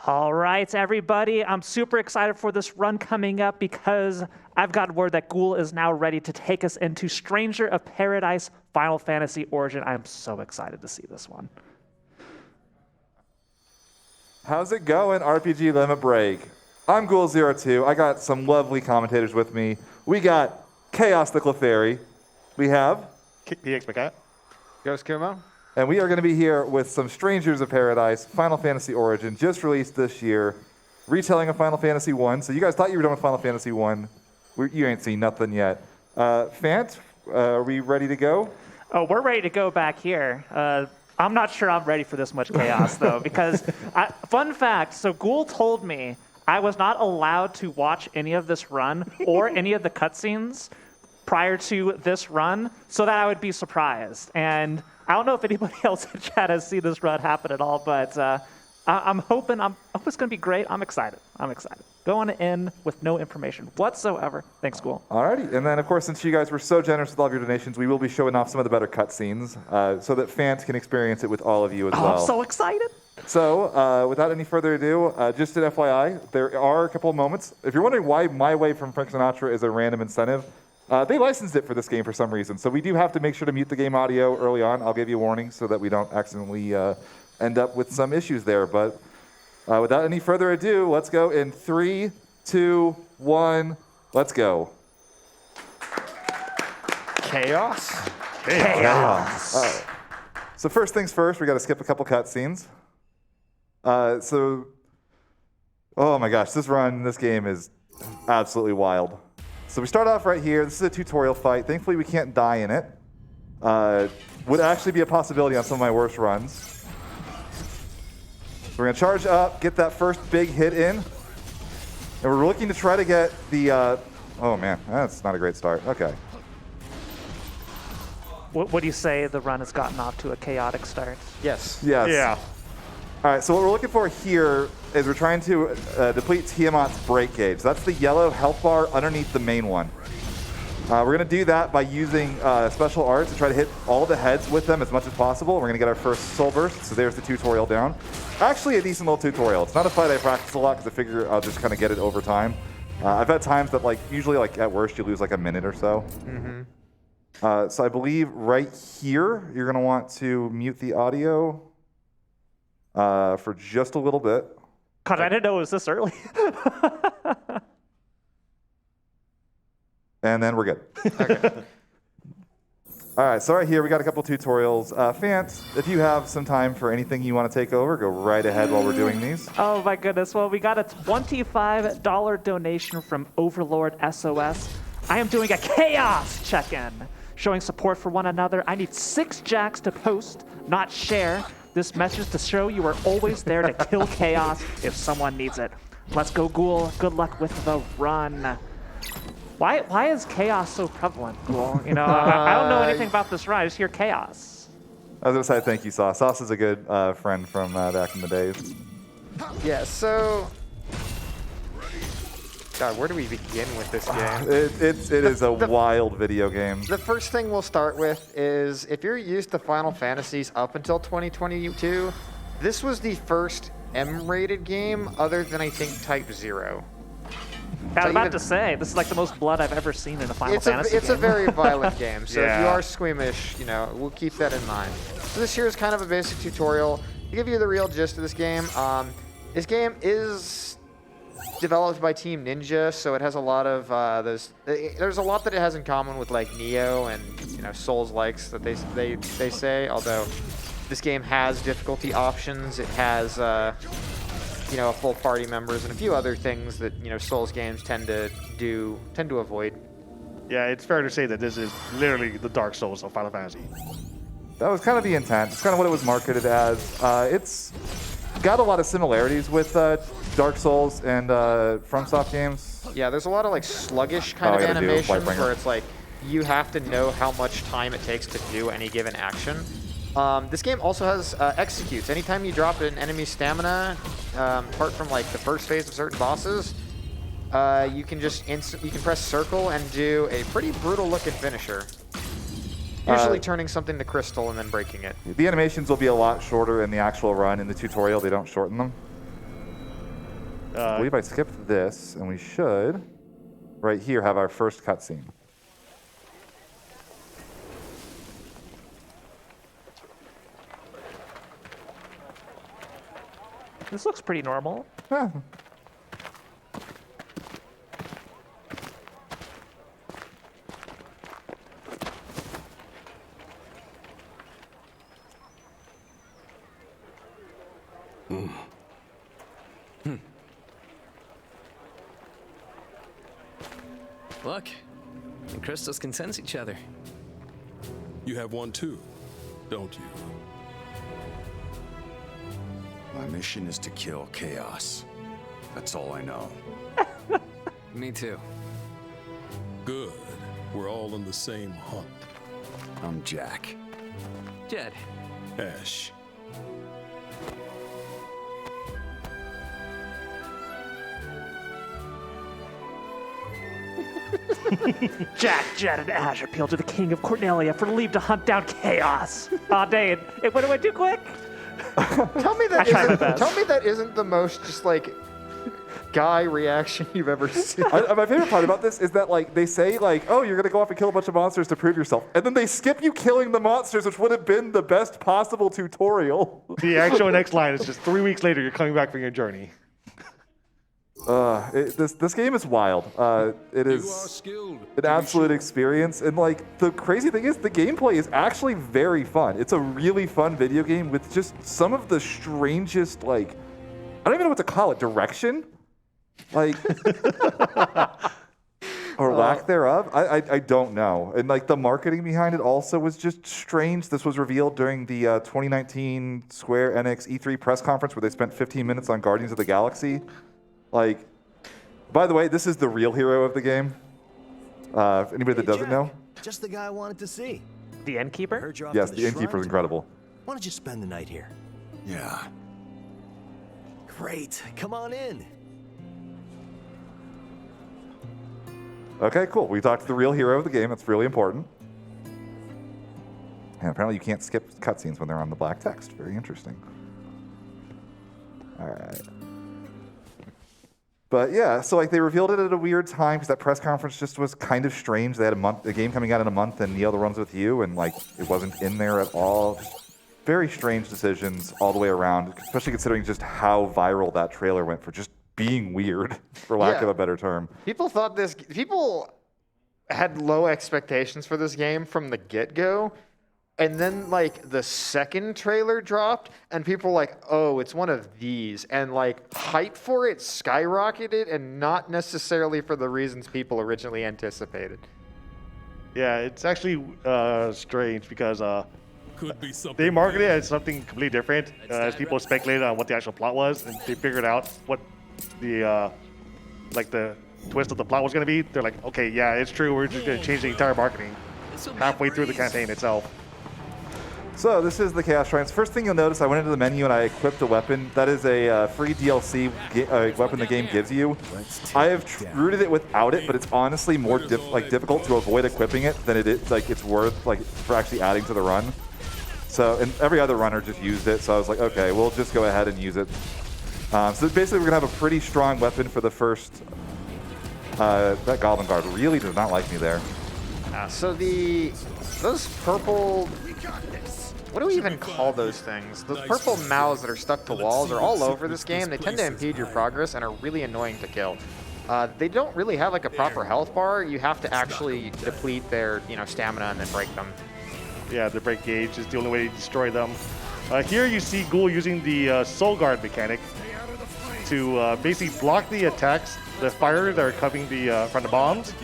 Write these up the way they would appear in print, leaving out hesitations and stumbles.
All right, everybody. I'm super excited for this run coming up because I've got word that Ghoul is now ready to take us into Stranger of Paradise Final Fantasy Origin. I'm so excited to see this one. How's it going, RPG Limit Break? I'm Ghoul02. I got some lovely commentators with me. We got Chaos the Clefairy. We have PX Ghost Kumo. And we are going to be here with some Strangers of Paradise, Final Fantasy Origin, just released this year, retelling of Final Fantasy 1. So you guys thought you were done with Final Fantasy 1. You ain't seen nothing yet. Fant, are we ready to go? Oh, we're ready to go back here. I'm not sure I'm ready for this much chaos, though, because, fun fact, so Ghoul told me I was not allowed to watch any of this run or any of the cutscenes prior to this run so that I would be surprised. And I don't know if anybody else in chat has seen this run happen at all, but I'm hoping it's going to be great. I'm excited. Going in with no information whatsoever. Thanks, Ghoul. Alrighty, and then of course, since you guys were so generous with all of your donations, we will be showing off some of the better cutscenes so that fans can experience it with all of you as well. I'm so excited. So, without any further ado, just an FYI, there are a couple of moments. If you're wondering why My Way from Frank Sinatra is a random incentive, they licensed it for this game for some reason, so we do have to make sure to mute the game audio early on. I'll give you a warning so that we don't accidentally end up with some issues there. But without any further ado, let's go in 3, 2, 1, let's go. Chaos? Chaos. So first things first, we got to skip a couple cutscenes. Oh my gosh, this game is absolutely wild. So we start off right here. This is a tutorial fight. Thankfully, we can't die in it. Would actually be a possibility on some of my worst runs. So we're going to charge up, get that first big hit in. And we're looking to try to get the... oh man, that's not a great start. Okay. What do you say the run has gotten off to a chaotic start? Yes. Yes. Yeah. All right, so what we're looking for here is we're trying to deplete Tiamat's break gauge. That's the yellow health bar underneath the main one. We're going to do that by using special art to try to hit all the heads with them as much as possible. We're going to get our first soul burst, so there's the tutorial down. Actually, a decent little tutorial. It's not a fight I practice a lot because I figure I'll just kind of get it over time. I've had times that, usually at worst, you lose a minute or so. Mm-hmm. So I believe right here, you're going to want to mute the audio for just a little bit. God, I didn't know it was this early. And then we're good. Okay. All right, so right here we got a couple tutorials. Fant, if you have some time for anything you want to take over, go right ahead while we're doing these. Oh my goodness. Well, we got a $25 donation from Overlord SOS. I am doing a chaos check-in, showing support for one another. I need 6 jacks to post, not share, this message to show you are always there to kill chaos if someone needs it. Let's go, Ghoul. Good luck with the run. Why is chaos so prevalent, Ghoul? You know, I don't know anything about this run. I just hear chaos. I was going to say thank you, Sauce. Sauce is a good friend from back in the days. Yeah, so... God, where do we begin with this game? It is a wild video game. The first thing we'll start with is, if you're used to Final Fantasies up until 2022, this was the first M-rated game other than, I think, Type 0. I was about to say, this is the most blood I've ever seen in a Final Fantasy game. It's a very violent game, so if you are squeamish, we'll keep that in mind. So this here is kind of a basic tutorial to give you the real gist of this game. This game is developed by Team Ninja, so it has a lot of there's a lot that it has in common with Neo and Souls-likes that they say. Although this game has difficulty options, it has a full party members and a few other things that Souls games tend to avoid. Yeah, it's fair to say that this is literally the Dark Souls of Final Fantasy. That was kind of the intent. It's kind of what it was marketed as. It's got a lot of similarities with Dark Souls and FromSoft games. Yeah, there's a lot of sluggish kind of animations where it's you have to know how much time it takes to do any given action. This game also has executes. Anytime you drop an enemy's stamina, apart from the first phase of certain bosses, you can just press circle and do a pretty brutal looking finisher. Usually turning something to crystal and then breaking it. The animations will be a lot shorter in the actual run. In the tutorial, they don't shorten them. I believe I skipped this, and we should, right here, have our first cutscene. This looks pretty normal. Huh. Look, and crystals can sense each other. You have one too, don't you? My mission is to kill Chaos. That's all I know. Me too. Good. We're all on the same hunt. I'm Jack. Jed. Ash. Jack, Jed, and Ash appeal to the King of Cornelia for leave to hunt down Chaos. Aw, Dane, it went away too quick. Tell me I tried my isn't. best. Tell me that isn't the most just like guy reaction you've ever seen. My favorite part about this is that like they say like, oh, you're gonna go off and kill a bunch of monsters to prove yourself, and then they skip you killing the monsters, which would have been the best possible tutorial. The actual next line is just 3 weeks later, you're coming back from your journey. This game is wild. It You are is skilled. an absolute experience, and like the crazy thing is the gameplay is actually very fun. It's a really fun video game with just some of the strangest like I don't even know what to call it, direction, like or lack thereof. I don't know. And like the marketing behind it also was just strange. This was revealed during the 2019 Square Enix E3 press conference where they spent 15 minutes on Guardians of the Galaxy. Like, by the way, this is the real hero of the game. Anybody that doesn't know? Just the guy I wanted to see. The Innkeeper? Heard you're off Yes, to the Innkeeper is shrine incredible. tomorrow. Why don't you spend the night here? Yeah. Great. Come on in. Okay, cool. We talked to the real hero of the game. That's really important. And apparently you can't skip cutscenes when they're on the black text. Very interesting. All right. But yeah, so like they revealed it at a weird time because that press conference just was kind of strange. They had the game coming out in a month, and Neil the runs with you, and like it wasn't in there at all. Just very strange decisions all the way around, especially considering just how viral that trailer went for just being weird, for lack of a better term. People had low expectations for this game from the get-go. And then, like, the second trailer dropped, and people were like, oh, it's one of these. And, like, hype for it skyrocketed, and not necessarily for the reasons people originally anticipated. Yeah, it's actually strange because Could be something. they marketed it as something completely different as people speculated on what the actual plot was, and they figured out what the the twist of the plot was going to be. They're like, okay, yeah, it's true. We're just going to change the entire marketing halfway through the campaign itself. So this is the Chaos Shrines. First thing you'll notice, I went into the menu and I equipped a weapon. That is a free DLC weapon the game gives you. I have rooted it without it, but it's honestly more difficult to avoid equipping it than it is like it's worth for actually adding to the run. So and every other runner just used it, so I was like, okay, we'll just go ahead and use it. So basically, we're gonna have a pretty strong weapon for the first. That Goblin Guard really does not like me there. So those purple, what do we even call those things? Those purple mouths that are stuck to walls are all over this game. They tend to impede your progress and are really annoying to kill. They don't really have like a proper health bar. You have to actually deplete their stamina and then break them. Yeah, the break gauge is the only way to destroy them. Here you see Ghoul using the Soul Guard mechanic to basically block the attacks, the fire that are coming from the bombs.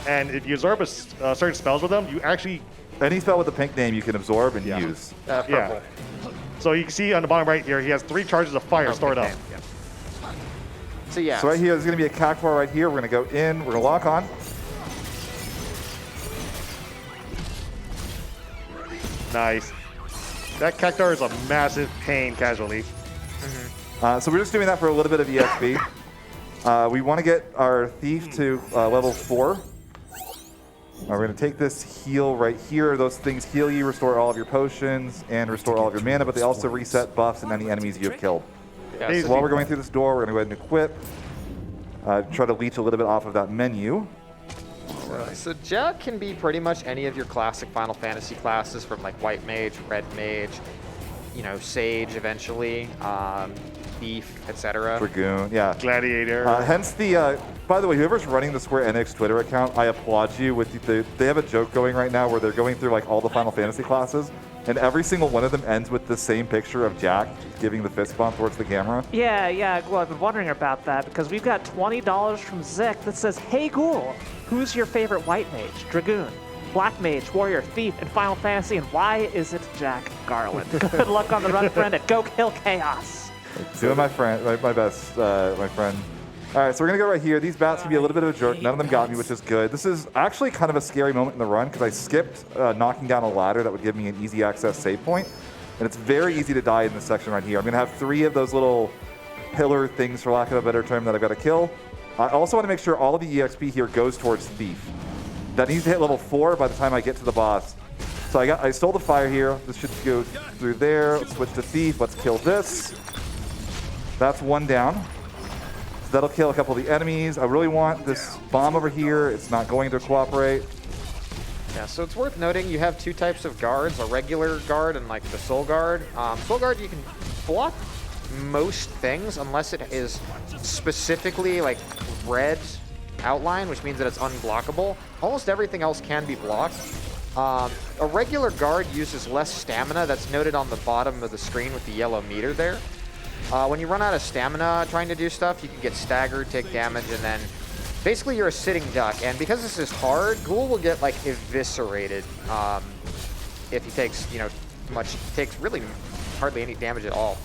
And if you absorb certain spells with them, you actually... Any spell with a pink name you can absorb and use. Purple. Yeah. So you can see on the bottom right here, he has 3 charges of fire stored up. Yeah. So yeah. So right here, there's going to be a cactuar right here. We're going to go in. We're going to lock on. Nice. That Cactar is a massive pain casualty. So we're just doing that for a little bit of EXP. We want to get our thief to level 4. We're going to take this heal right here. Those things heal you, restore all of your potions, and restore all of your mana, but they also reset buffs and any enemies you have killed. Phase So while we're going through this door, we're going to go ahead and equip. Try to leech a little bit off of that menu. So Jack can be pretty much any of your classic Final Fantasy classes, from like White Mage, Red Mage, you know, Sage eventually, Thief, etc. Dragoon, yeah. Gladiator. Hence the, by the way, whoever's running the Square Enix Twitter account, I applaud you. They have a joke going right now where they're going through like all the Final Fantasy classes, and every single one of them ends with the same picture of Jack giving the fist bump towards the camera. Yeah. Well, I've been wondering about that because we've got $20 from Zick that says, "Hey Ghoul, who's your favorite White Mage, Dragoon, Black Mage, Warrior, Thief, and Final Fantasy, and why is it Jack Garland?" Good luck on the run, friend, and go kill chaos. Doing my friend, my best, my friend. All right, so we're gonna go right here. These bats can be a little bit of a jerk. None of them got me, which is good. This is actually kind of a scary moment in the run because I skipped knocking down a ladder that would give me an easy access save point, and it's very easy to die in this section right here. I'm gonna have 3 of those little pillar things, for lack of a better term, that I've got to kill. I also want to make sure all of the EXP here goes towards Thief. That needs to hit level 4 by the time I get to the boss. So I stole the fire here. This should go through there. Let's switch to Thief. Let's kill this. That's 1 down. So that'll kill a couple of the enemies. I really want this bomb over here. It's not going to cooperate. Yeah, so it's worth noting you have 2 types of guards, a regular guard and like the soul guard. Soul guard, you can block most things unless it is specifically like red outline, which means that it's unblockable. Almost everything else can be blocked. A regular guard uses less stamina. That's noted on the bottom of the screen with the yellow meter there. When you run out of stamina trying to do stuff, you can get staggered, take damage, and then basically you're a sitting duck. And because this is hard, Ghoul will get like eviscerated if he takes, you know, takes really hardly any damage at all.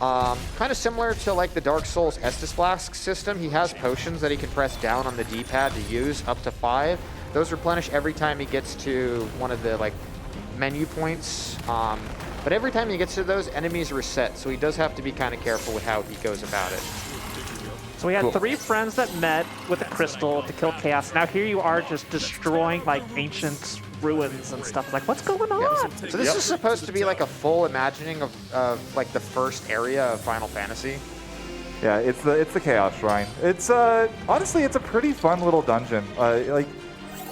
Kind of similar to like the Dark Souls Estus Flask system, he has potions that he can press down on the D-pad to use, up to 5. Those replenish every time he gets to one of the like menu points. But every time he gets to those, enemies reset, so he does have to be kind of careful with how he goes about it. So we had 3 friends that met with a crystal to kill chaos. Now here you are just destroying like ancient ruins and stuff. Like, what's going on? Yeah. So this is supposed to be like a full imagining of like the first area of Final Fantasy. Yeah, it's the Chaos Shrine. It's honestly, it's a pretty fun little dungeon. Like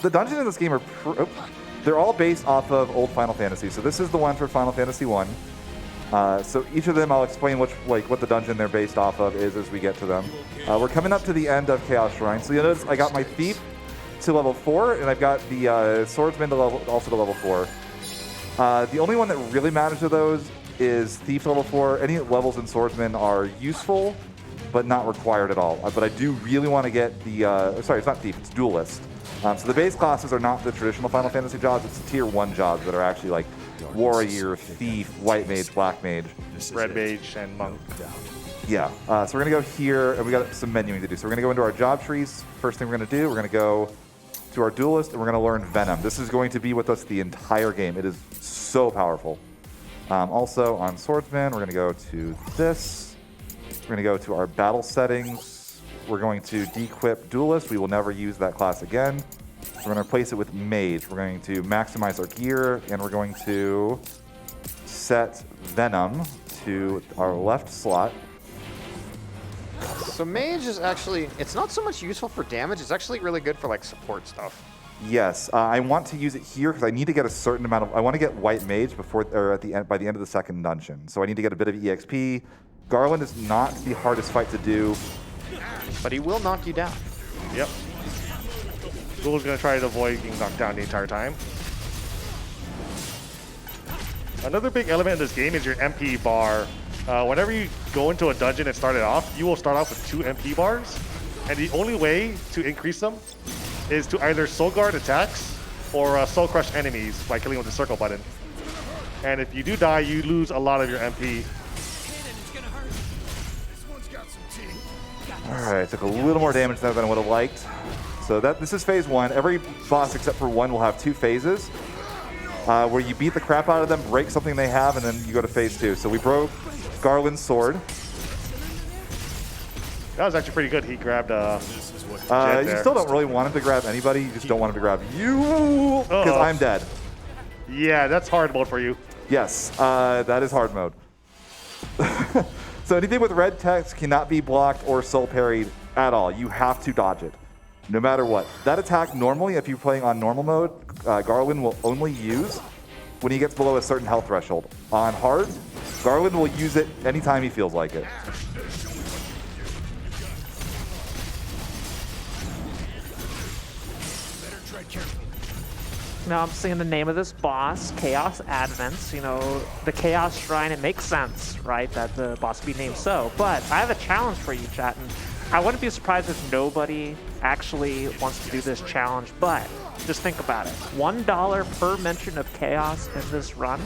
the dungeons in this game are they're all based off of old Final Fantasy. So this is the one for Final Fantasy 1. So each of them, I'll explain what the dungeon they're based off of is as we get to them. We're coming up to the end of Chaos Shrine. So you'll notice I got my Thief to level 4, and I've got the Swordsman to also to level 4. The only one that really matters to those is Thief to level 4. Any levels in Swordsman are useful, but not required at all. But I do really want to get the, sorry, it's not Thief, it's Duelist. So the base classes are not the traditional Final Fantasy jobs, it's the tier 1 jobs that are actually like Warrior, Thief, White Mage, Black Mage. Red Mage, and Monk. Yeah, so we're going to go here, and we got some menuing to do. So we're going to go into our job trees. First thing we're going to do, we're going to go to our Duelist, and we're going to learn Venom. This is going to be with us the entire game. It is so powerful. Also, on Swordsman, we're going to go to this. We're going to go to our battle settings. We're going to dequip Duelist. We will never use that class again. We're going to replace it with Mage. We're going to maximize our gear, and we're going to set Venom to our left slot. So Mage is actually, it's not so much useful for damage, it's actually really good for like support stuff. Yes, I want to use it here because I need to get a certain amount of, I want to get White Mage before, or at the end, by the end of the second dungeon. So I need to get a bit of EXP. Garland is not the hardest fight to do. But he will knock you down. Yep. Ghoul's going to try to avoid being knocked down the entire time. Another big element in this game is your MP bar. Whenever you go into a dungeon and start it off, you will start off with 2 MP bars. And the only way to increase them is to either soul guard attacks or soul crush enemies by killing with the circle button. And if you do die, you lose a lot of your MP. Alright, took a little more damage than I would have liked. So this is phase 1. Every boss except for 1 will have 2 phases. Where you beat the crap out of them, break something they have, and then you go to phase 2. So we broke Garland's sword. That was actually pretty good. He grabbed you still don't really want him to grab anybody. You just don't want him to grab you, because I'm dead. Yeah, that's hard mode for you. Yes, that is hard mode. So anything with red text cannot be blocked or soul parried at all. You have to dodge it, no matter what. That attack normally, if you're playing on normal mode, Garland will only use when he gets below a certain health threshold. On hard, Garland will use it anytime he feels like it. Now I'm seeing the name of this boss, Chaos Advents. You know, the Chaos Shrine, it makes sense, right, that the boss be named so. But I have a challenge for you, chat, and I wouldn't be surprised if nobody actually wants to do this challenge, but just think about it. $1 per mention of Chaos in this run,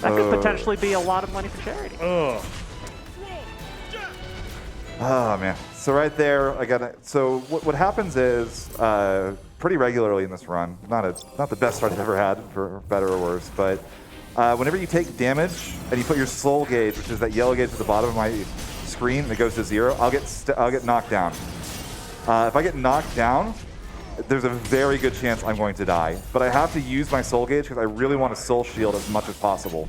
that could potentially be a lot of money for charity. Oh. Oh, man. So right there, I got it. So what happens is, pretty regularly in this run, not the best start I've ever had, for better or worse, but whenever you take damage and you put your soul gauge, which is that yellow gauge at the bottom of my screen, and it goes to 0, I'll get knocked down. If I get knocked down, there's a very good chance I'm going to die. But I have to use my soul gauge because I really want to soul shield as much as possible.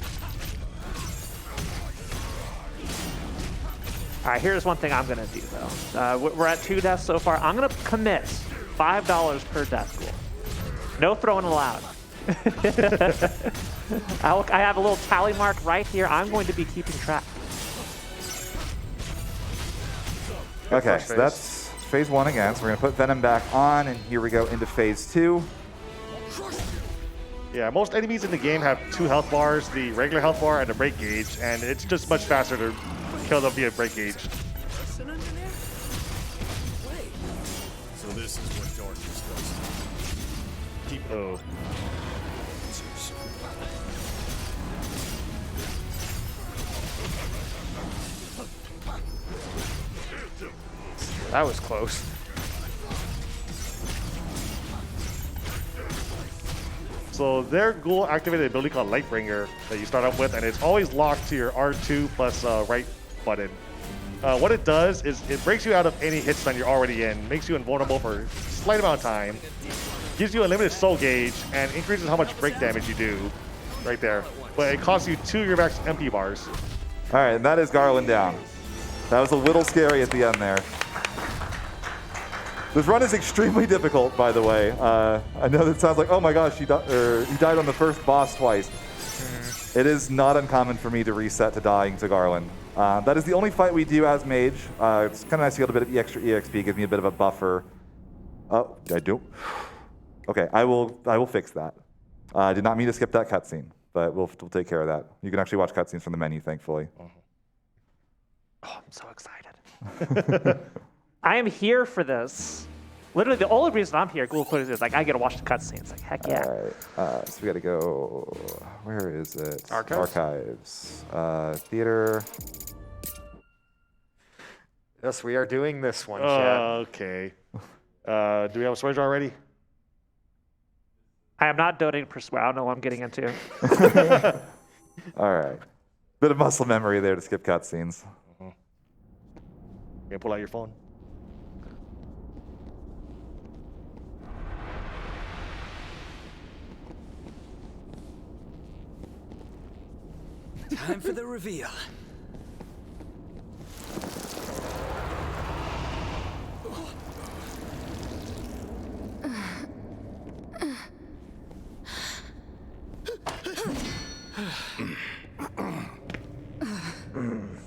All right, here's one thing I'm gonna do though. We're at 2 deaths so far. I'm gonna commit $5 per death pool. No throwing allowed. I have a little tally mark right here. I'm going to be keeping track. Okay, so that's phase 1 again. So we're gonna put Venom back on, and here we go into phase 2. Yeah, most enemies in the game have 2 health bars, the regular health bar and the break gauge, and it's just much faster to kill them via break gauge. So this is what darkness does. Keep Oh. That was close. So their Ghoul activated an ability called Lightbringer that you start off with, and it's always locked to your R2 plus right button. What it does is it breaks you out of any hit stun you're already in, makes you invulnerable for a slight amount of time, gives you a limited soul gauge, and increases how much break damage you do right there. But it costs you 2 of your max MP bars. All right, and that is Garland down. That was a little scary at the end there. This run is extremely difficult, by the way. I know that sounds like, oh my gosh, he died on the first boss twice. It is not uncommon for me to reset to dying to Garland. That is the only fight we do as mage. It's kind of nice to get a bit of extra EXP, gives me a bit of a buffer. Oh, I do. Okay, I will fix that. I did not mean to skip that cutscene, but we'll take care of that. You can actually watch cutscenes from the menu, thankfully. Oh, I'm so excited. I am here for this. Literally, the only reason I'm here, Ghoul02, is like, I get to watch the cutscenes. Like, heck yeah. All right, so we got to go. Where is it? Archives? Archives. Theater. Yes, we are doing this one, Chad. Okay. Do we have a spoiler jar already? I am not donating Persuade. I don't know what I'm getting into. All right. Bit of muscle memory there to skip cutscenes. You gonna pull out your phone? Time for the reveal.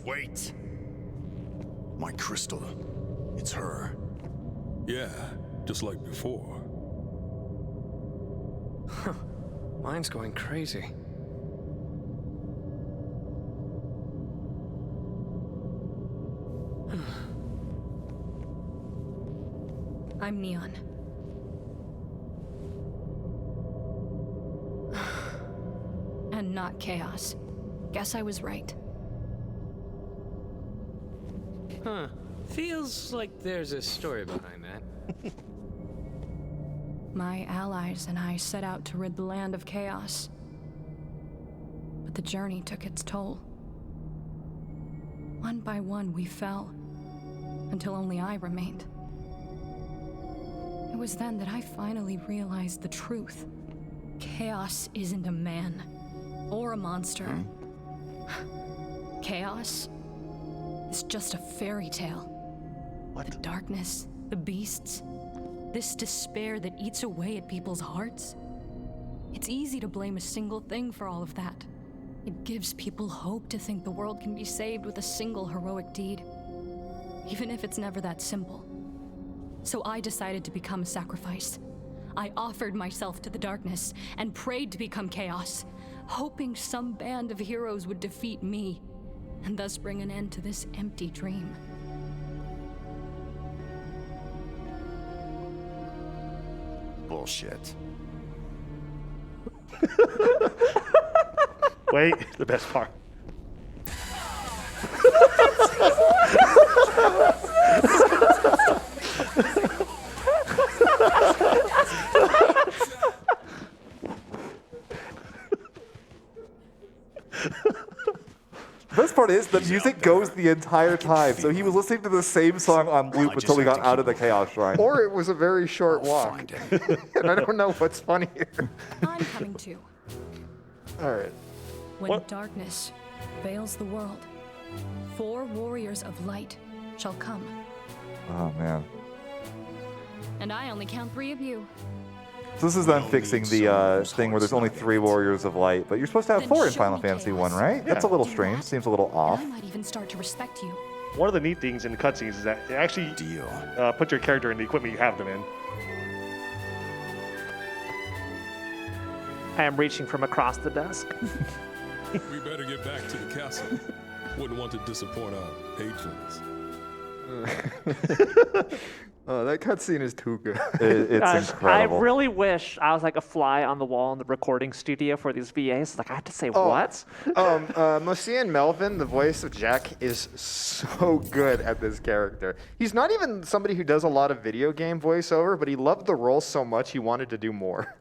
Wait. My crystal. It's her. Yeah, just like before. Mine's going crazy. I'm Neon. And not Chaos. Guess I was right. Huh. Feels like there's a story behind that. My allies and I set out to rid the land of chaos. But the journey took its toll. One by one, we fell, until only I remained. It was then that I finally realized the truth. Chaos isn't a man, or a monster. Chaos is just a fairy tale. What? The darkness, the beasts, this despair that eats away at people's hearts. It's easy to blame a single thing for all of that. It gives people hope to think the world can be saved with a single heroic deed, even if it's never that simple. So I decided to become a sacrifice. I offered myself to the darkness and prayed to become chaos, hoping some band of heroes would defeat me and thus bring an end to this empty dream. Bullshit. Wait, the best part. The best part is the music goes the entire time. So he was listening to the same song on loop until we got out of the Chaos Shrine. Or it was a very short walk. And I don't know what's funnier. I'm coming too. All right. When darkness veils the world, 4 warriors of light shall come. Oh, man. And I only count 3 of you. So this is them fixing the thing where there's only 3 Warriors of Light, but you're supposed to have 4 in show Final me Fantasy chaos. 1, right? That's a little Do strange. that, Seems a little off. And I might even start to respect you. One of the neat things in the cutscenes is that it actually Deal. put your character in the equipment you have them in. I am reaching from across the desk. We better get back to the castle. Wouldn't want to disappoint our patrons. Oh, that cutscene is too good. It's Gosh, incredible. I really wish I was like a fly on the wall in the recording studio for these VAs. Like, I have to say what? Mosian Melvin, the voice of Jack, is so good at this character. He's not even somebody who does a lot of video game voiceover, but he loved the role so much he wanted to do more.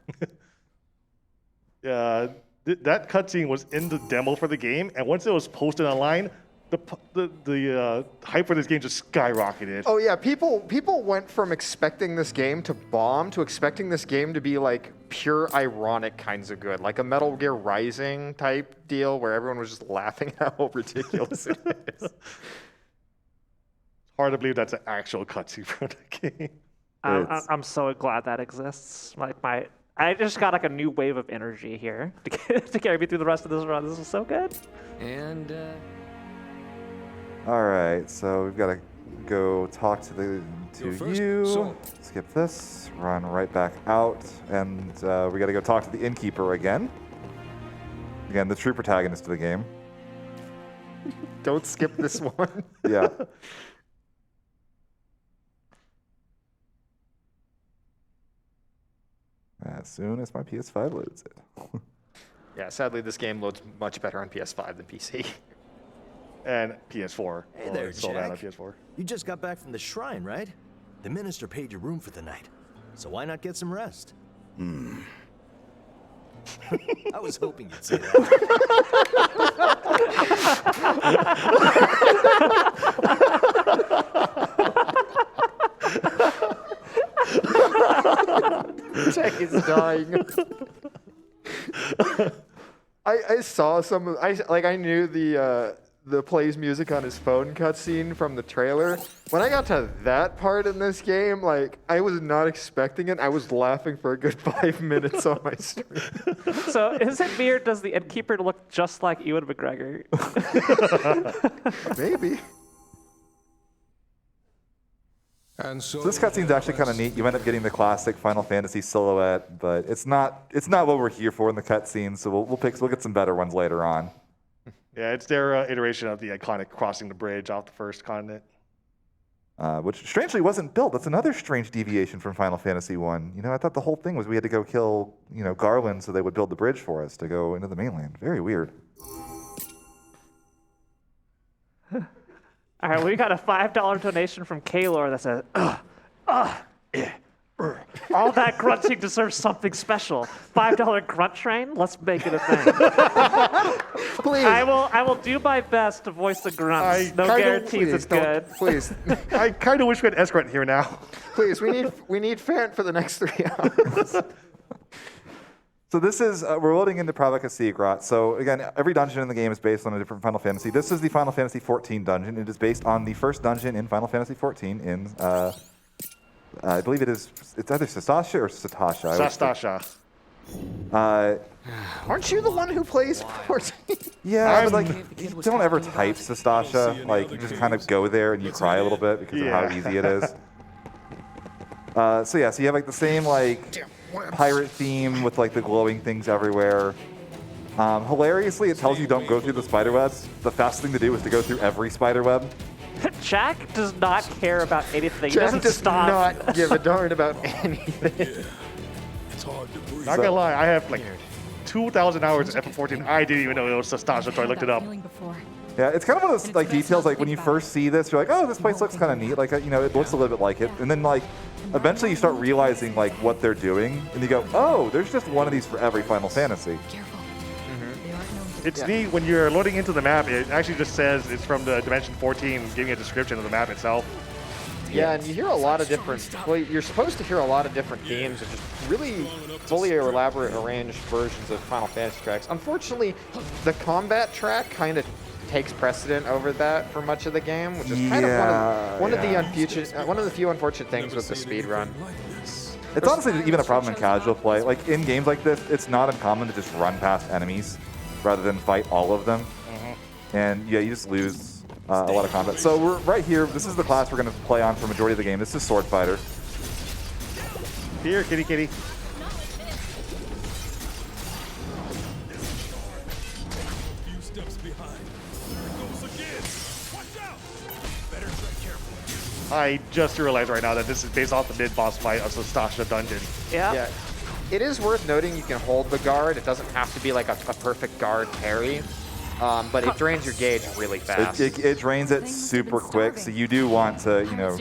That cutscene was in the demo for the game, and once it was posted online, the hype for this game just skyrocketed. Oh yeah, people went from expecting this game to bomb to expecting this game to be like pure ironic kinds of good, like a Metal Gear Rising type deal where everyone was just laughing at how ridiculous it is. Hard to believe that's an actual cutscene from the game. I'm so glad that exists. I just got like a new wave of energy here to carry me through the rest of this run. This is so good. And, All right, so we've got to go talk to you. Skip this, run right back out, and we got to go talk to the innkeeper again. Again, the true protagonist of the game. Don't skip this one. Yeah. As soon as my PS5 loads it. Yeah, sadly, this game loads much better on PS5 than PC. And PS4. Hey there, It's sold out on Jack. PS4. You just got back from the shrine, right? The minister paid your room for the night. So why not get some rest? I was hoping you'd say that. Jack is dying. I saw some of, I knew the plays music on his phone cutscene from the trailer. When I got to that part in this game, like I was not expecting it. I was laughing for a good 5 minutes on my stream. So is it weird? Does the innkeeper look just like Ewan McGregor? Maybe. And so So this cutscene's actually kind of neat. You end up getting the classic Final Fantasy silhouette, but it's not what we're here for in the cutscene. So we'll get some better ones later on. Yeah, it's their iteration of the iconic crossing the bridge off the first continent. Which strangely wasn't built. That's another strange deviation from Final Fantasy 1. You know, I thought the whole thing was we had to go kill, Garland so they would build the bridge for us to go into the mainland. Very weird. All right, we got a $5 donation from Kaylor that says, all that grunting deserves something special. $5 grunt train? Let's make it a thing. Please. I will do my best to voice the grunts. No guarantees it's good. Please. I kind of wish we had Escort here now. Please, we need Fant for the next 3 hours. So this is, we're loading into Pravaka Seagrot. So again, every dungeon in the game is based on a different Final Fantasy. This is the Final Fantasy XIV dungeon. It is based on the first dungeon in Final Fantasy XIV in, I believe it's either Sastasha or Satasha. Sastasha. Aren't you the one who plays 14? Yeah, but like, you don't ever type Sastasha. Like, you just kind of go there and you cry a little bit because of how easy it is. So yeah, so you have like the same like pirate theme with like the glowing things everywhere. Hilariously, it tells you don't go through the spider webs. The fastest thing to do is to go through every spider web. Jack does not care about anything. He Jack doesn't does stop. not give a darn about anything. It's hard to breathe. Not gonna lie, I have like 2,000 hours of FF14. I didn't even know it was Sastasha until I looked it up. Yeah, it's kind of one of those like details. Like when you first see this, you're like, "Oh, this place looks kind of neat." Like you know, it looks a little bit like it. And then like eventually you start realizing like what they're doing, and you go, "Oh, there's just one of these for every Final Fantasy." It's neat when you're loading into the map. It actually just says it's from the Dimension 14, giving a description of the map itself. Yeah, and you hear a lot of different, well, you're supposed to hear a lot of different themes and just really fully elaborate arranged versions of Final Fantasy tracks. Unfortunately, the combat track kind of takes precedent over that for much of the game, which is kind of one of the few unfortunate things with the speedrun. It's honestly even a problem in casual play. Like in games like this, it's not uncommon to just run past enemies rather than fight all of them. And yeah, you just lose a lot of combat. So we're right here. This is the class we're going to play on for the majority of the game. This is Sword Fighter. Here, kitty, kitty. Few steps behind. Here it goes again. Watch out! Better tread carefully. I just realized right now that this is based off the mid-boss fight of Sastasha Dungeon. Yeah. It is worth noting you can hold the guard. It doesn't have to be like a perfect guard parry. But it drains your gauge really fast. It drains it super quick, so you do want to, you know,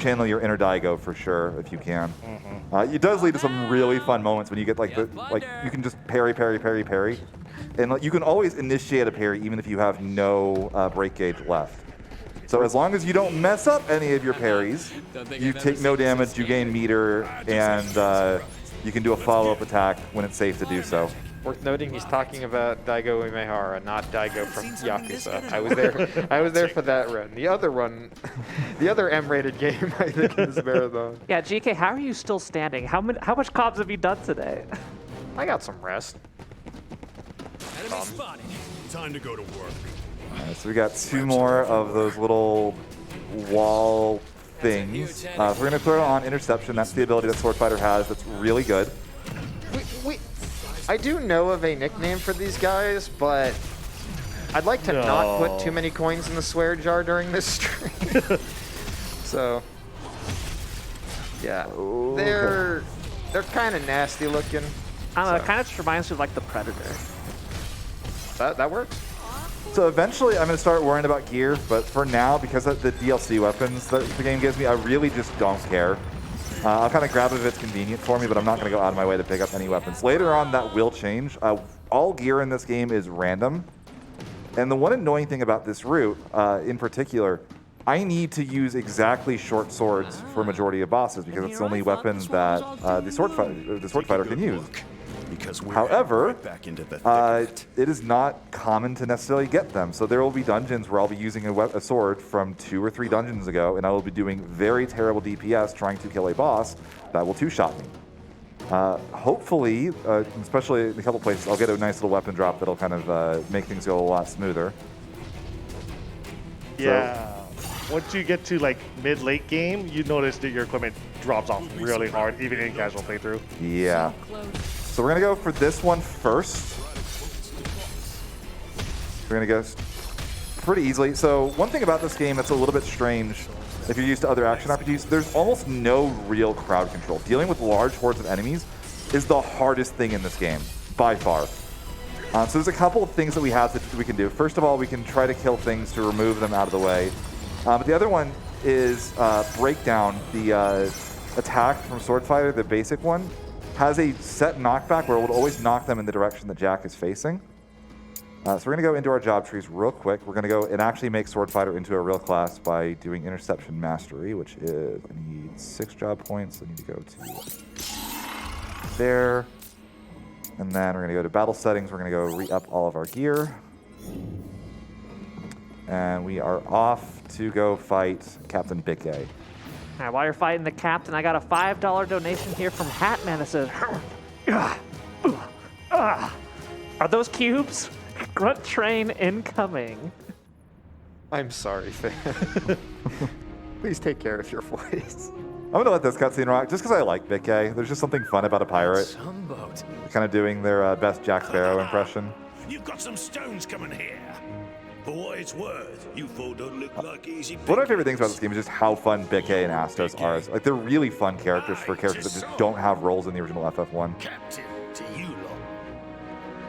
channel your inner Daigo for sure if you can. It does lead to some really fun moments when you get like you can just parry, and like, you can always initiate a parry even if you have no break gauge left. So as long as you don't mess up any of your parries, you take no damage, you gain meter, and you can do a follow-up attack when it's safe to do so. Worth noting, he's talking about Daigo Umehara, not Daigo from Yakuza. I was there for that run. The other run, the other M-rated game, I think, is Marathon. Yeah, GK, how are you still standing? How much comms have you done today? I got some rest. Enemy spotted. Time to go to work. So we got two more of those little wall things. We're going to throw on Interception. That's the ability that Sword Fighter has that's really good. I do know of a nickname for these guys, but I'd like to not put too many coins in the swear jar during this stream. So, yeah, they're kind of nasty looking. I don't know, it kind of just reminds me of like the Predator. That works. So eventually I'm going to start worrying about gear, but for now, because of the DLC weapons that the game gives me, I really just don't care. I'll kind of grab it if it's convenient for me, but I'm not going to go out of my way to pick up any weapons. Later on, that will change. All gear in this game is random. And the one annoying thing about this route, in particular, I need to use exactly short swords for a majority of bosses because it's the only weapon that the sword fighter can use. However, it is not common to necessarily get them. So there will be dungeons where I'll be using a sword from 2 or 3 dungeons ago, and I will be doing very terrible DPS trying to kill a boss that will two-shot me. Hopefully, especially in a couple places, I'll get a nice little weapon drop that'll kind of make things go a lot smoother. Yeah. Once you get to like mid-late game, you notice that your equipment drops off really hard, even in casual playthrough. Yeah. So we're going to go for this one first. We're going to go pretty easily. So one thing about this game that's a little bit strange, if you're used to other action RPGs, there's almost no real crowd control. Dealing with large hordes of enemies is the hardest thing in this game, by far. So there's a couple of things that we can do. First of all, we can try to kill things to remove them out of the way. But the other one is Breakdown. The attack from Sword Fighter, the basic one, has a set knockback where it will always knock them in the direction that Jack is facing. So we're going to go into our job trees real quick. We're going to go and actually make Sword Fighter into a real class by doing Interception Mastery, which is, I need 6 job points. I need to go to there. And then we're going to go to battle settings. We're going to go re-up all of our gear. And we are off to go fight Captain Bickay. All right, while you're fighting the captain, I got a $5 donation here from Hatman that says, are those cubes? Grunt train incoming. I'm sorry, fan. Please take care of your voice. I'm going to let this cutscene rock just because I like Bickay. There's just something fun about a pirate. Some boat. Kind of doing their best Jack Sparrow impression. You've got some stones coming here. For what it's worth, you four don't look like easy One of my favorite things about pickings. this game is just how fun Bickay and Astos are. Like, they're really fun characters for characters that just don't have roles in the original FF1. Captain to you lot.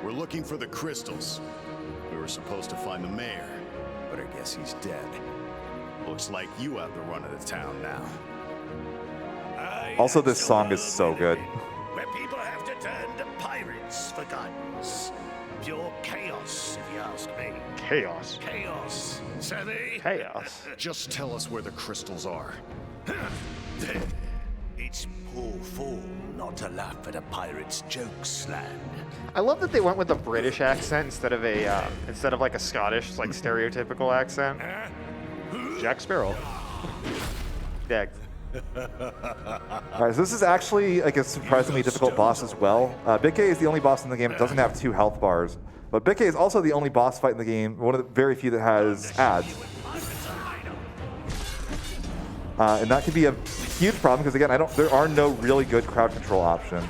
We're looking for the crystals. We were supposed to find the mayor, but I guess he's dead. Looks like you have the run of the town now. Also, this song is so good. Where people have to turn to pirates for guidance. Pure chaos, if you ask me. Chaos. Chaos, savvy? Chaos. Just tell us where the crystals are. It's poor form not to laugh at a pirate's jokes, lad. I love that they went with a British accent instead of like a Scottish, like stereotypical accent. Jack Sparrow. Yeah. All right, so this is actually like a surprisingly difficult boss as well. Bickay is the only boss in the game that doesn't have 2 health bars, but Bickay is also the only boss fight in the game, one of the very few that has ads. And that can be a huge problem because again, there are no really good crowd control options.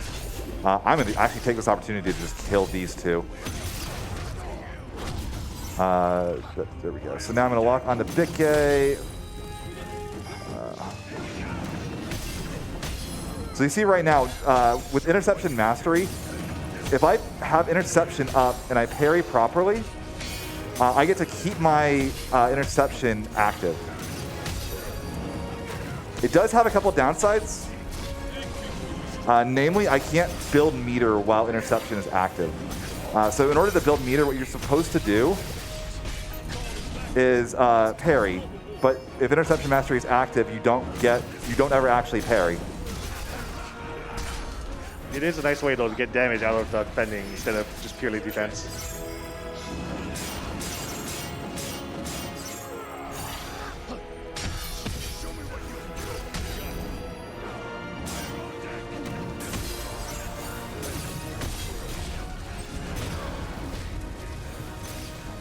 I'm going to actually take this opportunity to just kill these 2. There we go. So now I'm going to lock onto Bickay. So you see right now, with Interception Mastery, if I have Interception up and I parry properly, I get to keep my Interception active. It does have a couple downsides. Namely, I can't build meter while Interception is active. So in order to build meter, what you're supposed to do is parry. But if Interception Mastery is active, you don't ever actually parry. It is a nice way, though, to get damage out of defending instead of just purely defense.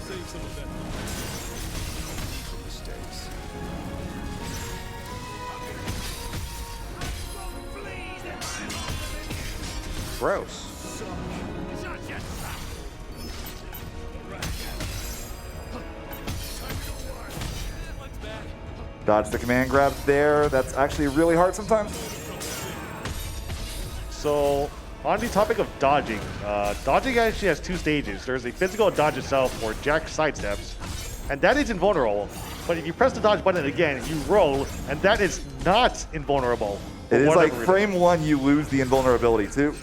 Save some of that. Mistakes. Gross. Dodge the command grab there. That's actually really hard sometimes. So, on the topic of dodging, dodging actually has 2 stages. There's a physical dodge itself, or Jack sidesteps, and that is invulnerable. But if you press the dodge button again, you roll, and that is not invulnerable. It is like reason. frame 1, you lose the invulnerability too.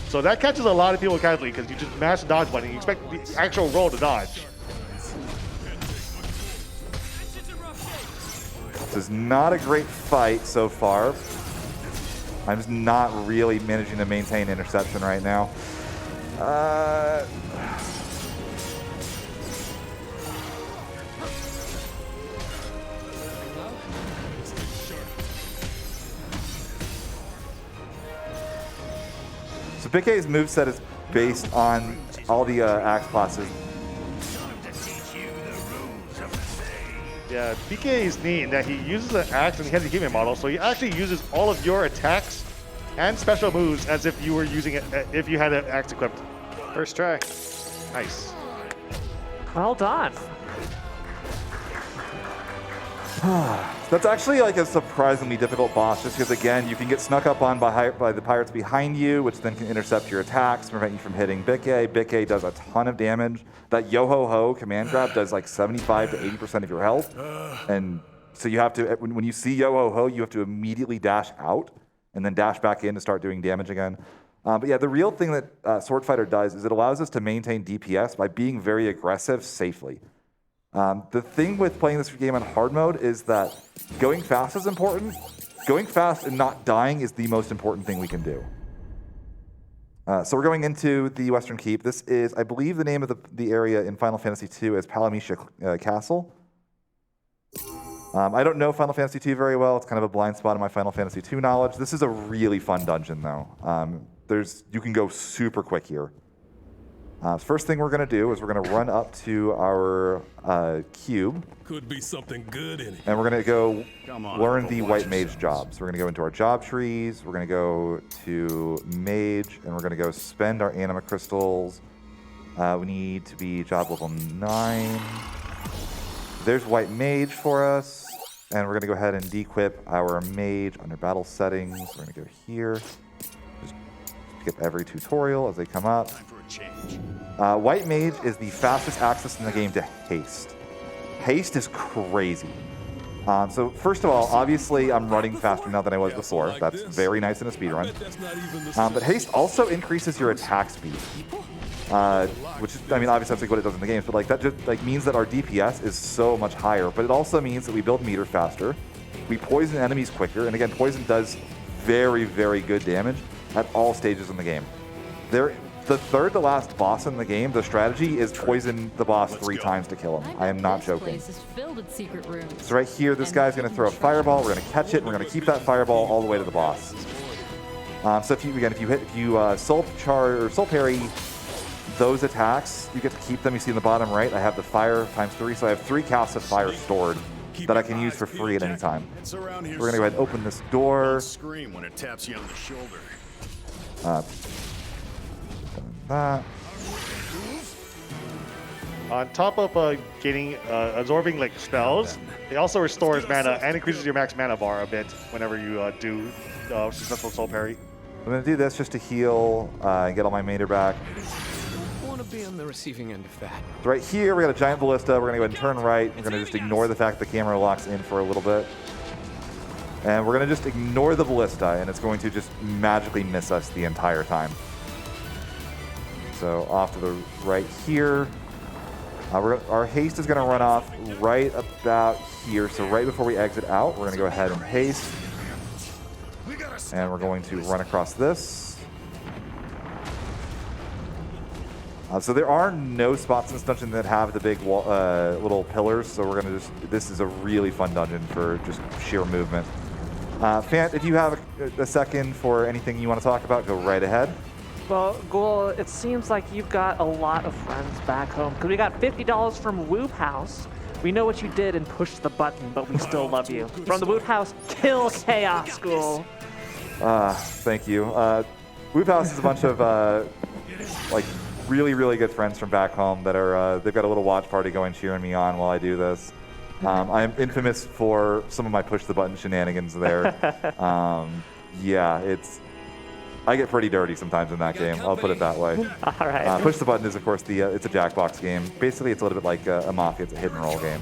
So that catches a lot of people casually because you just mash the dodge button. You expect the actual roll to dodge. This is not a great fight so far. I'm just not really managing to maintain interception right now. So Bickay's moveset is based on all the axe classes. Yeah, PK is neat in that he uses an axe and he has a gaming model, so he actually uses all of your attacks and special moves as if you were using it, if you had an axe equipped. First try. Nice. Well done. That's actually like a surprisingly difficult boss, just because again, you can get snuck up on by the pirates behind you, which then can intercept your attacks, prevent you from hitting Bickay. Bickay does a ton of damage. That yo-ho-ho command grab does like 75 to 80% of your health. And so you have to, when you see yo-ho-ho, you have to immediately dash out and then dash back in to start doing damage again. But yeah, the real thing that Sword Fighter does is it allows us to maintain DPS by being very aggressive safely. The thing with playing this game on hard mode is that going fast is important. Going fast and not dying is the most important thing we can do. So we're going into the Western Keep. This is, I believe, the name of the area in Final Fantasy II is Palamisha Castle. I don't know Final Fantasy II very well. It's kind of a blind spot in my Final Fantasy II knowledge. This is a really fun dungeon, though. You can go super quick here. First thing we're going to do is we're going to run up to our cube. Could be something good in it. And we're going to go learn the watch white mage yourselves. jobs. We're going to go into our job trees. We're going to go to mage, and we're going to go spend our anima crystals. We need to be job level 9. There's white mage for us. And we're going to go ahead and dequip our mage under battle settings. We're going to go here. Just skip every tutorial as they come up. Time for a change. White mage is the fastest access in the game to haste. Haste is crazy. So first of all, obviously I'm running faster now than I was before. That's very nice in a speedrun. But haste also increases your attack speed. Which is, I mean, obviously that's like what it does in the games, but like that just like means that our DPS is so much higher. But it also means that we build meter faster, we poison enemies quicker, and again, poison does very, very good damage at all stages in the game. The third to last boss in the game, the strategy is poison the boss 3 times to kill him. I am not joking. This place is filled with secret rooms. So right here, this guy's going to throw a fireball. We're going to catch it. And we're going to keep that fireball all the way to the boss. So if you soul parry those attacks, you get to keep them. You see in the bottom right, I have the fire times 3, so I have 3 casts of fire stored that I can use for free at any time. It's around here. We're gonna go ahead and open this door. Don't scream when it taps you on the shoulder. That. On top of absorbing like spells, it also restores mana and increases your max mana bar a bit whenever you do successful soul parry. I'm gonna do this just to heal and get all my meter back. Want to be on the receiving end of that. So right here, we got a giant ballista. We're gonna go ahead and turn right. We're gonna just ignore the fact the camera locks in for a little bit. And we're gonna just ignore the ballista, and it's going to just magically miss us the entire time. So off to the right here. Our haste is gonna run off right about here. So right before we exit out, we're gonna go ahead and haste. And we're going to run across this. So there are no spots in this dungeon that have the big little pillars, so we're gonna this is a really fun dungeon for just sheer movement. Fant, if you have a second for anything you want to talk about, go right ahead. Well, Ghoul, it seems like you've got a lot of friends back home, because we got $50 from Whoop House. We know what you did and pushed the button, but we still love you. From the Whoop House, kill Chaos, Ghoul. Thank you. Whoop House is a bunch of like really, really good friends from back home that are they've got a little watch party going, cheering me on while I do this. I'm infamous for some of my push the button shenanigans there. Yeah, I get pretty dirty sometimes in that game. I'll put it that way. All right. Push the button is, of course, it's a Jackbox game. Basically, it's a little bit like a Mafia. It's a hit and roll game.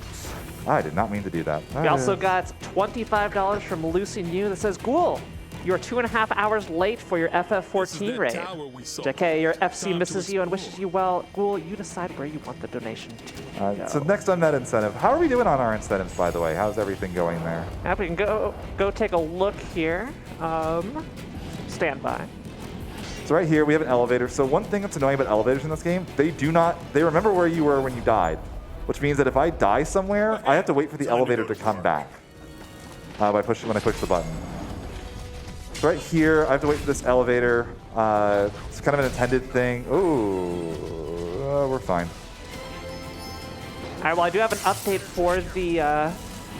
I did not mean to do that. We also got $25 from Lucy New that says, Ghoul, you're 2.5 hours late for your FF14 raid. JK, your FC misses you and wishes you well. Ghoul, you decide where you want the donation to go. So next on that incentive. How are we doing on our incentives, by the way? How's everything going there? Now we can go take a look here. Stand by. So right here, we have an elevator. So one thing that's annoying about elevators in this game, they remember where you were when you died, which means that if I die somewhere, I have to wait for the elevator to come back when I push the button. So right here, I have to wait for this elevator. It's kind of an intended thing. Ooh, we're fine. All right, well, I do have an update for the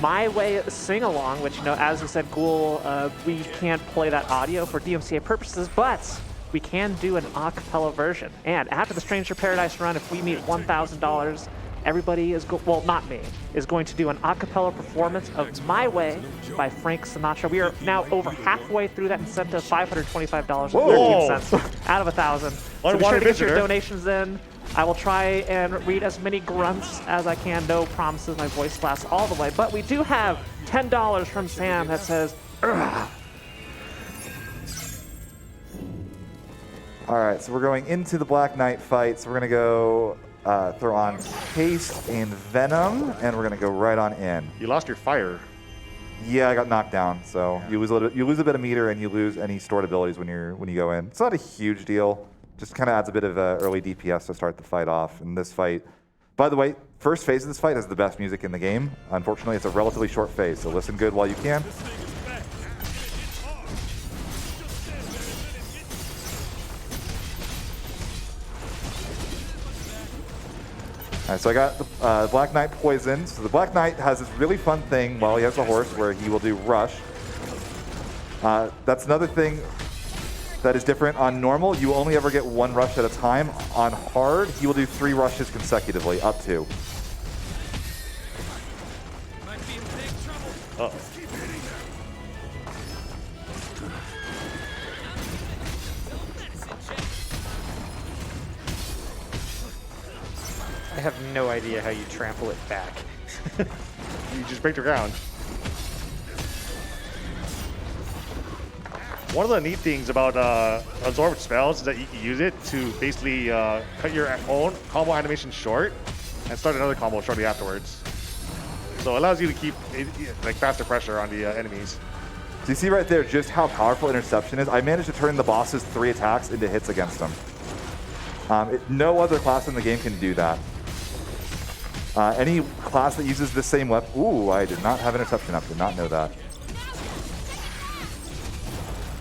My Way sing-along, which, as you said, Ghoul, we can't play that audio for DMCA purposes, but we can do an a cappella version. And after the Stranger Paradise run, if we meet $1,000, everybody well, not me, is going to do an a cappella performance of My Way by Frank Sinatra. We are now over halfway through that incentive, $525.13 out of 1,000. So be sure to get your donations in. I will try and read as many grunts as I can. No promises, my voice lasts all the way. But we do have $10 from Sam that says, Ugh. All right, so we're going into the Black Knight fight. So we're going to go throw on Haste and Venom, and we're going to go right on in. You lost your fire. Yeah, I got knocked down, so you lose a little bit. You lose a bit of meter, and you lose any stored abilities when you go in. It's not a huge deal. Just kind of adds a bit of early DPS to start the fight off. And this fight, by the way, first phase of this fight has the best music in the game. Unfortunately, it's a relatively short phase, so listen good while you can. All right, so I got the Black Knight poison. So the Black Knight has this really fun thing while he has a horse where he will do rush. That's another thing that is different. On normal, you only ever get 1 rush at a time. On hard, he will do 3 rushes consecutively, up to. Might be in big trouble. Uh-oh. I have no idea how you trample it back. You just break the ground. One of the neat things about absorbed spells is that you can use it to basically cut your own combo animation short and start another combo shortly afterwards. So it allows you to keep like faster pressure on the enemies. So you see right there just how powerful interception is. I managed to turn the boss's 3 attacks into hits against him. No other class in the game can do that. Any class that uses the same weapon. Ooh, I did not have interception up. Did not know that.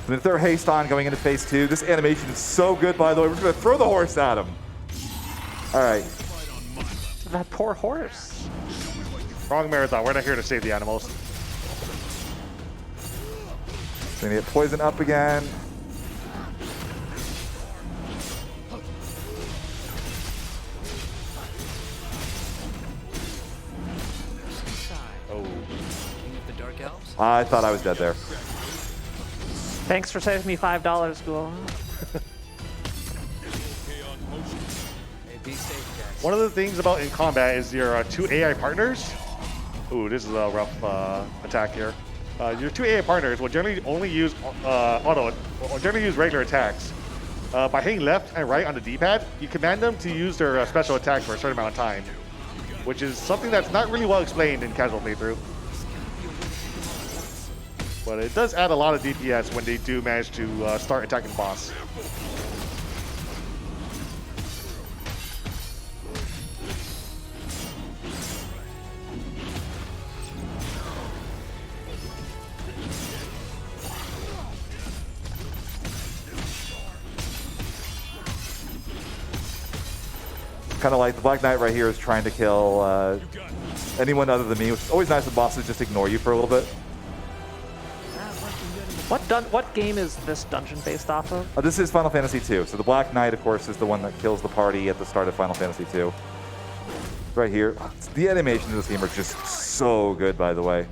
And if they're haste on going into phase 2, this animation is so good, by the way. We're just going to throw the horse at him. All right. That poor horse. Wrong marathon. We're not here to save the animals. Going to get poison up again. Oh. The Dark Elves? I thought I was dead there. Thanks for saving me $5, Ghoul. Hey, be safe, guys. One of the things about in combat is your 2 AI partners. Ooh, this is a rough attack here. Your 2 AI partners will generally only use generally use regular attacks. By hitting left and right on the D-pad, you command them to use their special attack for a certain amount of time, which is something that's not really well explained in casual playthrough. But it does add a lot of DPS when they do manage to start attacking the boss. Kind of like the Black Knight right here is trying to kill anyone other than me, which is always nice when bosses just ignore you for a little bit. What game is this dungeon based off of? This is Final Fantasy II. So the Black Knight, of course, is the one that kills the party at the start of Final Fantasy II. Right here. The animations of this game are just so good, by the way.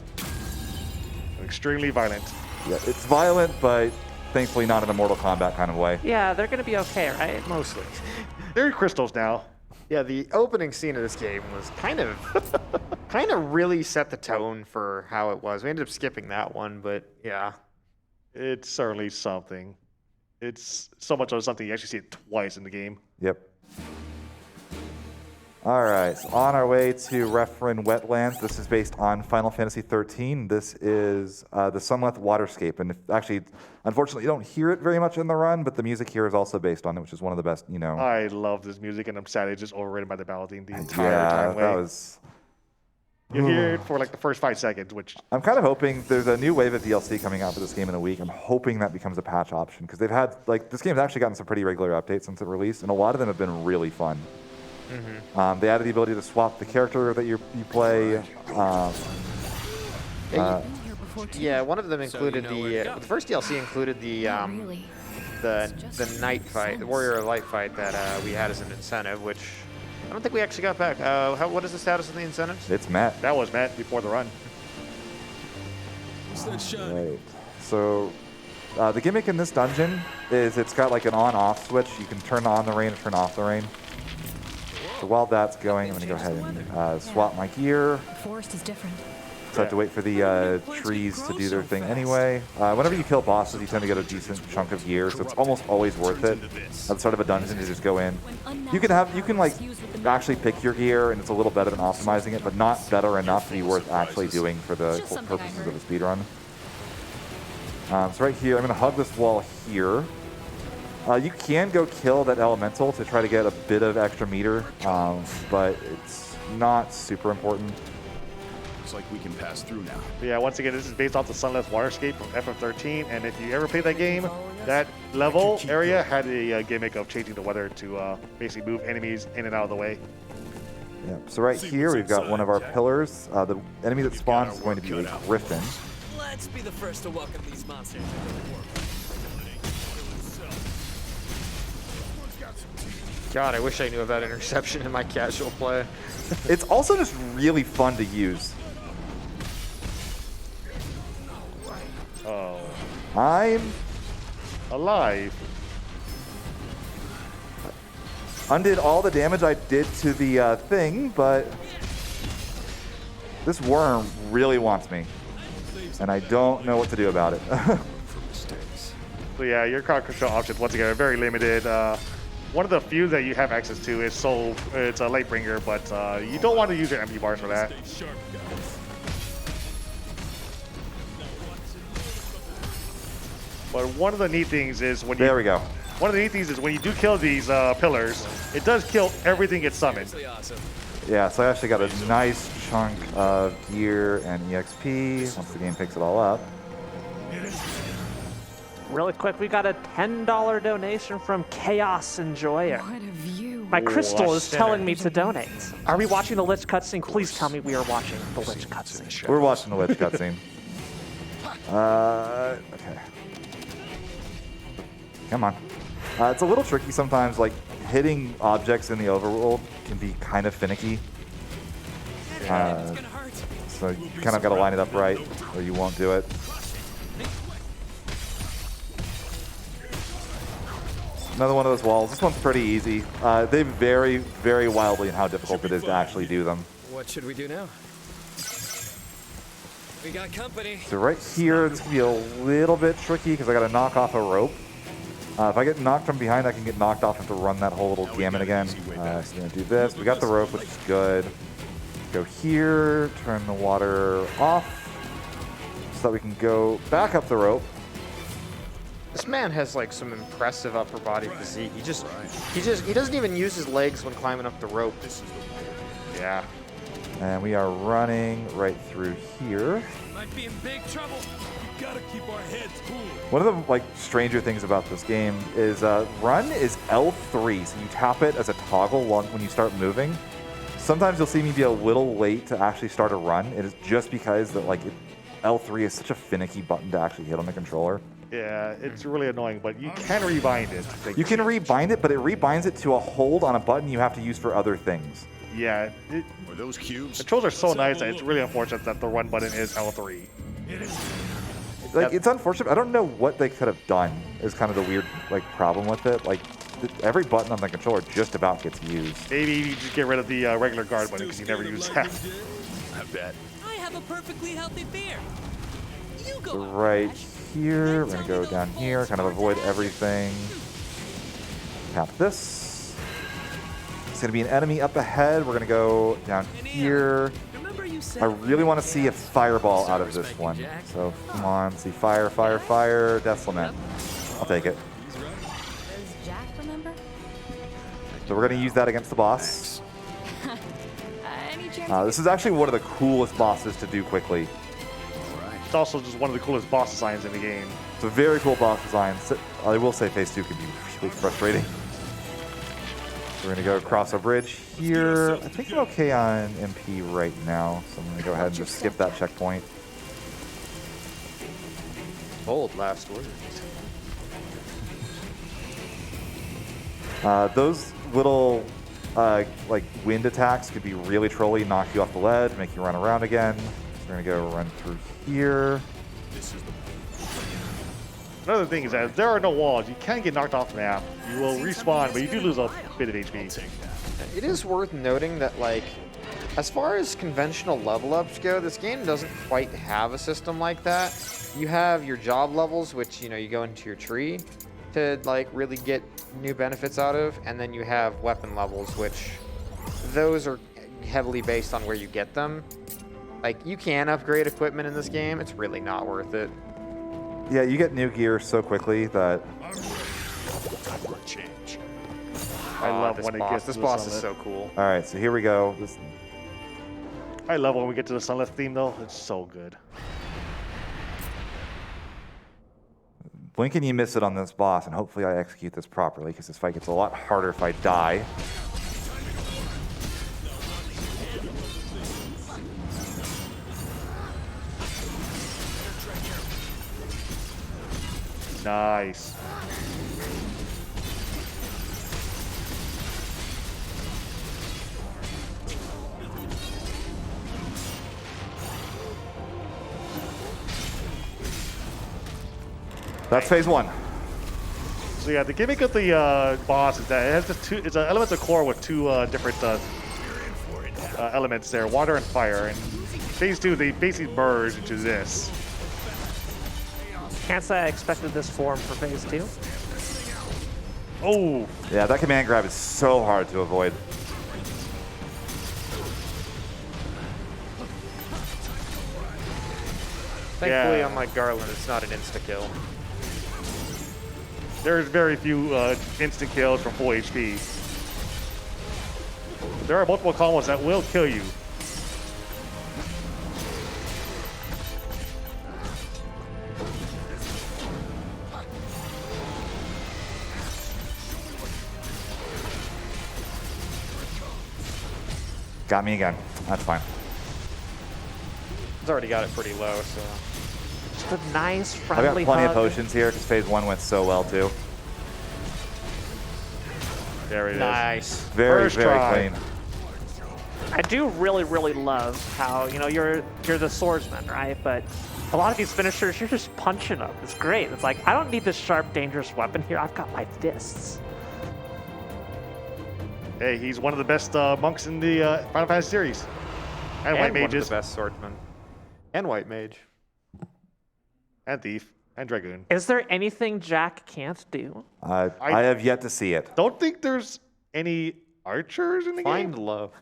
Extremely violent. Yeah, it's violent, but thankfully not in a Mortal Kombat kind of way. Yeah, they're gonna be okay, right? Mostly. They're crystals now. Yeah, the opening scene of this game was kind of really set the tone for how it was. We ended up skipping that one, but yeah. It's certainly something. It's so much of something you actually see it twice in the game. Yep. All right, so on our way to Referen Wetlands. This is based on Final Fantasy 13. This is the Sunleth Waterscape, and actually, unfortunately, you don't hear it very much in the run, but the music here is also based on it, which is one of the best, you know. I love this music, and I'm sad it's just overridden by the ballad theme the entire Yeah, time. that was. You hear it for like the first 5 seconds, which I'm kind of hoping there's a new wave of DLC coming out for this game in a week. I'm hoping that becomes a patch option because they've had this game's actually gotten some pretty regular updates since it released, and a lot of them have been really fun. Mm-hmm. They added the ability to swap the character that you play. Yeah, one of them included the first DLC included the night fight, the Warrior of Light fight that we had as an incentive, which I don't think we actually got back. What is the status of the incentives? It's met. that was met before the run. What's that shine? Right. So the gimmick in this dungeon is it's got like an on-off switch. You can turn on the rain or turn off the rain. So while that's going, I'm going to go ahead and swap my gear. The forest is different. So I have to wait for the trees to do their thing anyway. Whenever you kill bosses, you tend to get a decent chunk of gear, so it's almost always worth it at the start of a dungeon to just go in. You can like actually pick your gear, and it's a little better than optimizing it, but not better enough to be worth actually doing for the Just something I purposes of heard. a speedrun. So right here, I'm going to hug this wall here. You can go kill that elemental to try to get a bit of extra meter, but it's not super important. Looks like we can pass through now. But yeah, once again, this is based off the Sunless Waterscape from FF13, and if you ever played that game, that level area had a gimmick of changing the weather to basically move enemies in and out of the way. Yeah. So right here, we've got one of our pillars. The enemy that spawns is going to be a griffin. Let's be the first to welcome these monsters into the world. God, I wish I knew about interception in my casual play. It's also just really fun to use. Oh, I'm alive. undid all the damage I did to the thing, but this worm really wants me, and I don't know what to do about it. So yeah, your crowd control options once again are very limited. One of the few that you have access to is Soul. It's a Lightbringer, but you don't want to use your empty bars for that. Stay sharp, guys. But one of the neat things is when There we go. One of the neat things is when you do kill these pillars, it does kill everything gets summoned. Seriously awesome. Yeah, so I actually got a nice chunk of gear and EXP once the game picks it all up. Really quick, we got a $10 donation from Chaos Enjoyer. What a view. My crystal is sinner. telling me to donate. Are we watching the Lich cutscene? Please tell me we are watching the Lich cutscene. We're watching the Lich cutscene. Okay. Come on. It's a little tricky sometimes, like hitting objects in the overworld can be kind of finicky. It's gonna hurt. So you kind of got to line it up right or you won't do it. Another one of those walls. This one's pretty easy. They vary very wildly in how difficult it is to actually do them. What should we do now? We got company. So right here, it's going to be a little bit tricky because I got to knock off a rope. If I get knocked from behind, I can get knocked off and have to run that whole little gamut again. So I'm going to do this. We got the rope, which is good. Go here, turn the water off so that we can go back up the rope. This man has like some impressive upper body physique. He doesn't even use his legs when climbing up the rope. Yeah. And we are running right through here. Might be in big trouble. We gotta keep our heads cool. One of the stranger things about this game is run is L3, so you tap it as a toggle when you start moving. Sometimes you'll see me be a little late to actually start a run. It is just because that L3 is such a finicky button to actually hit on the controller. Yeah, it's really annoying, but you can rebind it. You can rebind it, but it rebinds it to a hold on a button you have to use for other things. Yeah, Were those cubes? controls are so nice that it's really unfortunate that the run button is L3. It's unfortunate. I don't know what they could have done. Is kind of the weird problem with it. Every button on the controller just about gets used. Maybe you just get rid of the regular guard button because you never use that. I bet. I have a perfectly healthy beer. You go. So right here, we're gonna go down here, kind of avoid everything. Tap this. It's gonna be an enemy up ahead. We're gonna go down here. Remember you said I really want to see a fireball out of this one. So come on, see fire, fire, fire. Death Lament. I'll take it. Does Jack remember? So we're gonna use that against the boss. Any chance? This is actually one of the coolest bosses to do quickly. It's also just one of the coolest boss designs in the game. It's a very cool boss design. I will say phase 2 can be really frustrating. We're gonna go across a bridge here. I think I'm okay on MP right now, so I'm gonna go ahead and just skip that checkpoint. Bold last word. Those little wind attacks could be really trolly, knock you off the ledge, make you run around again. So we're gonna go run through here. Another thing is that if there are no walls, you can get knocked off the map. You will respawn, but you do lose a bit of HP. It is worth noting that as far as conventional level ups go, this game doesn't quite have a system like that. You have your job levels, which you go into your tree to really get new benefits out of, and then you have weapon levels, which those are heavily based on where you get them. Like, you can upgrade equipment in this game. It's really not worth it. Yeah, you get new gear so quickly that... Time for a change. I love this when it boss. gets to This the boss is sunlit. so cool. All right, so here we go. This, I love when we get to the sunless theme though. It's so good. blink and you miss it on this boss, and hopefully I execute this properly, because this fight gets a lot harder if I die. Nice. That's phase one. So yeah, the gimmick of the boss is that it has the it's an elements of core with two different elements there, water and fire. And phase two, they basically merge into this. Can't say I expected this form for phase 2. Oh, Yeah, that command grab is so hard to avoid. Thankfully, Yeah. unlike Garland, it's not an insta-kill. there's very few instant kills from full HP. There are multiple combos that will kill you. Got me again. That's fine. It's already got it pretty low, so... Just a nice, I've friendly got plenty hug. of potions here, because phase one went so well, too. There it is. Nice. Very, First very try. clean. I do really, really love how, you know, you're the swordsman, right? But a lot of these finishers, you're just punching them. It's great. It's like, I don't need this sharp, dangerous weapon here. I've got my fists. Hey, he's one of the best monks in the Final Fantasy series. And white one of mages. the best swordsmen. And white mage. And thief. And dragoon. Is there anything Jack can't do? I have yet to see it. Don't think there's any archers in the Find game. love.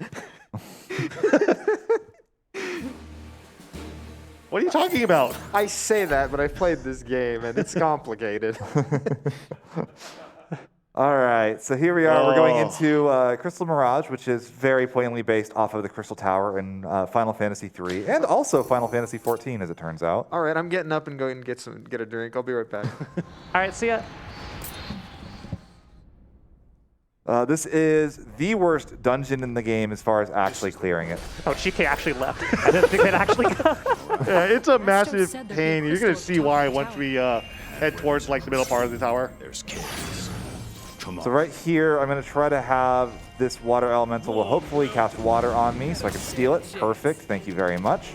What are you talking about? I say that, but I've played this game, and it's complicated. All right, so here we are. We're going Oh. into Crystal Mirage, which is very poignantly based off of the Crystal Tower in Final Fantasy III, and also Final Fantasy XIV, as it turns out. All right, I'm getting up and going to get a drink. I'll be right back. All right, see ya. This is the worst dungeon in the game as far as actually clearing it. Oh, GK actually left. I didn't think they'd actually go. Yeah, it's a massive said there'd be pain. a You're gonna crystal see atop why the once tower. we head towards like the middle part of the tower. There's chaos. Come on. So right here, I'm going to try to have this water elemental will hopefully cast water on me so I can steal it. Perfect. Thank you very much.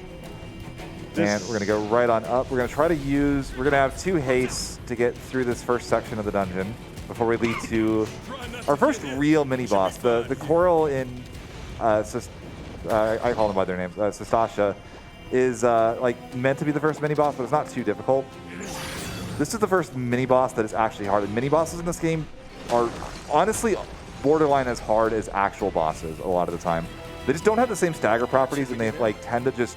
And we're going to go right on up. We're going to try to use, we're going to have 2 hastes to get through this first section of the dungeon before we lead to our first real mini-boss. The coral in, I call them by their names, Sestasha, is like meant to be the first mini-boss, but it's not too difficult. This is the first mini-boss that is actually hard. And mini-bosses in this game are honestly borderline as hard as actual bosses a lot of the time. They just don't have the same stagger properties, and they like tend to just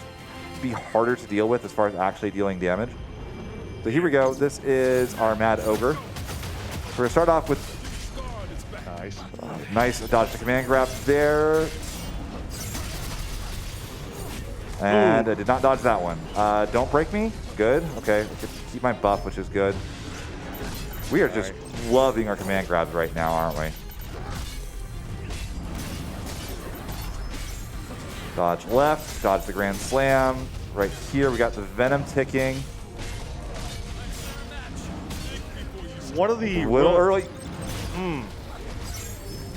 be harder to deal with as far as actually dealing damage. So here we go. This is our Mad Ogre. We're going to start off with Nice. nice dodge to command grab there. And I did not dodge that one. Don't break me. Good. Okay. I can keep my buff, which is good. We are just loving our command grabs right now, aren't we? Dodge left, dodge the Grand Slam. Right here, we got the Venom ticking. One of the A little early.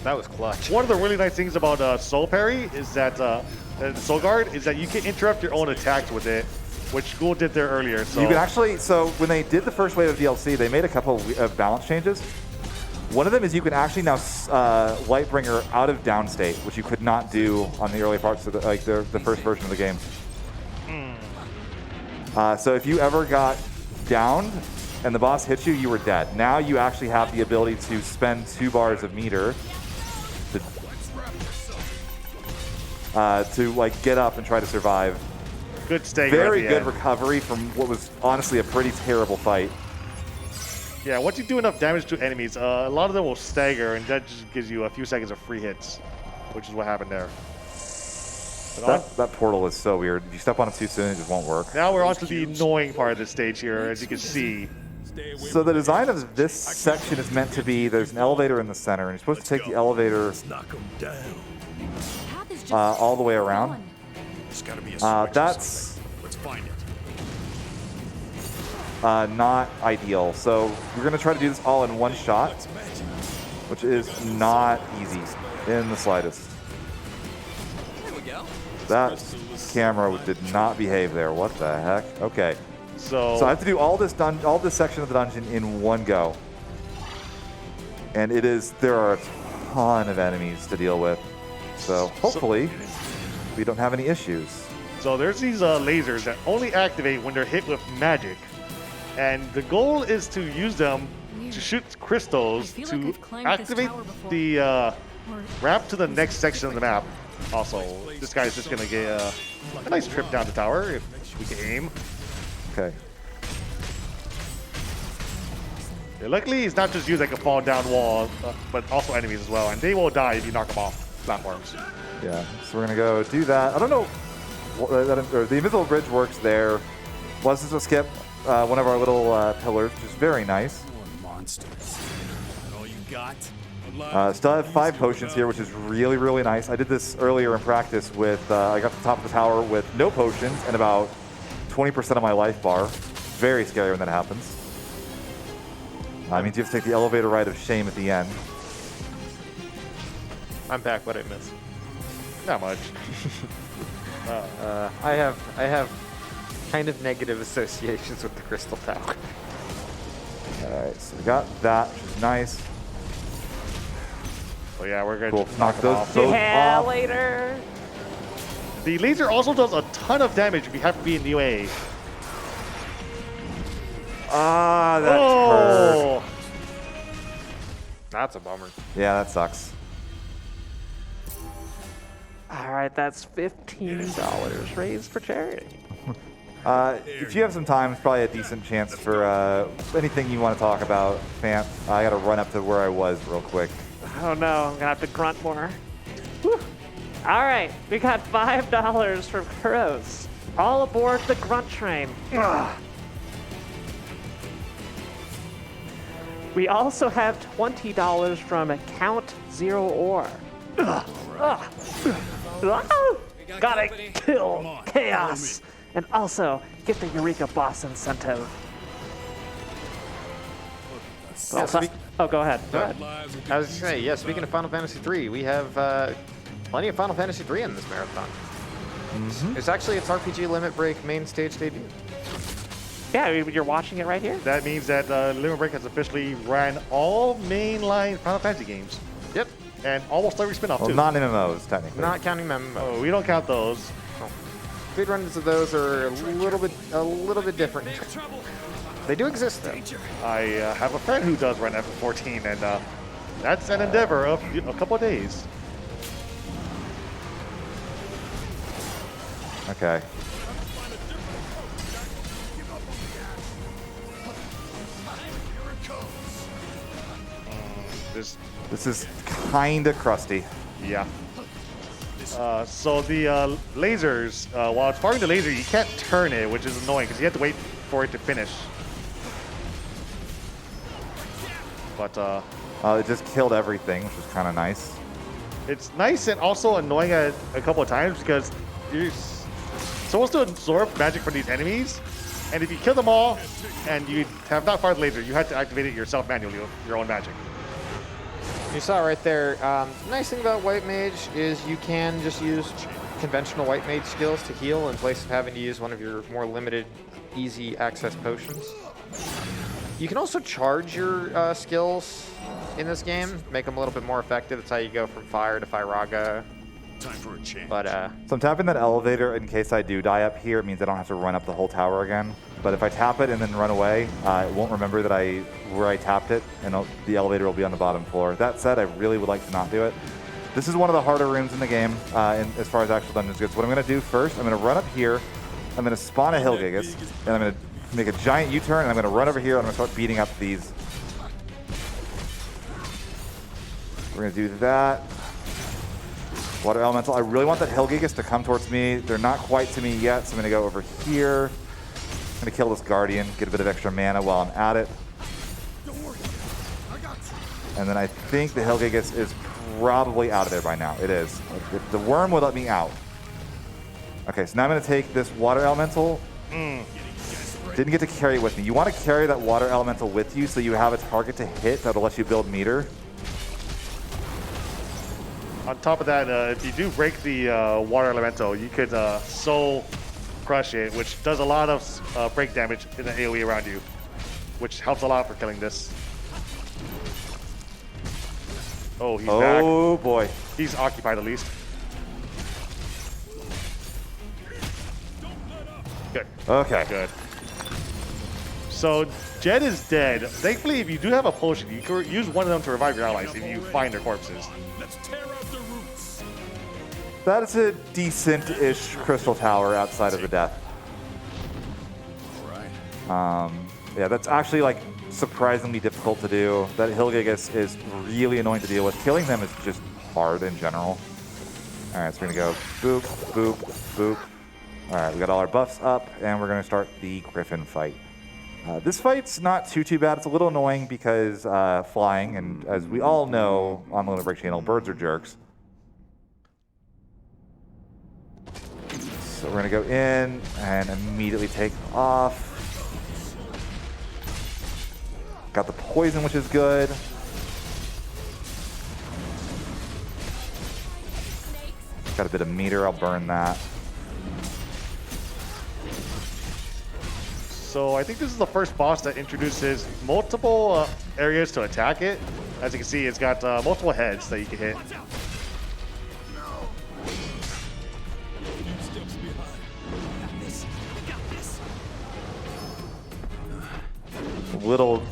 That was clutch. One of the really nice things about Soul Parry is that Soul Guard is that you can interrupt your own attacks with it, which Ghoul did there earlier. So You can actually, so when they did the first wave of DLC, they made a couple of balance changes. One of them is you can actually now Lightbringer out of downstate, which you could not do on the early parts of the first version of the game. So if you ever got downed and the boss hits you, you were dead. Now you actually have the ability to spend 2 bars of meter to like get up and try to survive. Good stagger. Very at the good end. recovery from what was honestly a pretty terrible fight. Yeah, once you do enough damage to enemies, a lot of them will stagger, and that just gives you a few seconds of free hits, which is what happened there. That portal is so weird. If you step on it too soon, it just won't work. Now we're on to the annoying part of the stage here, as you can see. So the design of this section is meant to be, there's an elevator in the center, and you're supposed to take the elevator Knock 'em down. Path is just all the way around. gone. There's got to be a switch or That's something. Let's find it. not ideal. So we're going to try to do this all in one shot, which is not easy in the slightest. That camera did not behave there. What the heck? Okay. So I have to do all this section of the dungeon in one go. And there are a ton of enemies to deal with. So hopefully we don't have any issues. So there's these lasers that only activate when they're hit with magic. And the goal is to use them to shoot crystals I feel to like I've climbed this activate tower before. the ramp to the next section of the map. Also, this guy's just going to get a nice trip down the tower if we can aim. Okay. Yeah, luckily, he's not just used like a fall down wall, but also enemies as well. And they will die if you knock them off platforms. Yeah. So we're going to go do that. I don't know. The invisible bridge works there. Was this a skip? One of our little pillars, which is very nice. Monsters. All you got? Still have 5 potions here, which is really, really nice. I did this earlier in practice with, I got to the top of the tower with no potions and about 20% of my life bar. Very scary when that happens. Means you have to take the elevator ride of shame at the end. I'm back. What I missed? Not much. I have kind of negative associations with the Crystal Tower. Alright, so we got that, which is nice. So yeah, we're going Cool. to Knock those Yeah, off. later. The laser also does a ton of damage if you have to be in the way. Ah, that hurt. That's a bummer. Yeah, that sucks. All right, that's $15 raised for charity. If you have some time, it's probably a decent chance for anything you want to talk about, Fant. I got to run up to where I was real quick. Oh no, I'm gonna have to grunt more. Whew. All right, we got $5 from Kuros. All aboard the grunt train. Ugh. We also have $20 from Count Zero Ore. Ugh. Ugh. Ah! Gotta kill chaos. And also get the Eureka Boss incentive. Oh, go ahead. Go ahead. I was just saying, yeah, speaking of Final Fantasy III, we have plenty of Final Fantasy III in this marathon. It's actually its RPG Limit Break main stage debut. Yeah, you're watching it right here. That means that Limit Break has officially ran all mainline Final Fantasy games. Yep. And almost every spin-off Well, too. non-MMOs, technically. Not counting MMOs. Oh, we don't count those. Speedruns of those are a little bit different. They do exist though. I have a friend who does run F14, and that's an endeavor of a couple of days. Okay. This is kind of crusty. Yeah. So the lasers, while it's firing the laser, you can't turn it, which is annoying because you have to wait for it to finish. But It just killed everything, which was kind of nice. it's nice and also annoying a couple of times because you're supposed to absorb magic from these enemies, and if you kill them all and you have not fired the laser, you have to activate it yourself manually with your own magic. You saw right there. The nice thing about White Mage is you can just use conventional White Mage skills to heal in place of having to use one of your more limited, easy access potions. You can also charge your skills in this game, make them a little bit more effective. That's how you go from Fire to Firaga. Time for a change. But So I'm tapping that elevator in case I do die up here. It means I don't have to run up the whole tower again. But if I tap it and then run away, it won't remember that where I tapped it, and the elevator will be on the bottom floor. That said, I really would like to not do it. This is one of the harder rooms in the game as far as actual dungeons go. So what I'm going to do first, I'm going to run up here. I'm going to spawn a Hillgigas, and I'm going to make a giant U-turn, and I'm going to run over here, and I'm going to start beating up these. We're going to do that. Water Elemental. I really want that Hillgigas to come towards me. They're not quite to me yet, so I'm going to go over here. I'm going to kill this Guardian, get a bit of extra mana while I'm at it. And then I think the Hillgigas is probably out of there by now. It is. The worm will let me out. Okay, so now I'm going to take this Water Elemental. Didn't get to carry it with me. You want to carry that Water Elemental with you so you have a target to hit that'll let you build meter. On top of that, if you do break the Water Elemental, you could Soul Crush it, which does a lot of break damage in the AoE around you, which helps a lot for killing this. Oh, he's back. Oh boy. He's occupied at least. Good. Okay. Good. So Jed is dead. Thankfully, if you do have a potion, you can use one of them to revive your allies if you find their corpses. Let's tear out the roots. That is a decent-ish crystal tower outside of the death. Yeah, that's actually like surprisingly difficult to do. That Hillgigas is really annoying to deal with. Killing them is just hard in general. All right, so we're gonna go boop, boop, boop. All right, we got all our buffs up, and we're gonna start the Griffin fight. This fight's not too bad. It's a little annoying because flying, and as we all know on the Limit Break channel, birds are jerks. So we're gonna go in and immediately take off. Got the poison, which is good. Got a bit of meter, I'll burn that. So I think this is the first boss that introduces multiple areas to attack it. As you can see, it's got multiple heads that you can hit.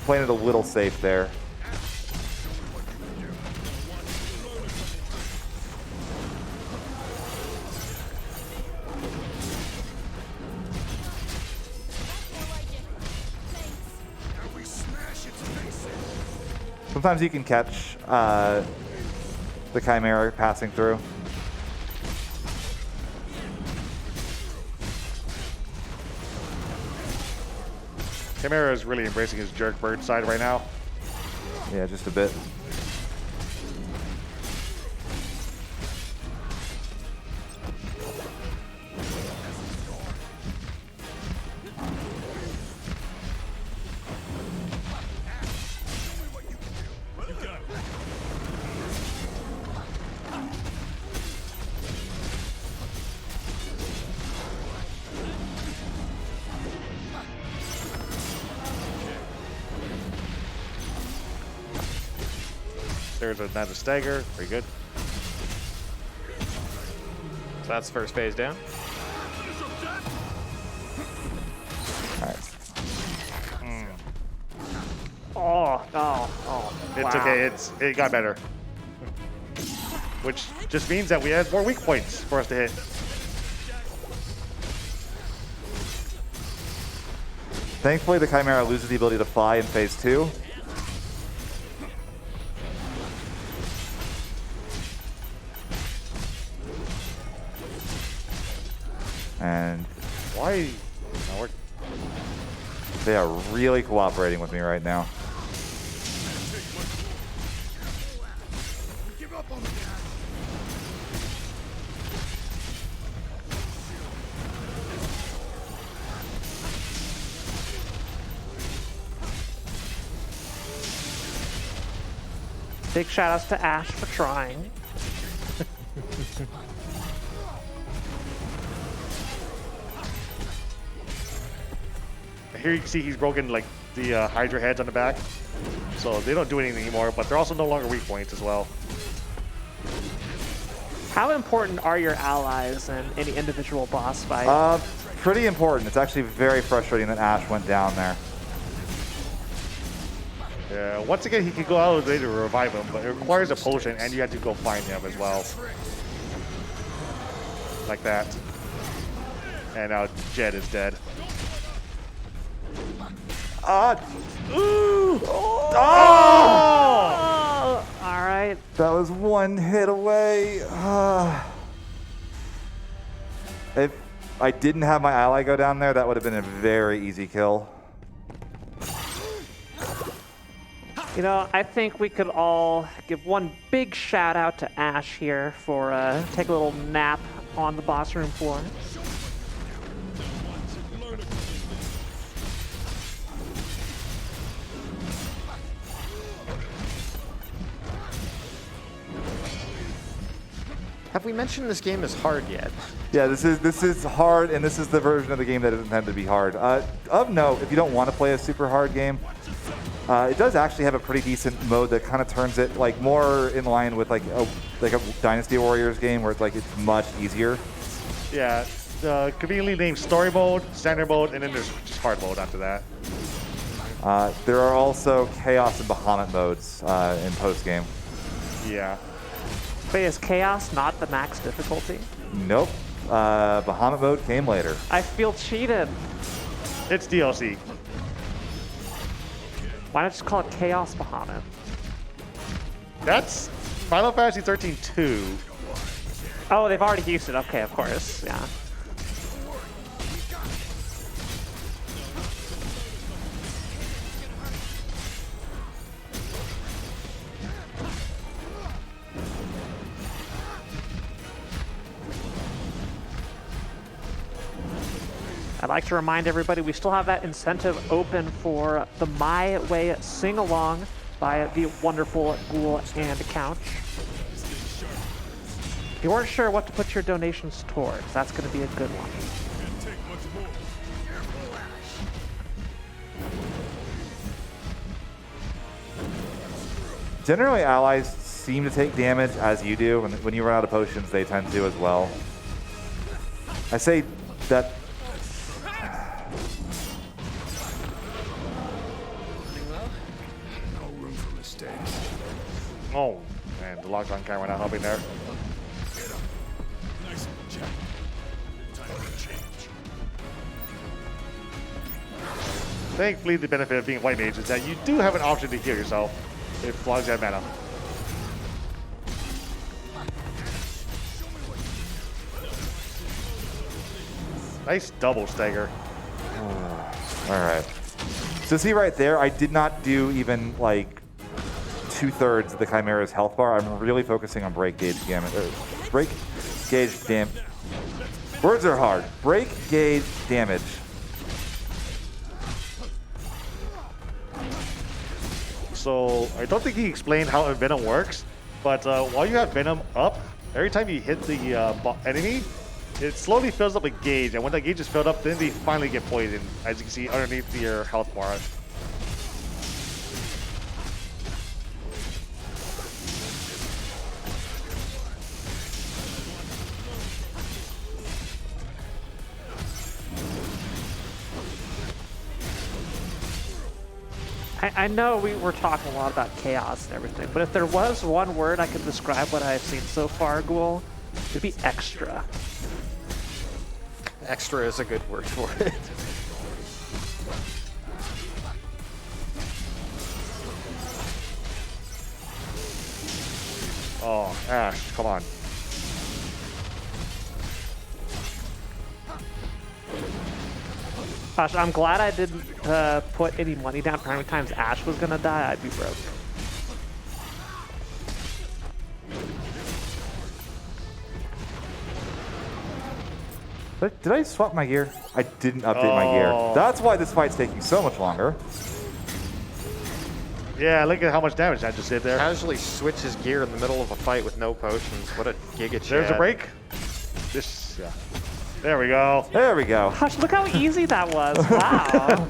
Playing it a little safe there. Sometimes you can catch the Chimera passing through. Chimera is really embracing his jerk bird side right now. Yeah, just a bit. There's another stagger. Very good. So that's first phase down. All right. It's okay. It got better. Which just means that we have more weak points for us to hit. Thankfully, the Chimera loses the ability to fly in phase 2. And Why? No, they are really cooperating with me right now. Give up on the guy. Big shout outs to Ash for trying. Here you can see he's broken like the Hydra heads on the back. So they don't do anything anymore, but they're also no longer weak points as well. How important are your allies in any individual boss fight? Pretty important. It's actually very frustrating that Ash went down there. Yeah, once again, he can go out of his way to revive him, but it requires a potion, and you have to go find him as well. Like that. And now Jed is dead. Ooh! Oh! All right. That was one hit away. If I didn't have my ally go down there, that would have been a very easy kill. You know, I think we could all give one big shout out to Ash here for take a little nap on the boss room floor. Have we mentioned this game is hard yet? Yeah, this is hard, and this is the version of the game that is intended to be hard. Of note, if you don't want to play a super hard game, it does actually have a pretty decent mode that kind of turns it like more in line with like a Dynasty Warriors game where it's like it's much easier. Yeah, conveniently named story mode, standard mode, and then there's just hard mode after that. There are also Chaos and Bahamut modes in post game. Yeah. Wait, is Chaos not the max difficulty? Nope. Bahamut mode came later. I feel cheated. It's DLC. Why not just call it Chaos Bahamut? That's Final Fantasy 13-2. Oh, they've already used it. Okay, of course. Yeah. I'd like to remind everybody we still have that incentive open for the My Way sing-along by the wonderful Ghoul and Couch. If you weren't sure what to put your donations towards, that's going to be a good one. Generally, allies seem to take damage as you do. When you run out of potions, they tend to as well. I say that. Oh, man, the lockdown camera not helping there. Nice one, Jack. Time to change. Thankfully, the benefit of being white mage is that you do have an option to heal yourself, as long as you have mana. Nice double stagger. All right. So see right there, I did not do even like 2/3 of the Chimera's health bar. I'm really focusing on break gauge damage. Break gauge damage. Words are hard. Break gauge damage. So I don't think he explained how Venom works, but while you have Venom up, every time you hit the enemy, it slowly fills up a gauge, and when that gauge is filled up, then they finally get poisoned, as you can see underneath your health bar. I know we were talking a lot about chaos and everything, but if there was one word I could describe what I've seen so far, Ghoul, it'd be extra. Extra is a good word for it. Oh, Ash, come on. Gosh, I'm glad I didn't put any money down for how many times Ash was gonna die. I'd be broke. Did I swap my gear? I didn't update my gear. That's why this fight's taking so much longer. Yeah, look at how much damage I just did there. Casually switches gear in the middle of a fight with no potions. What a giga chat. There's a break. This, yeah. There we go. There we go. Gosh, look how easy that was. Wow.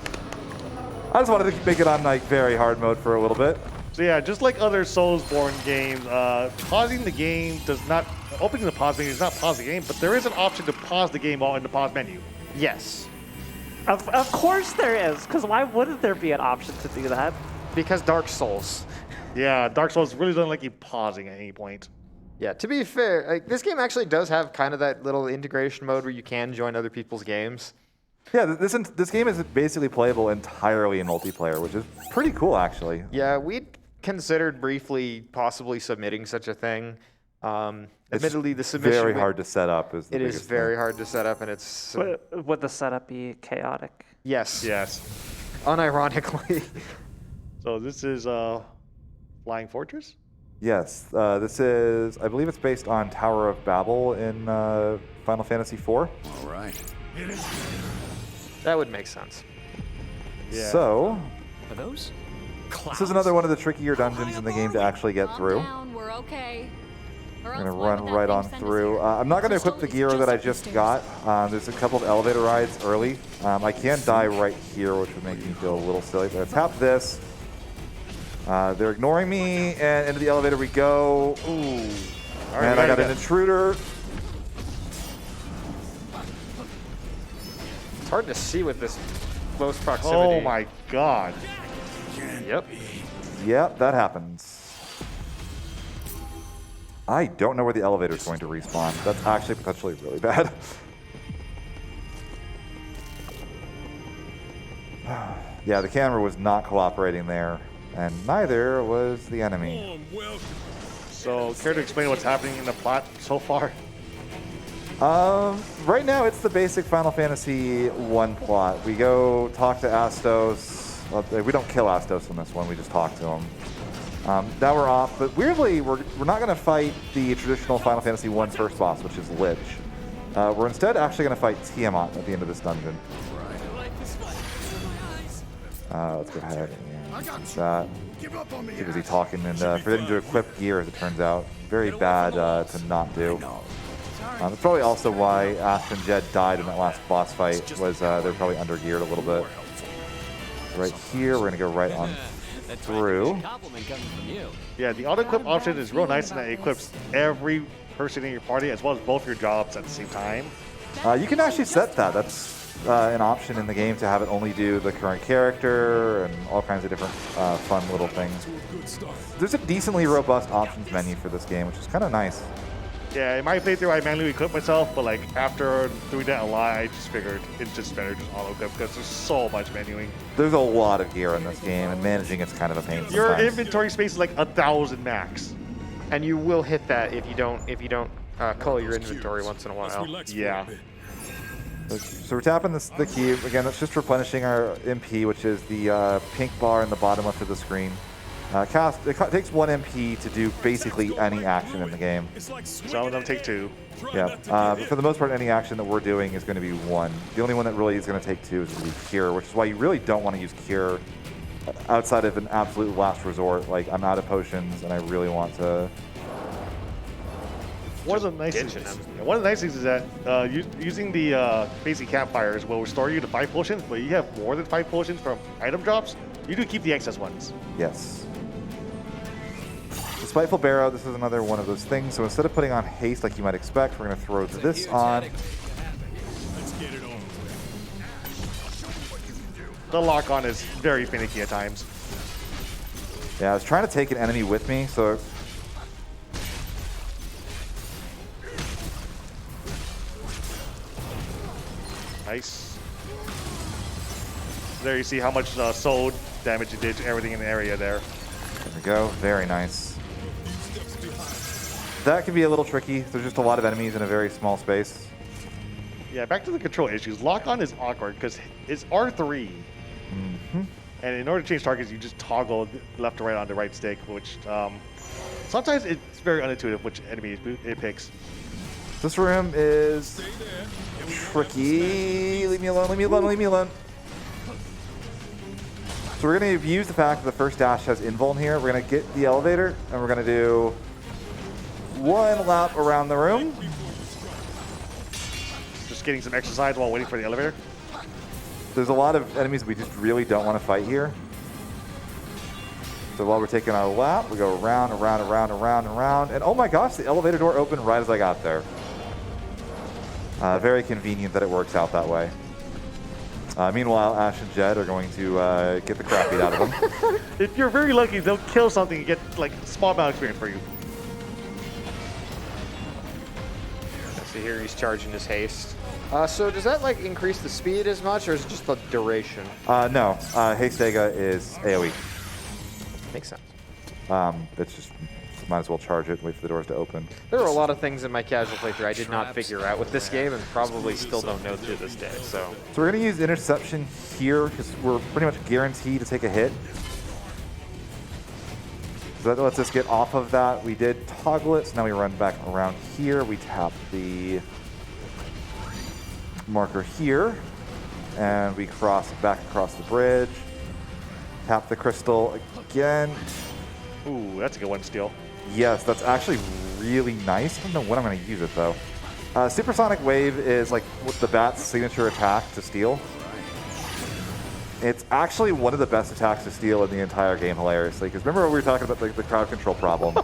I just wanted to make it on like very hard mode for a little bit. So yeah, just like other Soulsborne games, pausing the game does not, opening the pause menu does not pause the game, but there is an option to pause the game while in the pause menu. Yes. Of course there is, because why wouldn't there be an option to do that? Because Dark Souls. Yeah, Dark Souls really doesn't like you pausing at any point. Yeah, to be fair, like, this game actually does have kind of that little integration mode where you can join other people's games. Yeah, this game is basically playable entirely in multiplayer, which is pretty cool, actually. Yeah, we'd considered briefly possibly submitting such a thing. Admittedly, the submission very hard to set up. It is very hard to set up, and it's Would the setup be chaotic? yes, Yes. unironically. So this is Flying Fortress? Yes, this is, I believe it's based on Tower of Babel in Final Fantasy IV. All right. That would make sense. Yeah. So, Are those? this is another one of the trickier dungeons in the game to actually get through. We're okay. We're going to run right on through. I'm not going to equip the gear that I just got. There's a couple of elevator rides early. I can die right here, which would make me feel a little silly, but I tap this. They're ignoring me, and into the elevator we go. Ooh. And I got an intruder. It's hard to see with this close proximity. Oh my god. Yep. Yep, that happens. I don't know where the elevator is going to respawn. That's actually potentially really bad. Yeah, the camera was not cooperating there, and neither was the enemy. So, care to explain what's happening in the plot so far? Right now, it's the basic Final Fantasy 1 plot. We go talk to Astos. Well, we don't kill Astos in this one, we just talk to him. Now we're off, but weirdly, we're not going to fight the traditional Final Fantasy 1 first boss, which is Lich. We're instead actually going to fight Tiamat at the end of this dungeon. Let's go ahead and use that. Too busy talking and forgetting to equip gear, as it turns out. Very bad to not do. That's probably also why Ash and Jed died in that last boss fight, was they're probably under geared a little bit. Right here, we're going to go right on through. Yeah, the auto-equip option is real nice in that it equips every person in your party as well as both your jobs at the same time. You can actually set that. That's an option in the game to have it only do the current character and all kinds of different fun little things. There's a decently robust options menu for this game, which is kind of nice. Yeah, in my playthrough, I manually equip myself, but like after doing that a lot, I just figured it's just better just auto-equip because there's so much menuing. There's a lot of gear in this game, and managing it's kind of a pain sometimes. Your inventory space is like 1,000 max. And you will hit that if you don't cull your inventory once in a while. Yeah. So we're tapping the key. Again, that's just replenishing our MP, which is the pink bar in the bottom left of the screen. It takes 1 MP to do basically any action in the game. Some of them take 2. Yeah, but for the most part, any action that we're doing is going to be 1. The only one that really is going to take 2 is going to be Cure, which is why you really don't want to use Cure outside of an absolute last resort. Like, I'm out of potions, and I really want to... One of the nice things is that using the basic campfires will restore you to 5 potions, but you have more than 5 potions from item drops, you do keep the excess ones. Yes. The Spiteful Barrow, this is another one of those things. So instead of putting on haste like you might expect, we're going to throw this on. The lock-on is very finicky at times. Yeah, I was trying to take an enemy with me, so... Nice. There you see how much soul damage it did to everything in the area there. There we go. Very nice. That can be a little tricky. There's just a lot of enemies in a very small space. Yeah, back to the control issues. Lock-on is awkward because it's R3. And in order to change targets, you just toggle left to right on the right stick, which sometimes it's very unintuitive which enemy it picks. This room is tricky. Leave me alone, leave me alone, leave me alone. So we're going to use the fact that the first dash has invuln here. We're going to get the elevator, and we're going to do 1 lap around the room. Just getting some exercise while waiting for the elevator. There's a lot of enemies we just really don't want to fight here. So while we're taking our lap, we go around, around, around, around, around. And oh my gosh, the elevator door opened right as I got there. Very convenient that it works out that way. Meanwhile, Ash and Jed are going to get the crap beat out of them. If you're very lucky, they'll kill something and get like a small amount of experience for you. So here he's charging his haste. So does that like increase the speed as much, or is it just the duration? No, Haste Dega is AoE. Makes sense. It's just, might as well charge it, wait for the doors to open. There are a lot of things in my casual playthrough I did not figure out with this game, and probably still don't know to this day. So we're going to use Interception here because we're pretty much guaranteed to take a hit. So that lets us get off of that. We did toggle it, so now we run back around here. We tap the marker here, and we cross back across the bridge. Tap the crystal again. Ooh, that's a good one, Steel. Yes, that's actually really nice. I don't know when I'm going to use it, though. Supersonic Wave is like the Bat's signature attack to steal. It's actually one of the best attacks to steal in the entire game, hilariously. Because remember when we were talking about the crowd control problem?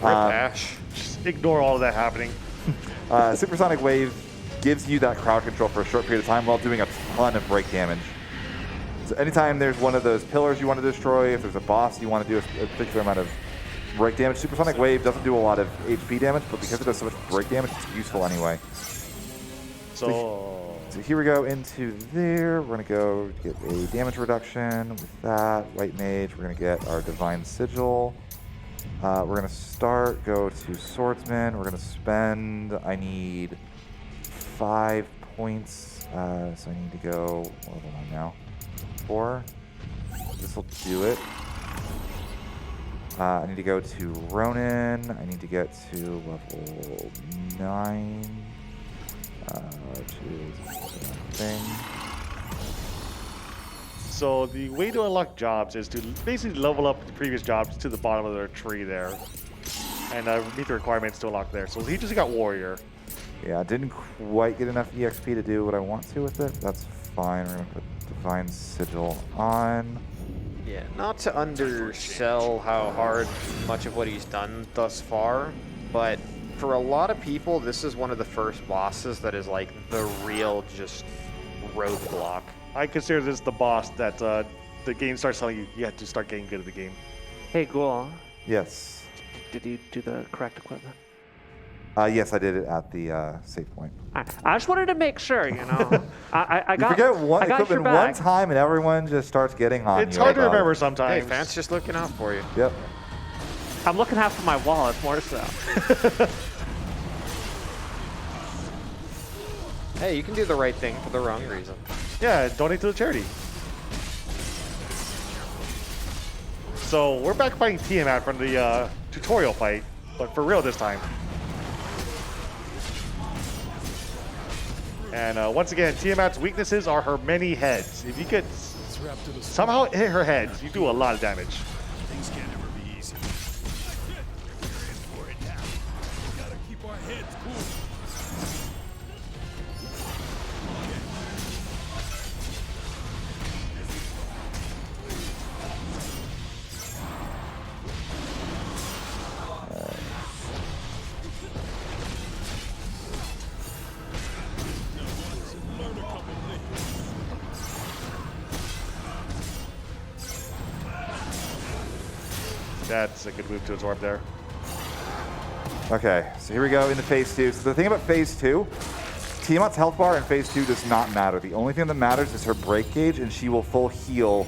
Ash. Just ignore all of that happening. Supersonic Wave gives you that crowd control for a short period of time while doing a ton of break damage. So anytime there's one of those pillars you want to destroy, if there's a boss you want to do a particular amount of break damage, Supersonic Wave doesn't do a lot of HP damage, but because it does so much break damage, it's useful anyway. So here we go into there. We're going to go get a damage reduction with that. White Mage, we're going to get our Divine Sigil. We're going to start, go to Swordsman. We're going to spend, I need 5 points. So I need to go, what level am I now? 4. This will do it. I need to go to Ronin. I need to get to level 9. Which is thing. So the way to unlock jobs is to basically level up the previous jobs to the bottom of their tree there, and meet the requirements to unlock there. So he just got Warrior. Yeah, I didn't quite get enough EXP to do what I want to with it. That's fine. We're gonna put Divine Sigil on. Yeah, not to undersell how hard much of what he's done thus far, but for a lot of people, this is one of the first bosses that is like the real just roadblock. I consider this the boss that the game starts telling you have to start getting good at the game. Hey, Ghoul, Yes. did you do the correct equipment? Yes, I did it at the save point. I just wanted to make sure, you know. I You got forget one I got your equipment one back. time and everyone just starts getting on It's you hard to about it. remember Hey, sometimes. fans just looking out for you. Yep. I'm looking half of my wallet, more so. Hey, you can do the right thing for the wrong reason. Yeah, donate to the charity. So we're back fighting Tiamat from the tutorial fight, but for real this time. And once again, Tiamat's weaknesses are her many heads. If you could somehow hit her heads, you do a lot of damage. Things can't ever be easy. For it now. We gotta keep our heads cool. That's a good move to absorb there. Okay, so here we go into phase 2. So the thing about phase 2, Tiamat's health bar in phase 2 does not matter. The only thing that matters is her break gauge, and she will full heal.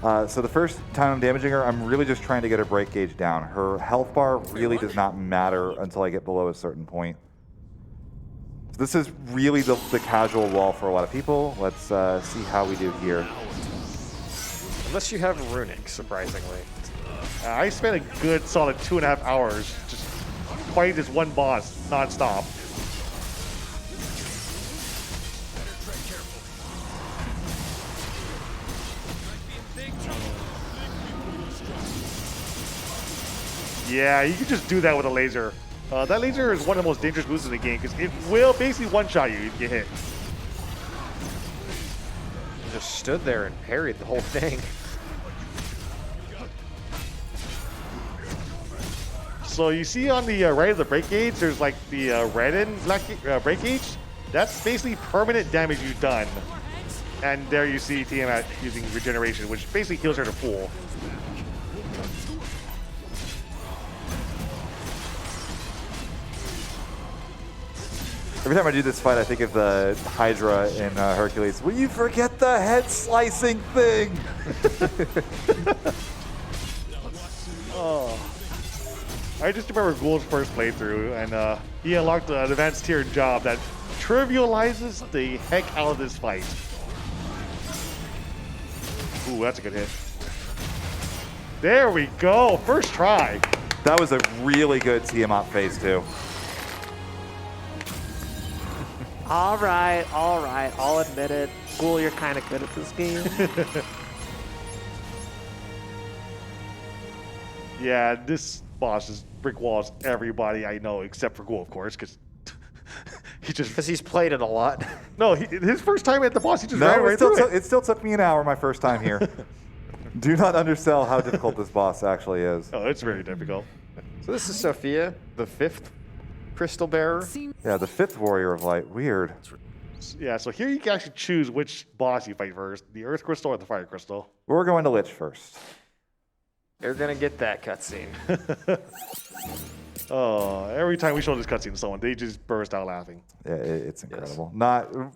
So the first time I'm damaging her, I'm really just trying to get her break gauge down. Her health bar really does not matter until I get below a certain point. So this is really the casual wall for a lot of people. Let's see how we do here. Unless you have Runic, surprisingly. I spent a good solid 2.5 hours just fighting this one boss non-stop. Yeah, you can just do that with a laser. That laser is one of the most dangerous moves in the game because it will basically one-shot you if you get hit. Just stood there and parried the whole thing. So you see on the right of the break gauge, there's like the red and black break gauge. That's basically permanent damage you've done And there you see Tiamat using regeneration, which basically heals her to full. Every time I do this fight, I think of the Hydra in Hercules. Will you forget the head slicing thing? Oh. I just remember Ghoul's first playthrough, and he unlocked an advanced tier job that trivializes the heck out of this fight. Ooh, that's a good hit. There we go, first try. That was a really good Tiamat phase too. All right, I'll admit it. Ghoul, you're kind of good at this game. Yeah, this boss is brick walls everybody I know except for Ghoul, of course, because he just... Because he's played it a lot. No, his first time at the boss, he just ran right through it. It still took me an hour my first time here. Do not undersell how difficult this boss actually is. Oh, it's very difficult. So this is Sophia, the 5th crystal bearer. Yeah, the 5th warrior of light. Weird. Yeah, so here you can actually choose which boss you fight first, the Earth Crystal or the Fire Crystal. We're going to Lich first. You're gonna get that cutscene. Oh, every time we show this cutscene to someone, they just burst out laughing. Yeah, it's incredible.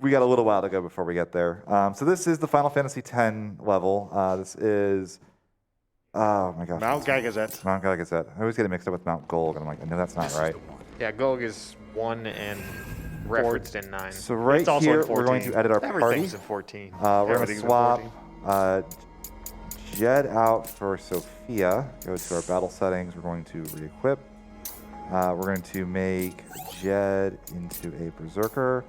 We got a little while to go before we get there. So this is the Final Fantasy X level. This is, oh my gosh. Mount Gagazet. Mount Gagazet. I always get it mixed up with Mount Golg, and I'm like, I know that's not right. Yeah, Golg is 1 and referenced in 9. So right It's also here, in we're going to edit our party. Everything's in 14. We're going to Everything's in swap 14. Jed out for Sophia. Go to our battle settings. We're going to re-equip. We're going to make Jed into a Berserker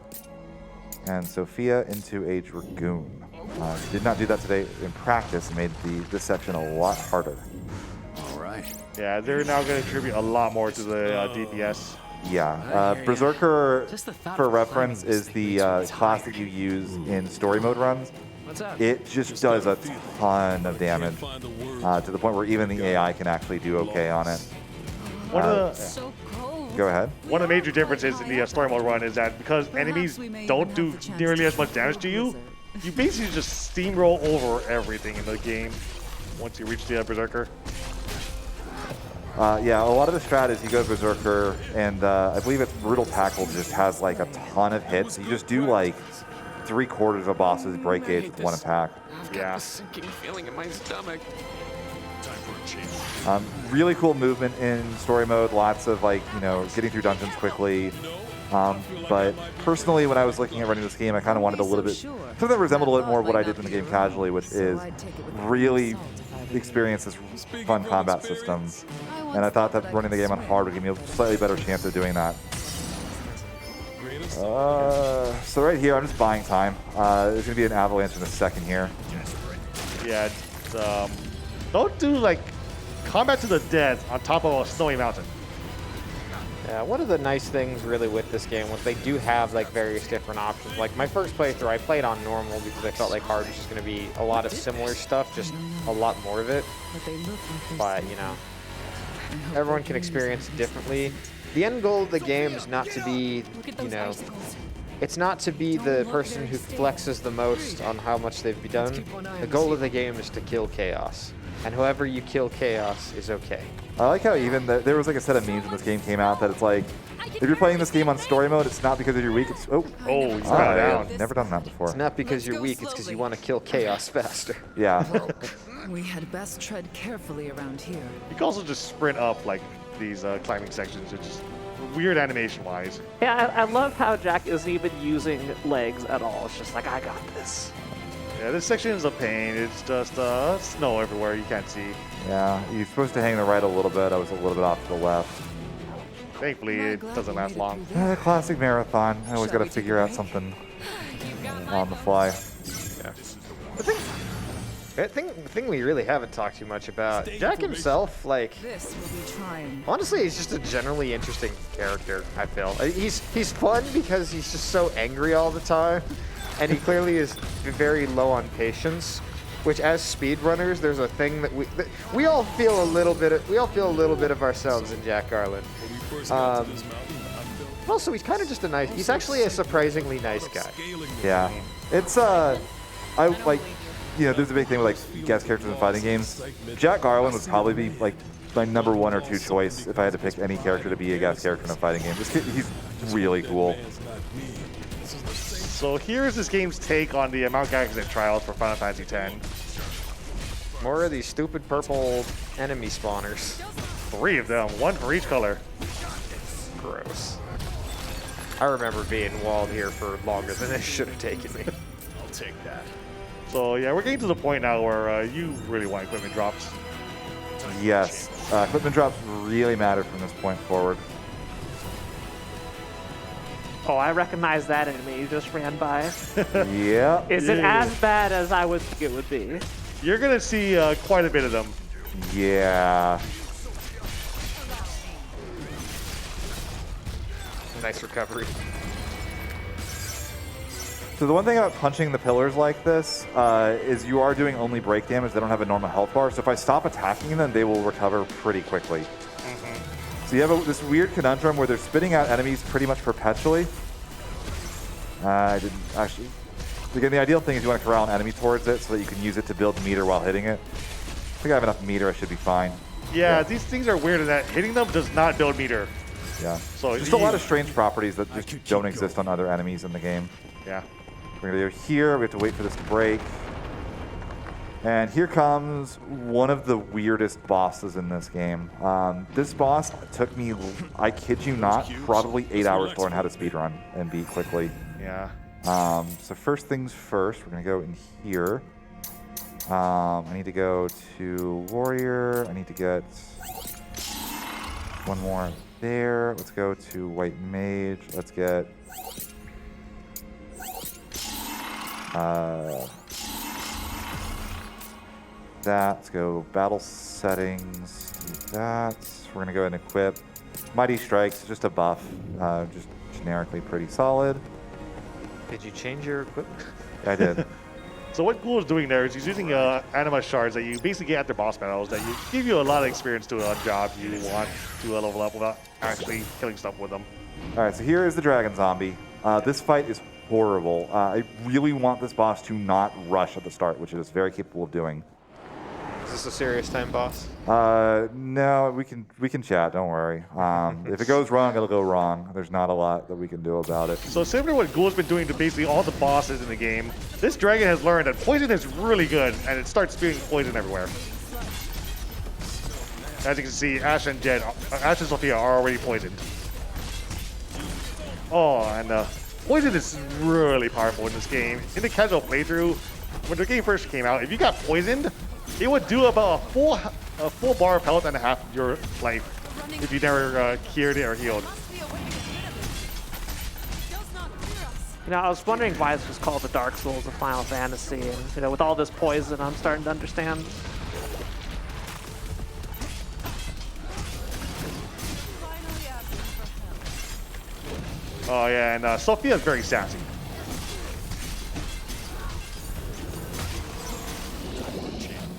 and Sophia into a Dragoon. Did not do that today in practice. It made this section a lot harder. All right. Yeah, they're now going to contribute a lot more to the DPS. Yeah, Berserker, Just the thought for of reference, climbing is the class that you use in story mode runs. What's up? It just does a ton of damage to the point where even the AI can actually do okay on it. One of the So cold. Go ahead. One of the major differences in the story mode run is that because enemies don't do nearly as much damage to you, you basically just steamroll over everything in the game once you reach the Berserker. Yeah, a lot of the strat is you go Berserker, and I believe it's Brutal Tackle just has like a ton of hits. You just do like 3/4 of a boss's break gauge with one attack. Yeah. Sinking feeling in my stomach. Really cool movement in story mode. Lots of like, getting through dungeons quickly. But personally, when I was looking at running this game, I kind of wanted a little bit, something that resembled a little more what I did in the game casually, which is really experience this fun combat system. And I thought that running the game on hard would give me a slightly better chance of doing that. So right here, I'm just buying time. There's going to be an avalanche in a second here. Yeah, don't do like combat to the death on top of a snowy mountain. Yeah, one of the nice things really with this game was they do have like various different options. Like my first playthrough, I played on normal because I felt like hard was just going to be a lot of similar stuff, just a lot more of it. But everyone can experience it differently. The end goal of the game is not to be, it's not to be the person who flexes the most on how much they've done. The goal of the game is to kill chaos. And whoever you kill chaos is okay. I like how even there was like a set of memes when this game came out that it's like, if you're playing this game on story mode, it's not because you're weak. It's Oh, he's got down. Never done that before. It's not because you're weak, it's because you want to kill chaos faster. Yeah. We had best tread carefully around here. You can also just sprint up like these climbing sections. It's just weird animation-wise. Yeah, I love how Jack isn't even using legs at all. It's just like, I got this. Yeah, this section is a pain. It's just snow everywhere. You can't see. Yeah, you're supposed to hang the right a little bit. I was a little bit off to the left. Thankfully, it doesn't last long. Classic marathon. I always got to figure out something on the fly. Yeah. The thing we really haven't talked too much about, Jack himself, like, This will be trying. honestly, he's just a generally interesting character, I feel. He's fun because he's just so angry all the time, and he clearly is very low on patience, which as speedrunners, there's a thing that we all feel a little bit of ourselves in Jack Garland. Also, he's kind of just he's actually a surprisingly nice guy. Yeah. It's I like, you know, there's a big thing with like guest characters in fighting games. Jack Garland would probably be like my number 1 or 2 choice if I had to pick any character to be a guest character in a fighting game. This kid, he's really cool. So here's this game's take on the Mount Gagazet trials for Final Fantasy X. More of these stupid purple enemy spawners. 3 of them, 1 for each color. Gross. I remember being walled here for longer than it should have taken me. I'll take that. So yeah, we're getting to the point now where you really want equipment drops. Yes, equipment drops really matter from this point forward. Oh, I recognize that enemy you just ran by. Yeah. Is it as bad as I would think it would be? You're gonna see quite a bit of them. Yeah. Nice recovery. So the one thing about punching the pillars like this is you are doing only break damage. They don't have a normal health bar. So if I stop attacking them, they will recover pretty quickly. So you have this weird conundrum where they're spitting out enemies pretty much perpetually. I didn't actually. Again, the ideal thing is you want to corral an enemy towards it so that you can use it to build meter while hitting it. I think I have enough meter. I should be fine. Yeah, these things are weird in that hitting them does not build meter. Yeah. So just a lot of strange properties that just don't exist on other enemies in the game. Yeah. We're gonna go here. We have to wait for this to break. And here comes one of the weirdest bosses in this game. This boss took me, I kid you not, probably 8 hours to learn how to speedrun and beat quickly. Yeah. So first things first, we're gonna go in here. I need to go to Warrior. I need to get one more there. Let's go to White Mage. Let's get that. Let's go battle settings. Do that. We're gonna go ahead and equip Mighty Strikes, just a buff, just generically pretty solid. Did you change your equipment? I did. So what Ghoul is doing there is he's using anima shards that you basically get after boss battles that you give you a lot of experience to a job you want to level up without actually killing stuff with them. All right, so here is the dragon zombie. This fight is horrible. I really want this boss to not rush at the start, which it is very capable of doing. Is this a serious time boss? No, we can chat. Don't worry. If it goes wrong, it'll go wrong. There's not a lot that we can do about it. So similar to what Ghoul's been doing to basically all the bosses in the game, this dragon has learned that poison is really good, and it starts spewing poison everywhere. As you can see, Ash and Sophia are already poisoned. Oh, and poison is really powerful in this game. In the casual playthrough, when the game first came out, if you got poisoned, it would do about a full bar of health and a half of your life if you never cured it or healed. You know, I was wondering why this was called the Dark Souls of Final Fantasy, and you know, with all this poison, I'm starting to understand. Oh yeah, and Sophia's very sassy.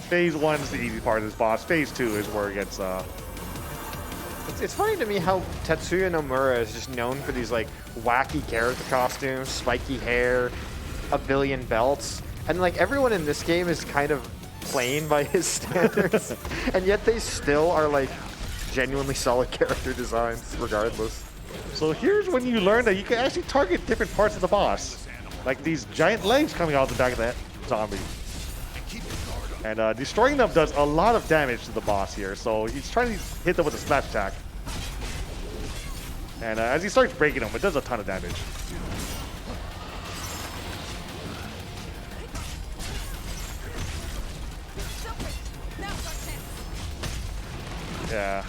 Phase 1 is the easy part of this boss. Phase 2 is where it gets... It's funny to me how Tetsuya Nomura is just known for these like wacky character costumes, spiky hair, a billion belts, and like everyone in this game is kind of plain by his standards, and yet they still are like genuinely solid character designs regardless. So here's when you learn that you can actually target different parts of the boss, like these giant legs coming out the back of that zombie. And destroying them does a lot of damage to the boss here, so he's trying to hit them with a splash attack. And as he starts breaking them, it does a ton of damage. Yeah.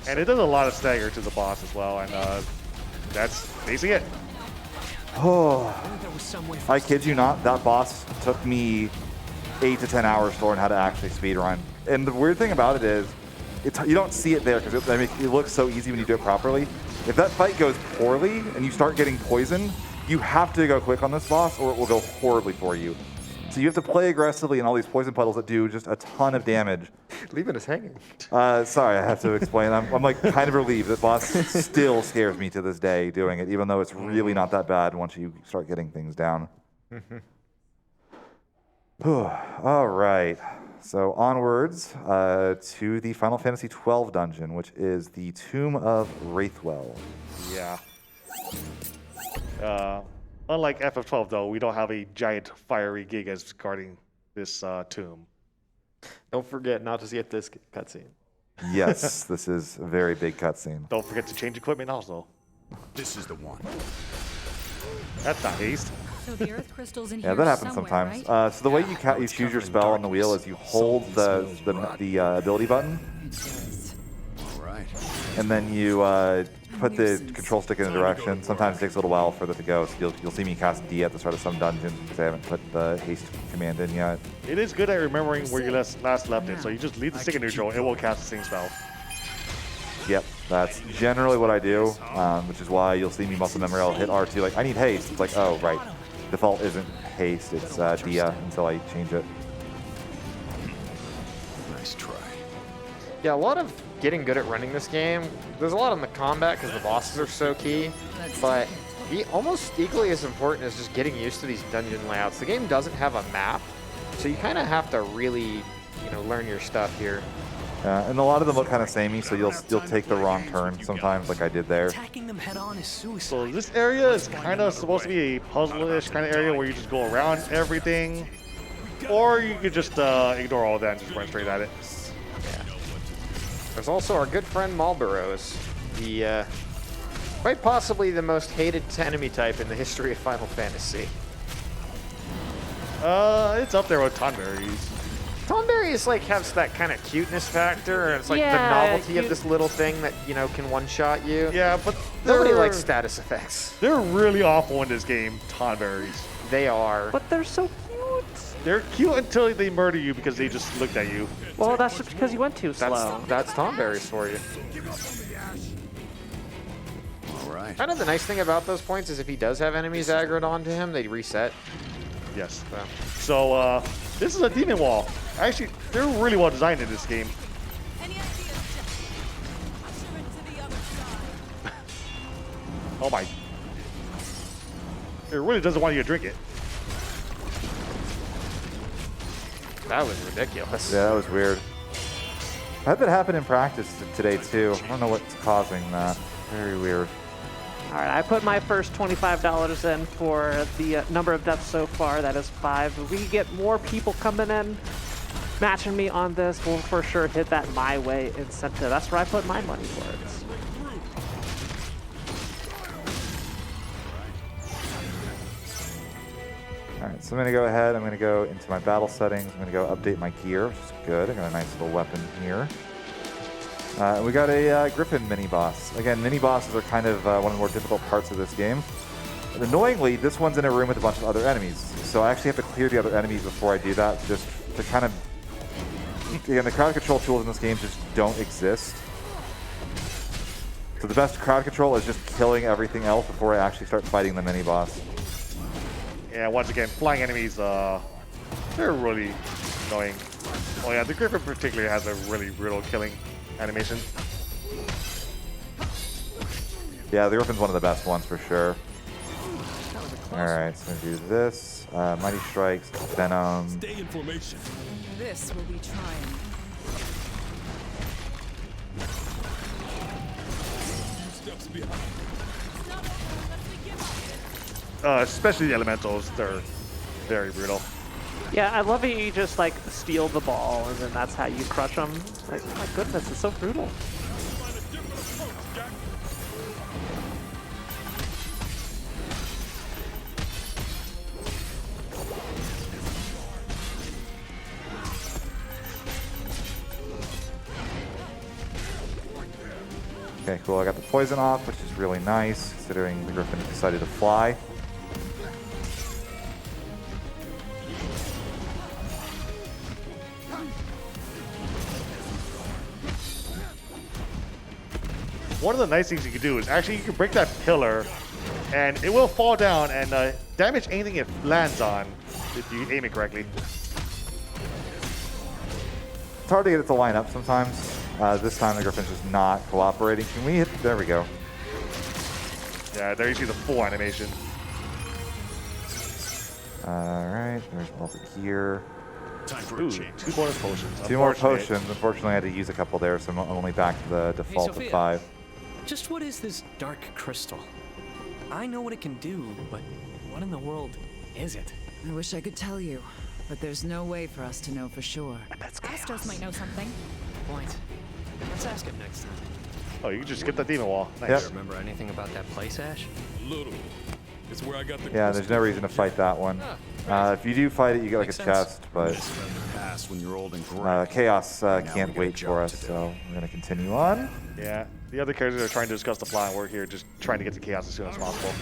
And it does a lot of stagger to the boss as well, and that's basically it. Oh, I kid you not, that boss took me 8 to 10 hours to learn how to actually speedrun. And the weird thing about it is, you don't see it there because it looks so easy when you do it properly. If that fight goes poorly and you start getting poisoned, you have to go quick on this boss or it will go horribly for you. So you have to play aggressively in all these poison puddles that do just a ton of damage. Leaving us hanging. Sorry, I have to explain. I'm like kind of relieved that boss still scares me to this day doing it, even though it's really not that bad once you start getting things down. All right. So onwards to the Final Fantasy XII dungeon, which is the Tomb of Wraithwell. Yeah. Unlike FF12, though, we don't have a giant fiery gigas guarding this tomb. Don't forget not to skip this cutscene. Yes, this is a very big cutscene. Don't forget to change equipment also. This is the one. That's not haste. So the earth crystals in Yeah, here that happens somewhere, sometimes. right? So the way you choose your spell on the wheel is you hold the ability button, All right. and then you put the control stick in a direction. Sometimes it takes a little while for it to go. So you'll see me cast D at the start of some dungeon because I haven't put the haste command in yet. It is good at remembering where you last left it, so you just leave the stick in neutral, it will cast the same spell. Yep, that's generally what I do, which is why you'll see me muscle memory. I'll hit R2 like, I need haste. It's like, oh, right. Default isn't haste, it's Dia until I change it. Nice try. Yeah, a lot of getting good at running this game. There's a lot on the combat because the bosses are so key, but almost equally as important is just getting used to these dungeon layouts. The game doesn't have a map, so you kind of have to really, learn your stuff here. And a lot of them look kind of samey, so you'll take the wrong turn sometimes, like I did there. Attacking them head on is suicide. So this area is kind of supposed to be a puzzle-ish kind of area where you just go around everything, or you could just ignore all that and just run straight at it. Yeah. There's also our good friend Marlboros, the quite possibly the most hated enemy type in the history of Final Fantasy. It's up there with Tonberries. Tonberries has that kind of cuteness factor, and it's like the novelty of this little thing that can one-shot you. Yeah, but Nobody likes status effects. They're really awful in this game, Tonberries. They are. But they're so cute. They're cute until they murder you because they just looked at you. Well, that's just because you went too slow. That's Tonberries for you. All right. Kind of the nice thing about those points is if he does have enemies aggroed onto him, they reset. Yes. So, this is a demon wall. Actually, they're really well designed in this game. Oh my. It really doesn't want you to drink it. That was ridiculous. Yeah, that was weird. I had that happen in practice today, too. I don't know what's causing that. Very weird. All right, I put my first $25 in for the number of deaths so far. That is 5. If we get more people coming in, matching me on this, we'll for sure hit that my way incentive. That's where I put my money towards. All right, so I'm going to go ahead. I'm going to go into my battle settings. I'm going to go update my gear, which is good. I got a nice little weapon here. We got a Griffin mini-boss. Again, mini-bosses are kind of one of the more difficult parts of this game. And annoyingly, this one's in a room with a bunch of other enemies. So I actually have to clear the other enemies before I do that, just to kind of... Again, the crowd control tools in this game just don't exist. So the best crowd control is just killing everything else before I actually start fighting the mini-boss. Yeah, once again, flying enemies, they're really annoying. Oh yeah, the Griffin particularly has a really brutal killing animation. Yeah, the Griffin's one of the best ones for sure. Alright, so I'm gonna do this. Mighty Strikes, Venom. Stay in formation. This will be trying. Steps behind. Especially the elementals, they're very brutal. Yeah, I love it. You just steal the ball, and then that's how you crush them. Like, oh my goodness, it's so brutal. Find a different approach, Jack. Okay, cool. I got the poison off, which is really nice, considering the Griffin decided to fly. One of the nice things you can do is actually you can break that pillar and it will fall down and damage anything it lands on if you aim it correctly. It's hard to get it to line up sometimes. This time the Griffin's just not cooperating. Can we hit? There we go. Yeah, there you see the full animation. Alright, there's one over here. Time for a Ooh, change. 2 bonus potions. 2 more Unfortunate. potions. Unfortunately, I had to use a couple there, so I'm only back to the default of Sophia. 5. Just what is this dark crystal? I know what it can do, but what in the world is it? I wish I could tell you, but there's no way for us to know for sure. Astos might know something. Point. Let's ask him next time. Oh, you can just skip that demon wall. Nice. Yep. Remember anything about that place, Ash? Little. It's where I got the Yeah, there's no reason to fight that one. If you do fight it, you get like a Makes sense. chest, but Pass when you're old and gray. Chaos Now we can't got a wait job for us, to do. so we're going to continue on. Yeah. The other characters are trying to discuss the plan. We're here just trying to get to chaos as soon as possible.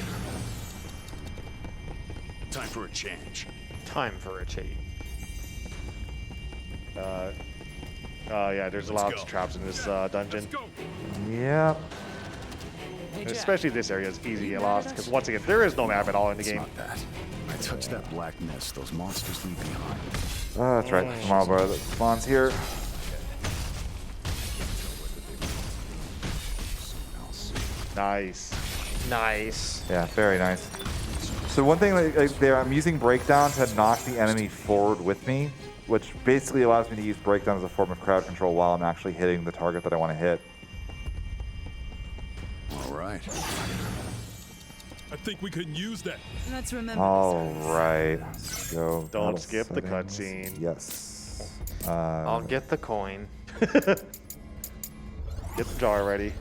Time for a change. Time for a change. Yeah, there's Let's lots go. of traps in this dungeon. Yep. And especially this area is easy to get lost because once again, there is no map at all in the It's game. not that. I touched that black mist those monsters leave behind. Oh, that's right. Tomorrow, bro. That spawns here. Nice. Nice. Yeah, very nice. So one thing there, I'm using breakdown to knock the enemy forward with me, which basically allows me to use breakdown as a form of crowd control while I'm actually hitting the target that I want to hit. All right. I think we can use that. Let's remember. All right. Let's go. Don't battle skip the settings. cutscene. Yes. I'll get the coin. Get the jar ready.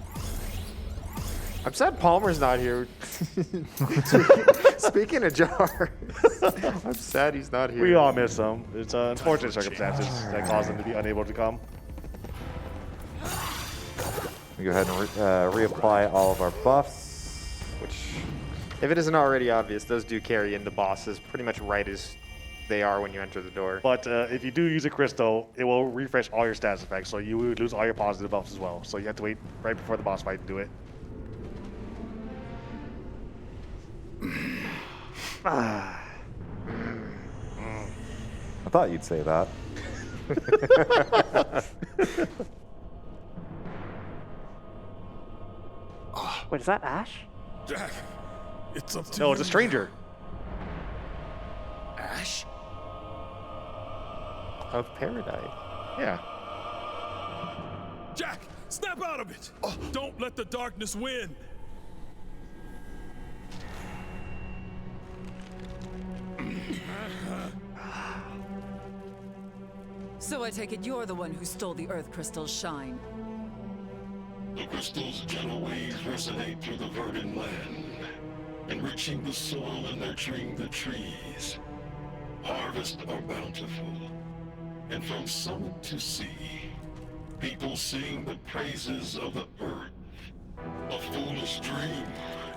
I'm sad Palmer's not here. Speaking of jar, I'm sad he's not here. We all miss him. It's unfortunate circumstances that caused him to be unable to come. We go ahead and reapply all of our buffs. Which, if it isn't already obvious, those do carry into bosses pretty much right as they are when you enter the door. But if you do use a crystal, it will refresh all your status effects, so you would lose all your positive buffs as well. So you have to wait right before the boss fight to do it. I thought you'd say that. Wait, is that Ash? Jack, it's up to No, you. it's a stranger. Ash? Of Paradise. Yeah. Jack, snap out of it. Don't let the darkness win. So I take it you're the one who stole the Earth Crystal's shine. The crystal's gentle waves resonate through the verdant land, enriching the soil and nurturing the trees. Harvests are bountiful, and from summit to sea, people sing the praises of the earth. A foolish dream,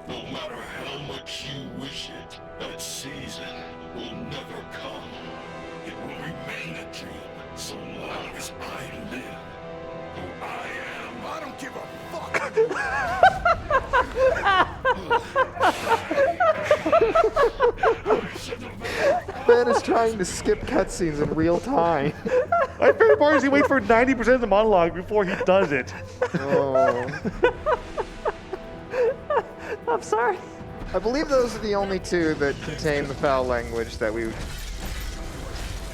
no matter how much you wish it, that season will never come. It will remain a dream so long as I live. Who I am, I don't give a fuck. Man is trying to skip cutscenes in real time. My favorite part is he waits for 90% of the monologue before he does it. Oh. I'm sorry. I believe those are the only two that contain the foul language that we.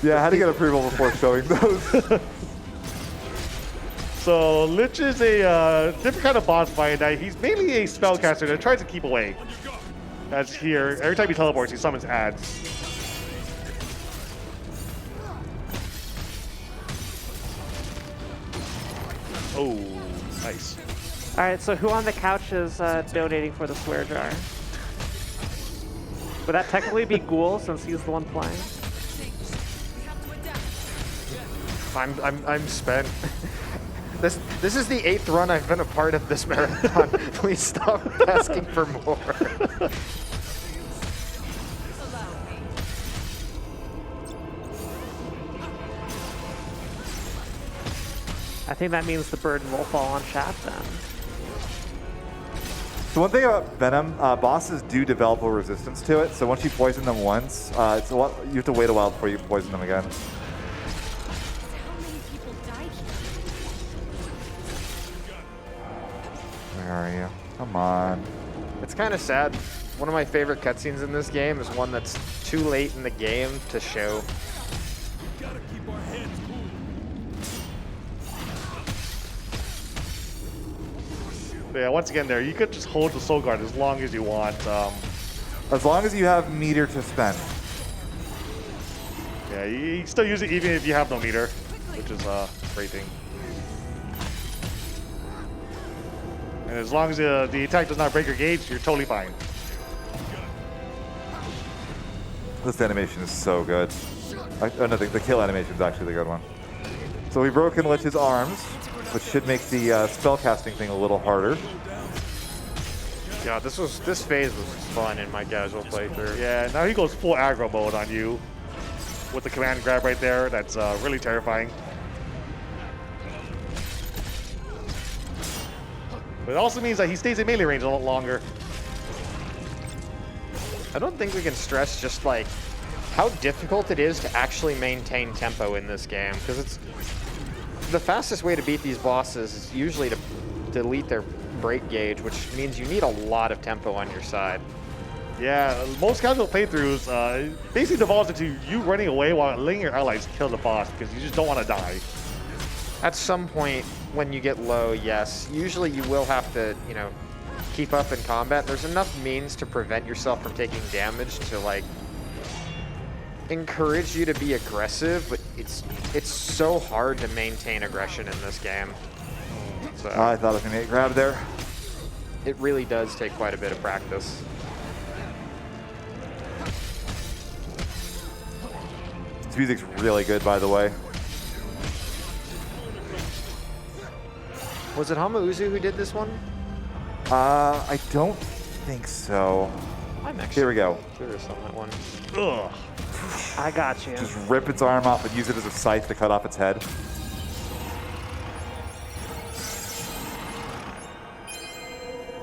Yeah, I had to get approval before showing those. So Lich is a different kind of boss fight. He's mainly a spellcaster that tries to keep away. As here, every time he teleports, he summons ads. Oh, nice. All right, so who on the couch is donating for the swear jar? Would that technically be Ghoul since he's the one playing? I'm spent. This is the 8th run I've been a part of this marathon. Please stop asking for more. I think that means the burden will fall on chat then. So one thing about Venom, bosses do develop a resistance to it. So once you poison them once, it's a lot, you have to wait a while before you poison them again. Where are you? Come on. It's kind of sad. one of my favorite cutscenes in this game is one that's too late in the game to show. Gotta keep our heads cool. Yeah, once again there, you could just hold the Soul Guard as long as you want. As long as you have meter to spend. Yeah, you can still use it even if you have no meter, which is a great thing. And as long as the attack does not break your gauge, you're totally fine. This animation is so good. Oh no, the kill animation is actually the good one. So we've broken Lich's arms, which should make the spellcasting thing a little harder. Yeah, this phase was fun in my casual playthrough. Yeah, now he goes full aggro mode on you with the command grab right there. That's really terrifying. But it also means that he stays in melee range a lot longer. I don't think we can stress just like how difficult it is to actually maintain tempo in this game, because it's the fastest way to beat these bosses is usually to delete their break gauge, which means you need a lot of tempo on your side. Yeah, most casual playthroughs basically devolves into you running away while letting your allies kill the boss because you just don't want to die. At some point when you get low, yes, usually you will have to, you know, keep up in combat. There's enough means to prevent yourself from taking damage to like encourage you to be aggressive, but it's so hard to maintain aggression in this game. So I thought I was gonna get grabbed there. it really does take quite a bit of practice. This music's really good, by the way. Was it Hamauzu who did this one? I don't think so. I'm actually Here we go. curious on that one. Ugh. I got you. Just rip its arm off and use it as a scythe to cut off its head.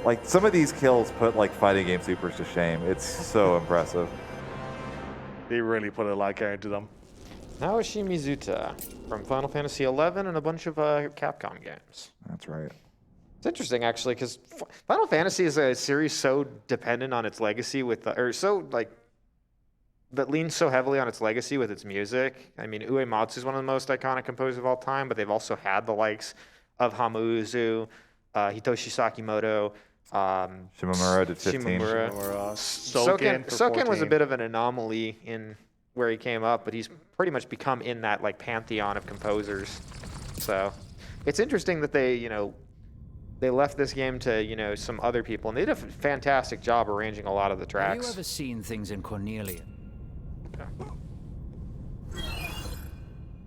Like, some of these kills put, like, fighting game supers to shame. It's so impressive. They really put a lot of care into them. Naoshi Mizuta from Final Fantasy XI and a bunch of Capcom games. That's right. It's interesting, actually, because Final Fantasy is a series so dependent on its legacy with, or so, like, that leans so heavily on its legacy with its music. I mean, Uematsu is one of the most iconic composers of all time, but they've also had the likes of Hamauzu, Hitoshi Sakimoto, Shimomura did 15. Shimomura. Soken was a bit of an anomaly in where he came up, but he's pretty much become in that like pantheon of composers. So it's interesting that they, you know, they left this game to, you know, some other people, and they did a fantastic job arranging a lot of the tracks. Have you ever seen things in Cornelia?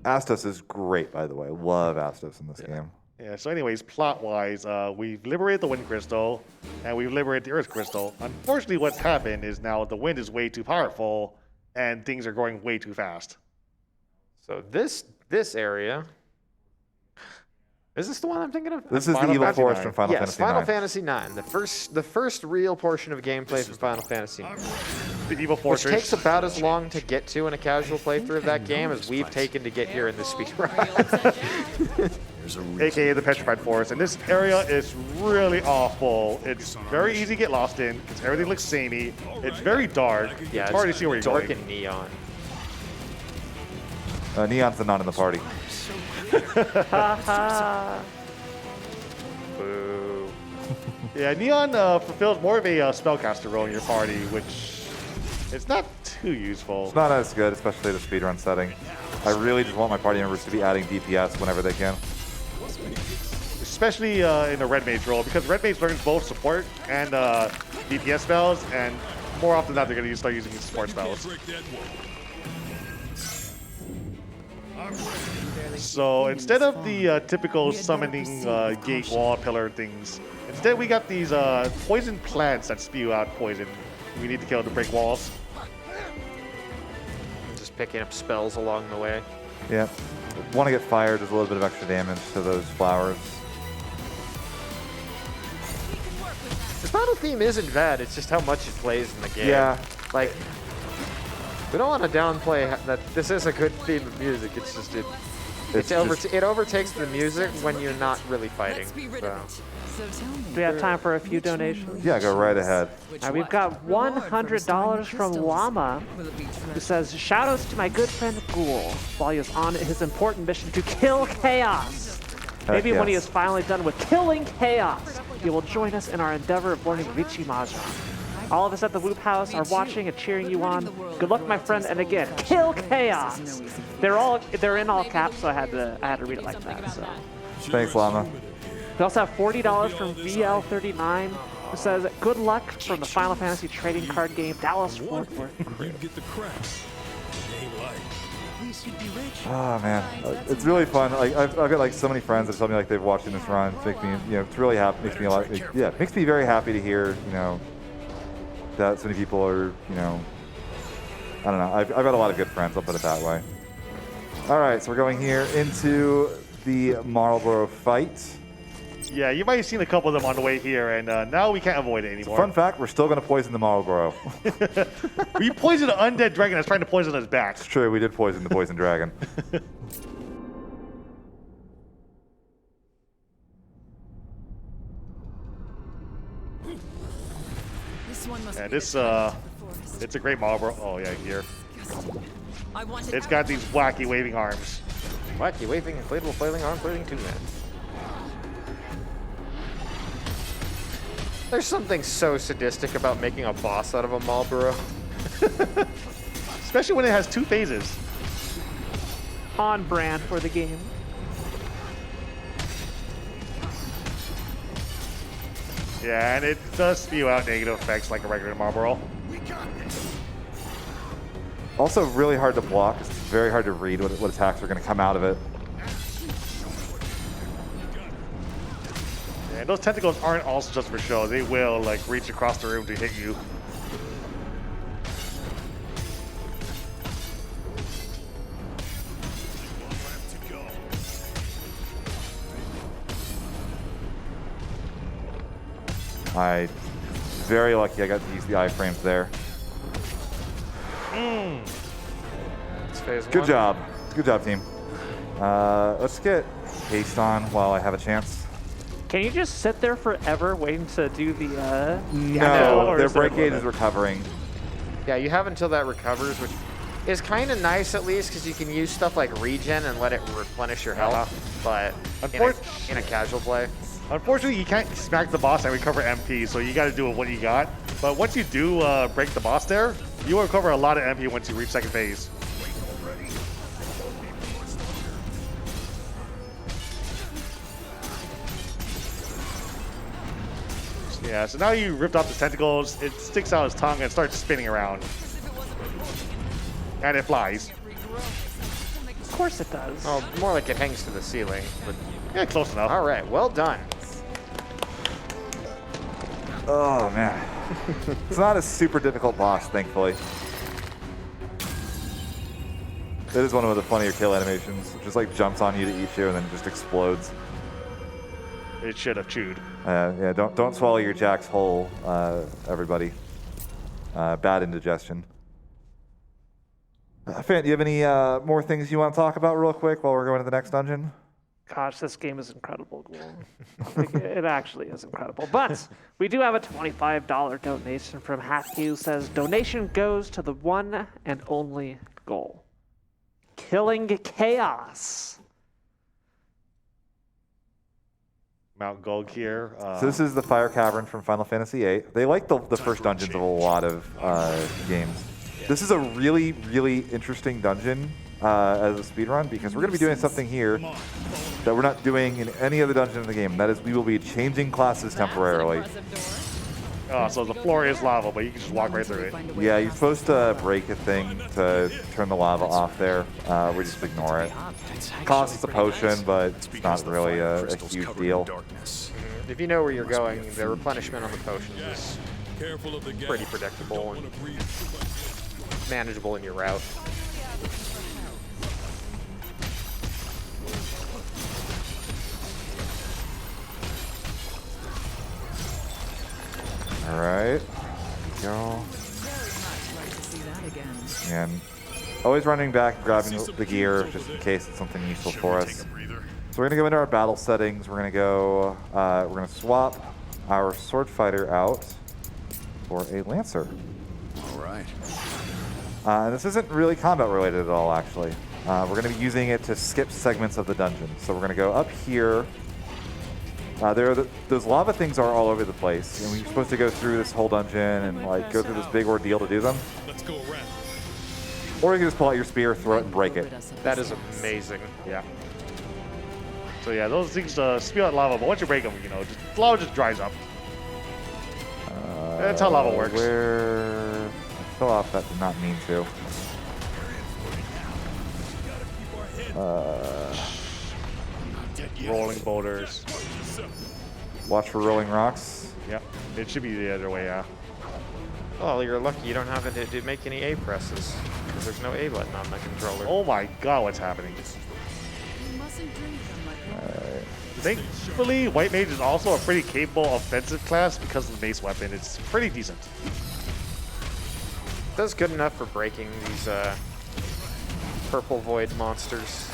Astos is great, by the way. Love Astos in this game. Yeah, so anyways, plot-wise, we've liberated the Wind Crystal, and we've liberated the Earth Crystal. Unfortunately, what's happened is now the wind is way too powerful, and things are going way too fast. So this area... Is this the one I'm thinking of? This is the Evil Forest from Final Fantasy IX. Yes, Final Fantasy IX. The first real portion of gameplay from Final Fantasy IX. The Evil Fortress. Which takes about as long to get to in a casual playthrough of that game as we've taken to get here in the speedrun. AKA the Petrified Forest. And this area is really awful. It's very easy to get lost in because everything looks samey. It's very dark. Yeah, it's hard to see where you're dark going. and neon. Neon's the non in the party. Boo. Yeah, Neon fulfills more of a spellcaster role in your party, which it's not too useful. It's not as good, especially the speedrun setting. I really just want my party members to be adding DPS whenever they can. Especially in the Red Mage role, because Red Mage learns both support and DPS spells, and more often than not, they're going to start using support spells. So instead of the typical summoning gate wall pillar things, instead we got these poison plants that spew out poison. We need to kill to break walls. Just picking up spells along the way. Yeah. Want to get fired, does a little bit of extra damage to those flowers. The battle theme isn't bad, it's just how much it plays in the game. Yeah. Like, we don't want to downplay that this is a good theme of music, it's just It's it overtakes the music when you're not really fighting. So tell me. Do we have time for a few donations? Yeah, go right ahead. We've got $100 from Llama, who says, "Shoutouts to my good friend Ghoul while he is on his important mission to kill chaos. Maybe when he is finally done with killing chaos, he will join us in our endeavor of learning Richi Mahjong. All of us at the Whoop House are watching and cheering you on. Good luck, my friend, and again, kill chaos." They're in all caps, so I had to read it like that. So. Thanks, Llama. We also have $40 from VL39, who says, "Good luck from the Final Fantasy trading card game Dallas Fort Worth." You'd get the cracks. It ain't like. Oh man, it's really fun. Like I've got like so many friends that tell me like they've watched this run. It makes me, it's really happy. Makes me a lot. It makes me very happy to hear, that so many people are, I don't know. I've got a lot of good friends. I'll put it that way. All right, so we're going here into the Marlboro fight. Yeah, you might have seen a couple of them on the way here, and now we can't avoid it anymore. Fun fact, we're still going to poison the Marlboro. We poisoned an undead dragon that's trying to poison us back. It's true, we did poison the poison dragon. It's a great Marlboro. Oh yeah, here. It's got these wacky waving arms. Wacky waving, inflatable flailing arm, flailing two man. There's something so sadistic about making a boss out of a Marlboro. Especially when it has 2 phases. On brand for the game. Yeah, and it does spew out negative effects like a regular Marlboro. Also really hard to block. It's very hard to read what attacks are going to come out of it. And those tentacles aren't also just for show. They will like reach across the room to hit you. Very lucky I got to use the iframes there. Good job. Good job, team. Let's get haste on while I have a chance. Can you just sit there forever waiting to do the No, their break gauge is recovering. Yeah, you have until that recovers, which is kind of nice at least because you can use stuff like regen and let it replenish your health, but in a casual play. Unfortunately, you can't smack the boss and recover MP, so you got to do what you got. But once you do break the boss there, you will recover a lot of MP once you reach second phase. Yeah, so now you ripped off the tentacles, it sticks out its tongue and starts spinning around. And it flies. Of course it does. Oh, more like it hangs to the ceiling. But yeah, close enough. All right, well done. Oh, man. It's not a super difficult boss, thankfully. It is one of the funnier kill animations. It just like jumps on you to eat you and then just explodes. It should have chewed. Yeah, don't swallow your Jack's whole, everybody. Bad indigestion. Fan, do you have any more things you want to talk about real quick while we're going to the next dungeon? Gosh, this game is incredible, Ghoul. It actually is incredible. But we do have a $25 donation from Hathku. Says, "Donation goes to the one and only goal. Killing chaos." Mount Gold here. So this is the Fire Cavern from Final Fantasy VIII. They like the first dungeons of a lot of games. This is a really, really interesting dungeon as a speedrun because we're going to be doing something here that we're not doing in any other dungeon in the game. That is, we will be changing classes temporarily. Oh, so the floor is lava, but you can just walk right through it. Yeah, you're supposed to break a thing to turn the lava off there. We just ignore it. Costs a potion, but it's not really a huge deal. If you know where you're going, the replenishment on the potions is pretty predictable and manageable in your route. All right, go. And Always running back, grabbing the gear just in case it's something useful for us. So we're gonna go into our battle settings. We're gonna swap our sword fighter out for a lancer. All right. This isn't really combat related at all, actually. We're going to be using it to skip segments of the dungeon. So we're going to go up here. Those lava things are all over the place, and we're supposed to go through this whole dungeon and like go through this big ordeal to do them. Let's go around. Or you can just pull out your spear, throw it, and break it. That is amazing. Yeah. So yeah, those things spew out lava, but once you break them, lava just dries up. That's how lava works. Where I fell off that did not mean to. Rolling boulders. Watch for rolling rocks. Yeah, it should be the other way, yeah. Oh, you're lucky you don't have to make any A presses, because there's no A button on the controller. Oh my god, what's happening? Thankfully, White Mage is also a pretty capable offensive class because of the mace weapon. It's pretty decent. That's good enough for breaking these purple void monsters.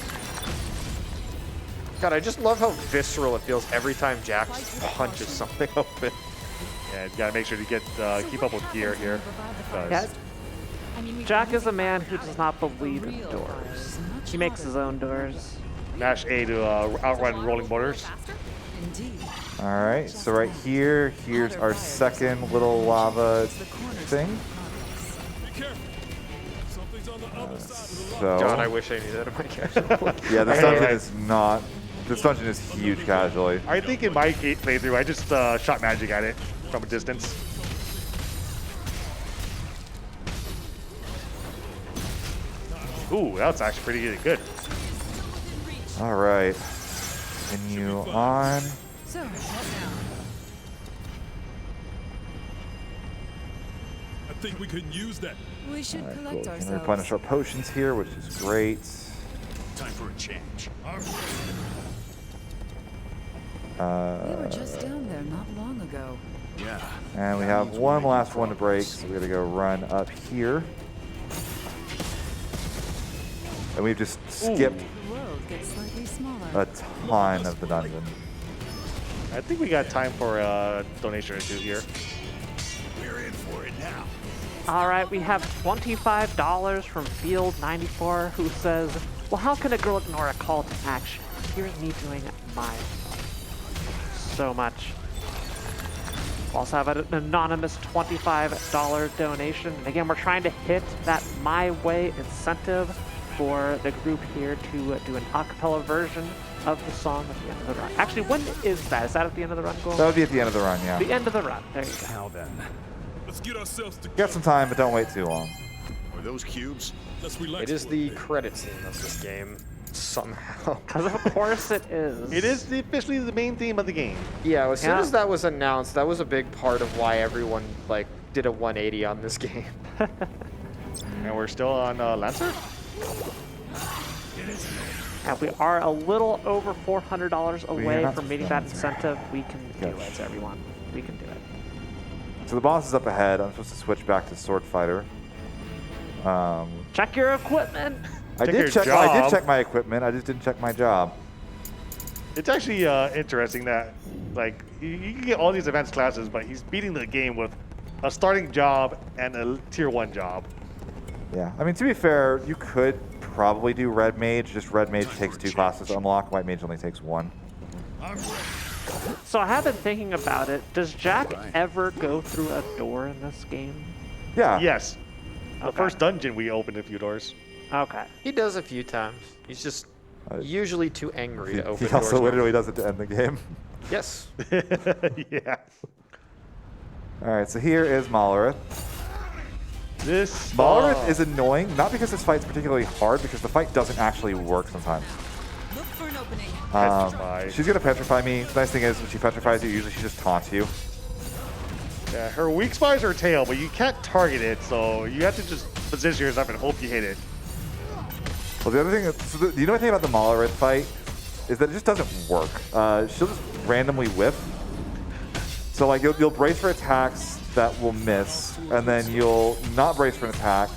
God, I just love how visceral it feels every time Jack punches something open. Yeah, you gotta make sure to keep up with gear here. Yeah. Jack is a man who does not believe in doors. He makes his own doors. Mash A to outrun rolling boulders. All right, so right here's our second little lava thing. So, God, I wish I knew that in my casual. Yeah, this dungeon is huge casually. I think in my playthrough, I just shot magic at it from a distance. Ooh, that's actually pretty good. All right, continue on. So, what now? I think we could use that. We should collect Cool. We can ourselves. replenish our potions here, which is great. Time for a change. We were just down there not long ago. Yeah. And we have one last one to break, so we're gonna go run up here. And we've just skipped The world gets slightly smaller. a ton of the dungeon. I think we got time for a donation or two here. We're in for it now. All right, we have $25 from Field94 who says, well, how can a girl ignore a call to action? Here's me doing mine. So much. Also have an anonymous $25 donation. And again, we're trying to hit that My Way incentive for the group here to do an a cappella version of the song at the end of the run. Actually, when is that? Is that at the end of the run, Ghoul? That would be at the end of the run, yeah. The end of the run. There you go. Now then. Let's get ourselves together. Got some time, but don't wait too long. Are those cubes? Let's relax. It is the credit scene of this game, somehow. Because of course it is. It is officially the main theme of the game. Yeah, as soon Yeah. as that was announced, that was a big part of why everyone did a 180 on this game. And we're still on Lancer? And we are a little over $400 We are away not from meeting that incentive. We can do it, everyone. We can do it. So the boss is up ahead. I'm supposed to switch back to Sword Fighter. Check your equipment. I did check my equipment. I just didn't check my job. It's actually interesting that, you can get all these advanced classes, but he's beating the game with a starting job and a tier 1 job. Yeah, I mean, to be fair, you could probably do Red Mage. Just Red Mage takes 2 classes to unlock. White Mage only takes 1. So I have been thinking about it. Does Jack ever go through a door in this game? Yeah. Yes. The Okay. first dungeon, we opened a few doors. Okay. He does a few times. He's just usually too angry to open He also doors. literally does it to end the game. Yes. Yeah. All right, so here is Malorith. This Malorith is annoying, not because this fight's particularly hard, because the fight doesn't actually work sometimes. Look for an opening. She's gonna petrify me. The nice thing is, when she petrifies you, usually she just taunts you. Yeah, her weak spot is her tail, but you can't target it, so you have to just position yourself and hope you hit it. Well, the other thing, the only thing about the Malorith fight is that it just doesn't work. She'll just randomly whiff. So like you'll brace for attacks that will miss, and then you'll not brace for an attack,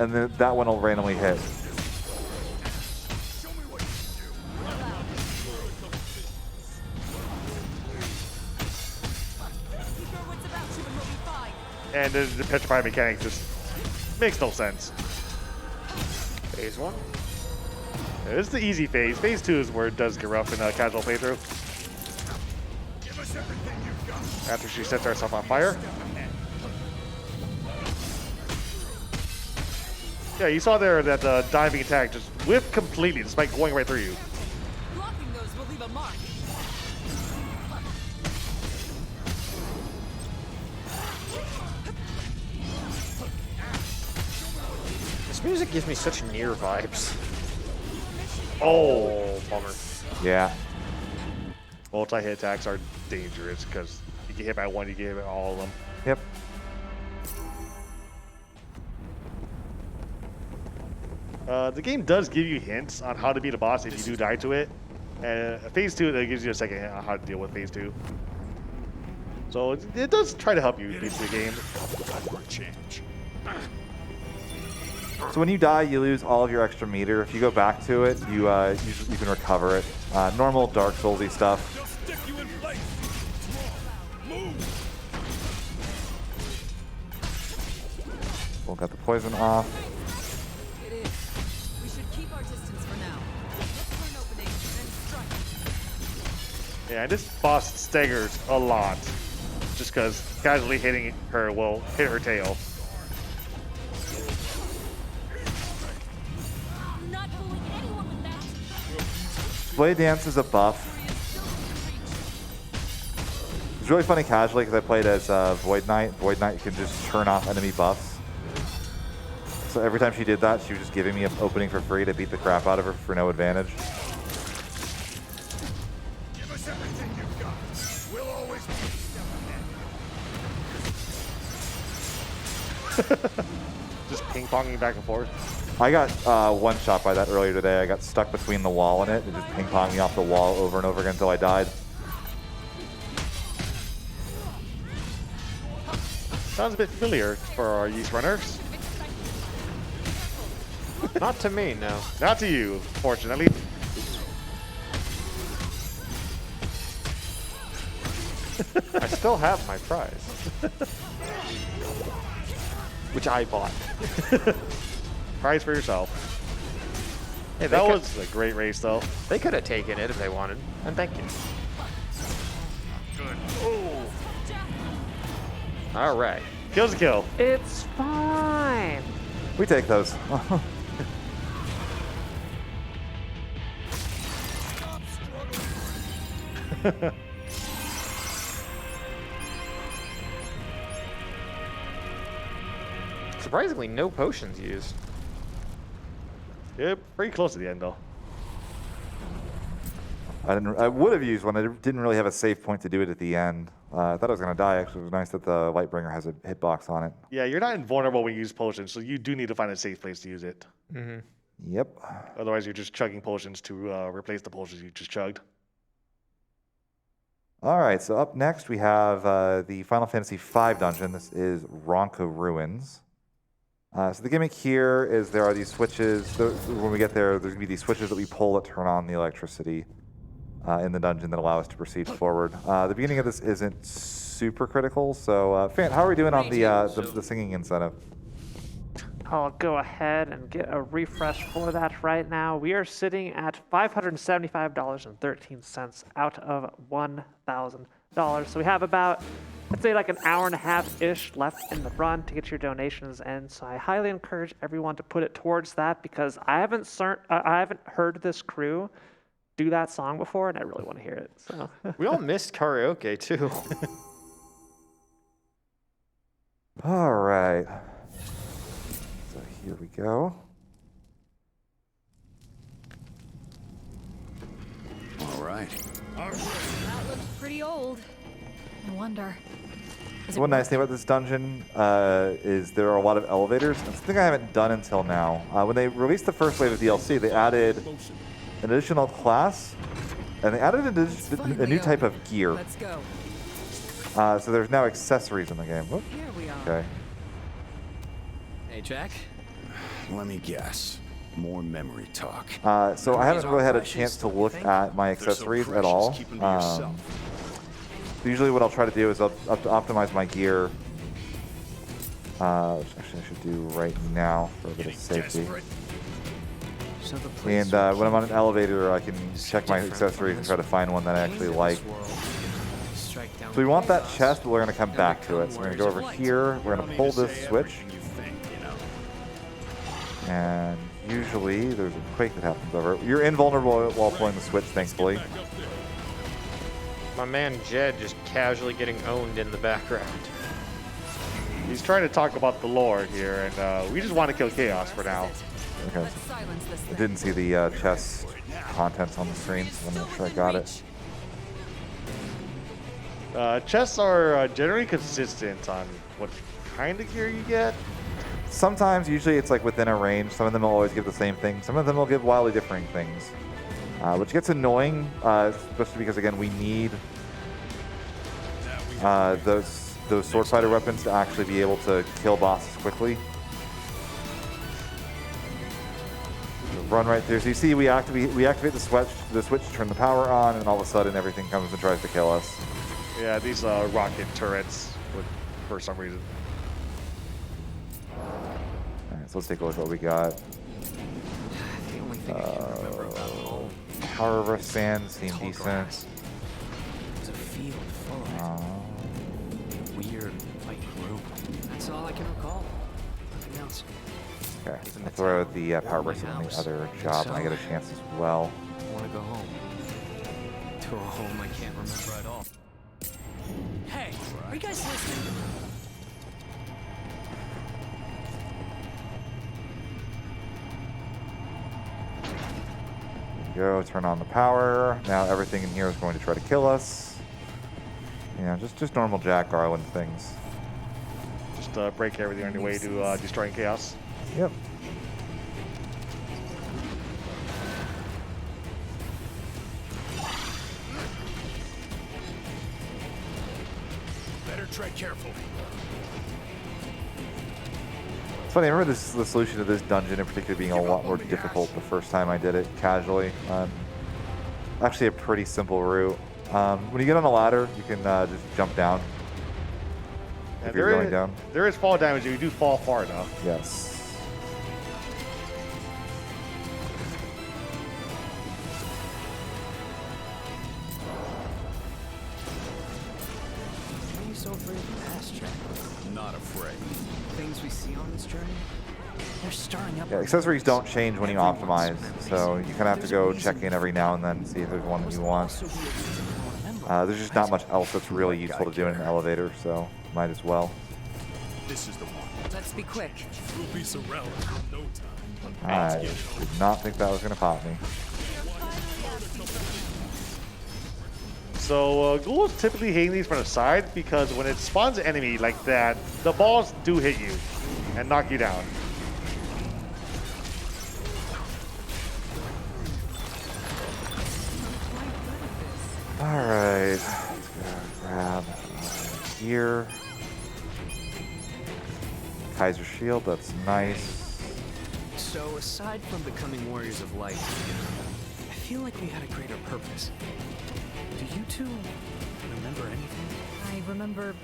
and then that one will randomly hit. And the petrify mechanic just makes no sense. Phase 1. This is the easy phase. Phase 2 is where it does get rough in a casual playthrough. After she sets herself on fire. Yeah, you saw there that the diving attack just whiffed completely despite going right through you. Blocking those will leave a mark. This music gives me such near vibes. Oh, bummer. Yeah. Multi-hit attacks are dangerous because you get hit by one, you get hit by all of them. Yep. The game does give you hints on how to beat a boss if you do die to it. And phase 2, that gives you a second hint on how to deal with phase 2. So it does try to help you beat the game. So when you die, you lose all of your extra meter. If you go back to it, you can recover it. Normal Dark Soulsy stuff. We'll get the poison off. It is. We should keep our distance for now. Look for an opening and strike. Yeah, this boss staggers a lot. Just because casually hitting her will hit her tail. Not fooling anyone with that. Blade Dance is a buff. It's really funny casually because I played as Void Knight. Void Knight can just turn off enemy buffs. So every time she did that, she was just giving me an opening for free to beat the crap out of her for no advantage. Give us everything you've got. We'll always be Just ping-ponging back and forth. I got one shot by that earlier today. I got stuck between the wall and it. It just ping-ponged me off the wall over and over again until I died. Sounds a bit familiar for our Yeast Runners. Not to me, no. Not to you, fortunately. I still have my prize. Which I bought. Prize for yourself. Hey, that was a great race, though. They could have taken it if they wanted. And thank you. Good. Oh. All right. Kill's a kill. It's fine. We take those. Surprisingly, no potions used. Yeah, pretty close to the end, though. I would have used one. I didn't really have a safe point to do it at the end. I thought I was going to die, actually. It was nice that the Lightbringer has a hitbox on it. Yeah, you're not invulnerable when you use potions, so you do need to find a safe place to use it. Mm-hmm. Yep. Otherwise, you're just chugging potions to replace the potions you just chugged. All right, so up next we have the Final Fantasy V dungeon. This is Ronka Ruins. So the gimmick here is there are these switches. When we get there, there's going to be these switches that we pull that turn on the electricity in the dungeon that allow us to proceed forward. The beginning of this isn't super critical, so Fan, how are we doing on the singing incentive? I'll go ahead and get a refresh for that right now. We are sitting at $575.13 out of $1,000. So we have about, let's say, like an hour and a half-ish left in the run to get your donations in. So I highly encourage everyone to put it towards that because I haven't heard this crew do that song before, and I really want to hear it. So we all missed karaoke too. All right. So here we go. All right. That looks pretty old. I wonder. So one nice thing about this dungeon is there are a lot of elevators. It's something I haven't done until now. When they released the first wave of DLC, they added an additional class, and they added a new type of gear. Let's go. So there's now accessories in the game. Whoop. Here we are. Okay. Hey, Jack. Let me guess. More memory talk. So I haven't really had a chance to look at my accessories at all. Usually what I'll try to do is I'll optimize my gear. Which actually I should do right now for a bit of safety. And when I'm on an elevator, I can check my accessories and try to find one that I actually like. So we want that chest, but we're going to come back to it. So we're going to go over here. We're going to pull this switch. And usually there's a quake that happens over it. You're invulnerable while pulling the switch, thankfully. My man Jed just casually getting owned in the background. He's trying to talk about the lore here, and we just want to kill Chaos for now. Okay. I didn't see the chest contents on the screen, so I'm make sure I got it. Chests are generally consistent on what kind of gear you get. Sometimes, usually it's like within a range. Some of them will always give the same thing. Some of them will give wildly differing things, which gets annoying, especially because, again, we need those sword fighter weapons to actually be able to kill bosses quickly. Run right through. So you see, we activate the switch to turn the power on, and all of a sudden everything comes and tries to kill us. Yeah, these rocket turrets, for some reason. All right, so let's take a look at what we got. The only thing I can remember about home. Power wristbands seem decent. There's a field full of weird white room. That's all I can recall. Nothing else. Okay, I'll throw the power wristband on the other job when I get a chance as well. I want to go home. To a home I can't remember at all. Hey, are you guys listening? Go, turn on the power. Now everything in here is going to try to kill us. Yeah, just normal Jack Garland things. Just break everything on your way to destroying Chaos. Yep. Better tread carefully. It's funny, I remember the solution to this dungeon in particular being a lot more difficult the first time I did it casually. Actually a pretty simple route. When you get on a ladder, you can just jump down. If you're going down. There is fall damage if you do fall far enough. Yes. Why are you so afraid of the past, Jack? Not afraid. Things we see on this journey, they're stirring up. Yeah, accessories don't change when you optimize, so you kind of have to go check in every now and then and see if there's one that you want. There's just not much else that's really useful to do in an elevator, so might as well. This is the one. Let's be quick. We'll be surrounded in no time. I did not think that was going to pop me. So ghouls typically hitting these from the side because when it spawns an enemy like that, the balls do hit you and knock you down. All right, let's go grab gear. Kaiser shield, that's nice. So aside from becoming warriors of light, I feel like we had a greater purpose. Do you two remember anything? I remember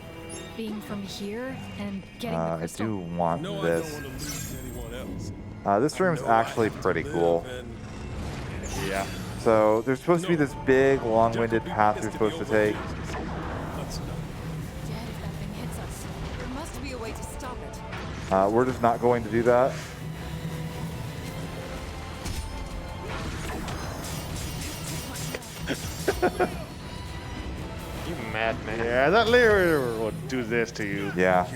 being from here and getting the I crystal. do want No, I this. don't want to lose anyone else. This room's actually pretty cool. Yeah. So there's supposed to be this big, long-winded path you're supposed to take. Dad, if that thing hits us, there must be a way to stop it. We're just not going to do that. You madman. Yeah, that layer will do this to you. Yeah.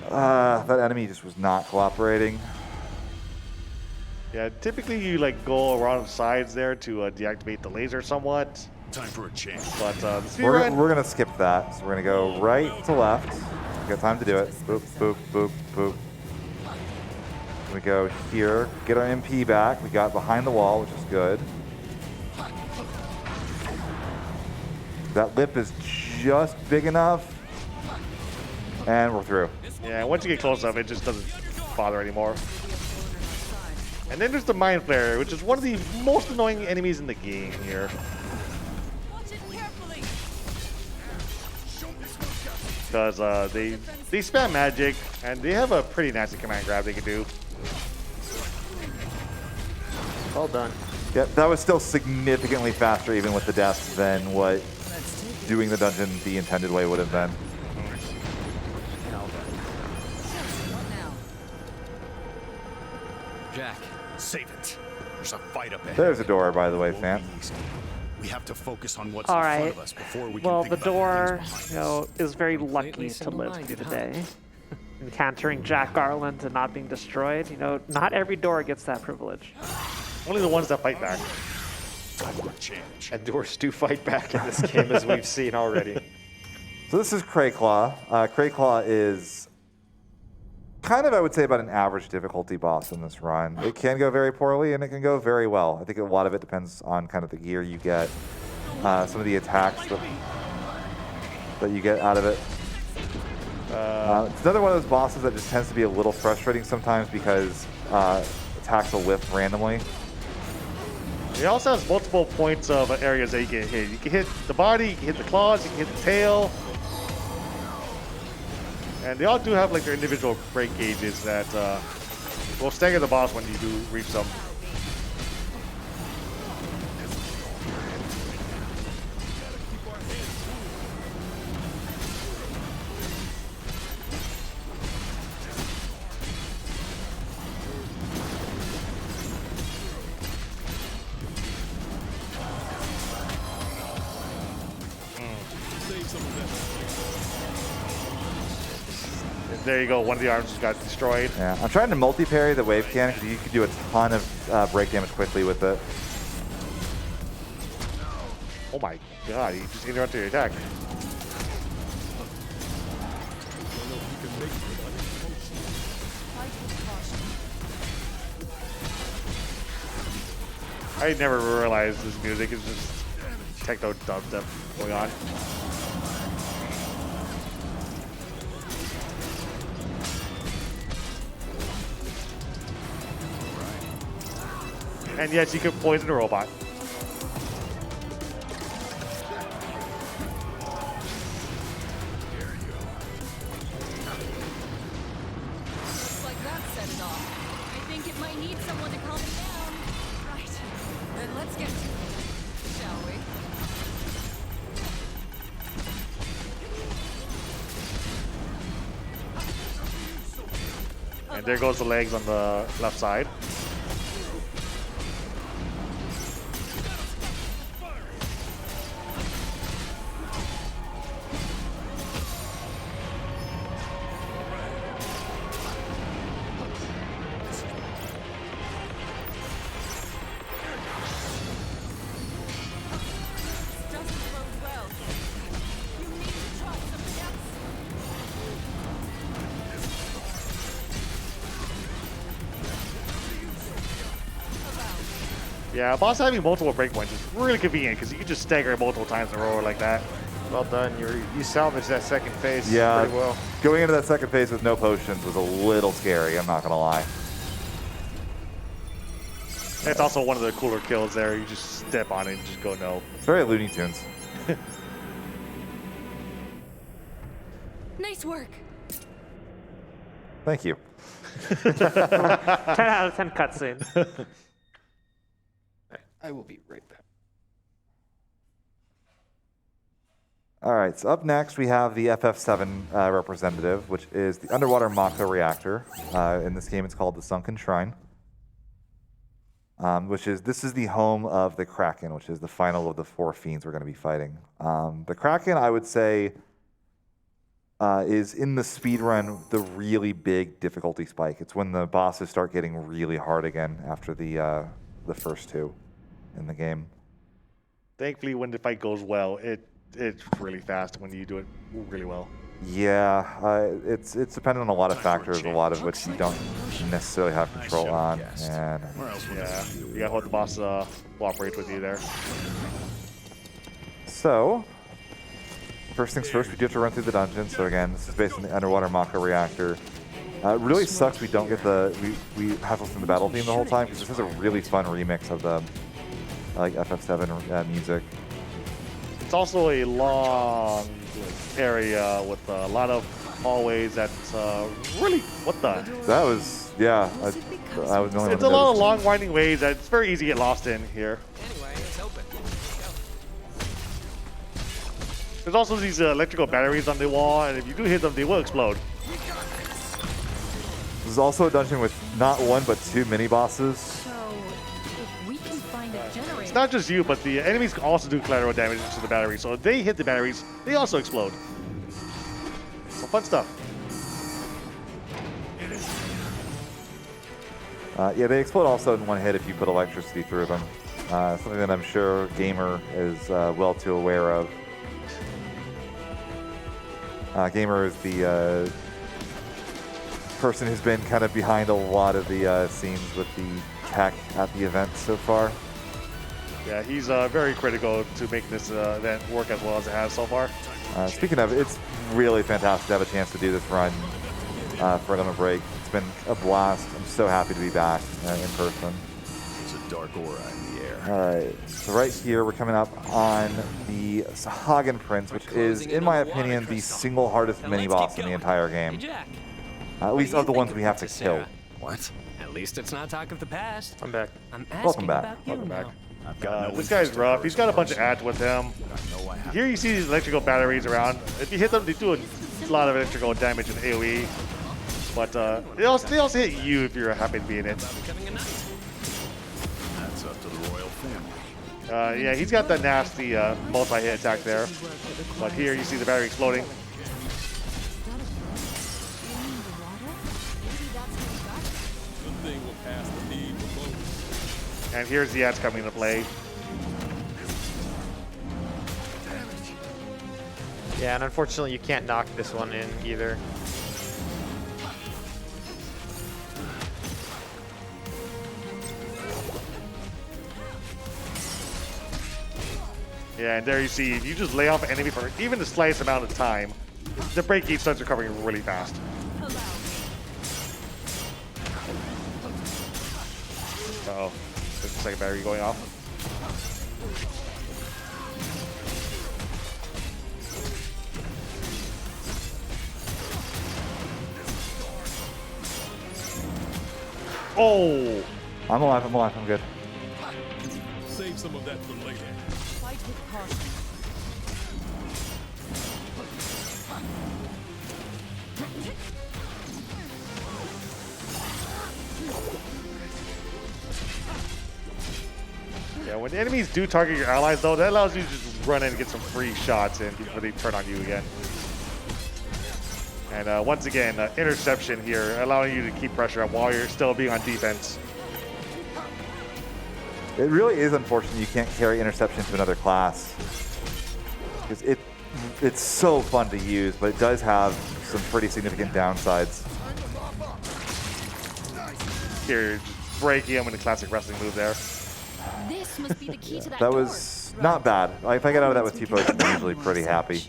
That enemy just was not cooperating. Yeah, typically you like go around the sides there to deactivate the laser somewhat. Time for a change. But the speed We're run, gonna skip that. So we're gonna go right to left. We got time to do it. Boop, boop, boop, boop. We go here, get our MP back. We got behind the wall, which is good. That lip is just big enough. And we're through. yeah, once you get close enough, it just doesn't bother anymore. And then there's the Mind Flayer, which is one of the most annoying enemies in the game here. Watch it carefully. Because they spam magic, and they have a pretty nasty command grab they can do. Well done. Yeah, that was still significantly faster, even with the deaths, than what doing the dungeon the intended way would have been. What now? Jack. Save it. There's a fight up ahead. There's a door, by the way, Sam. We have to focus on what's All in front right. of us before we Well, can the think about door, things you behind us. know, is very lucky Completely to live through single-minded, the huh? day. Encountering Jack Garland and not being destroyed, you know, not every door gets that privilege. Only the ones that fight back. Time for a change. And doors do fight back in this game, as we've seen already. So this is Crayclaw. Crayclaw is kind of, I would say, about an average difficulty boss in this run. It can go very poorly, and it can go very well. I think a lot of it depends on kind of the gear you get, some of the attacks that you get out of it. It's another one of those bosses that just tends to be a little frustrating sometimes because attacks will whiff randomly. It also has multiple points of areas that you can hit. You can hit the body, you can hit the claws, you can hit the tail. And they all do have like their individual break gauges that will stagger the boss when you do reach them. There you go, one of the arms just got destroyed. Yeah, I'm trying to multi-parry the wave cannon because you could do a ton of break damage quickly with it. Oh my god, he just interrupted your attack. I never realized this music is just techno dubstep going on. And yes, you can poison a robot. Looks like that set it off. I think it might need someone to calm it down. Right. Then let's get to it, shall we? And there goes the legs on the left side. Doesn't bode well. You need to try something else. Yeah, boss having multiple breakpoints is really convenient because you can just stagger it multiple times in a row like that. Well done. You salvaged that second phase Yeah, pretty well. going into that second phase with no potions was a little scary, I'm not going to lie. That's also one of the cooler kills there. You just step on it and just go no. It's very Looney Tunes. Nice work. Thank you. 10 out of 10 cutscene. I will be right back. All right, so up next we have the FF7 representative, which is the underwater Mako reactor. In this game, it's called the Sunken Shrine, this is the home of the Kraken, which is the final of the 4 fiends we're going to be fighting. The Kraken, I would say, is in the speedrun the really big difficulty spike. It's when the bosses start getting really hard again after the first 2 in the game. Thankfully, when the fight goes well, it's really fast when you do it really well. Yeah, it's dependent on a lot of factors, a lot of which you don't necessarily have control on. And Yeah, you gotta hope the boss cooperates with you there. so, first things first, we do have to run through the dungeon. So again, this is based on the underwater Mako reactor. It really sucks we don't get we have to listen to the battle theme the whole time, because this is a really fun remix of the like FF7 music. It's also a long area with a lot of hallways that's really, what the? That was, yeah, I was the only one It's who a lot of noticed. long winding ways that it's very easy to get lost in here. Anyway, it's open. There's also these electrical batteries on the wall, and if you do hit them, they will explode. This is also a dungeon with not one but two mini bosses. So, if we can find a generator. It's not just you, but the enemies can also do collateral damage to the batteries. So if they hit the batteries, they also explode. So fun stuff. Yeah, they explode also in one hit if you put electricity through them. Something that I'm sure Gamer is well too aware of. Gamer is the person who's been kind of behind a lot of the scenes with the tech at the event so far. Yeah, he's very critical to making this event work as well as it has so far. Speaking of, it's really fantastic to have a chance to do this run for another break. It's been a blast. I'm so happy to be back in person. There's a dark aura in the air. All right, so right here we're coming up on the Hagen Prince, which is, in my opinion, the single hardest mini-boss in the entire game. At least of the ones we have to kill. What? At least it's not talk of the past. I'm back. I'm asking Welcome back. about you Welcome back. now. This guy's rough. He's got a bunch of ads with him. Here you see these electrical batteries around. If you hit them, they do a lot of electrical damage in AoE. But they also hit you if you're happy to be in it. That's up to the royal family. Yeah, he's got the nasty multi-hit attack there. But here you see the battery exploding. The thing will pass the need for both. And here's the ads coming into play. Yeah, and unfortunately you can't knock this one in either. Yeah, and there you see, if you just lay off an enemy for even the slightest amount of time, the break gauge starts recovering really fast. Uh-oh, there's the second battery going off. Oh! I'm alive, I'm good. Save some of that for later. Fight with caution. Yeah, when the enemies do target your allies, though, that allows you to just run in and get some free shots in before they turn on you again. And once again, interception here, allowing you to keep pressure up while you're still being on defense. It really is unfortunate you can't carry interception to another class. Because it's so fun to use, but it does have some pretty significant downsides. Here, breaking him with a classic wrestling move there. This must be the key to that That door. was not bad. If I get out of that with 2 potions, I'm usually pretty happy.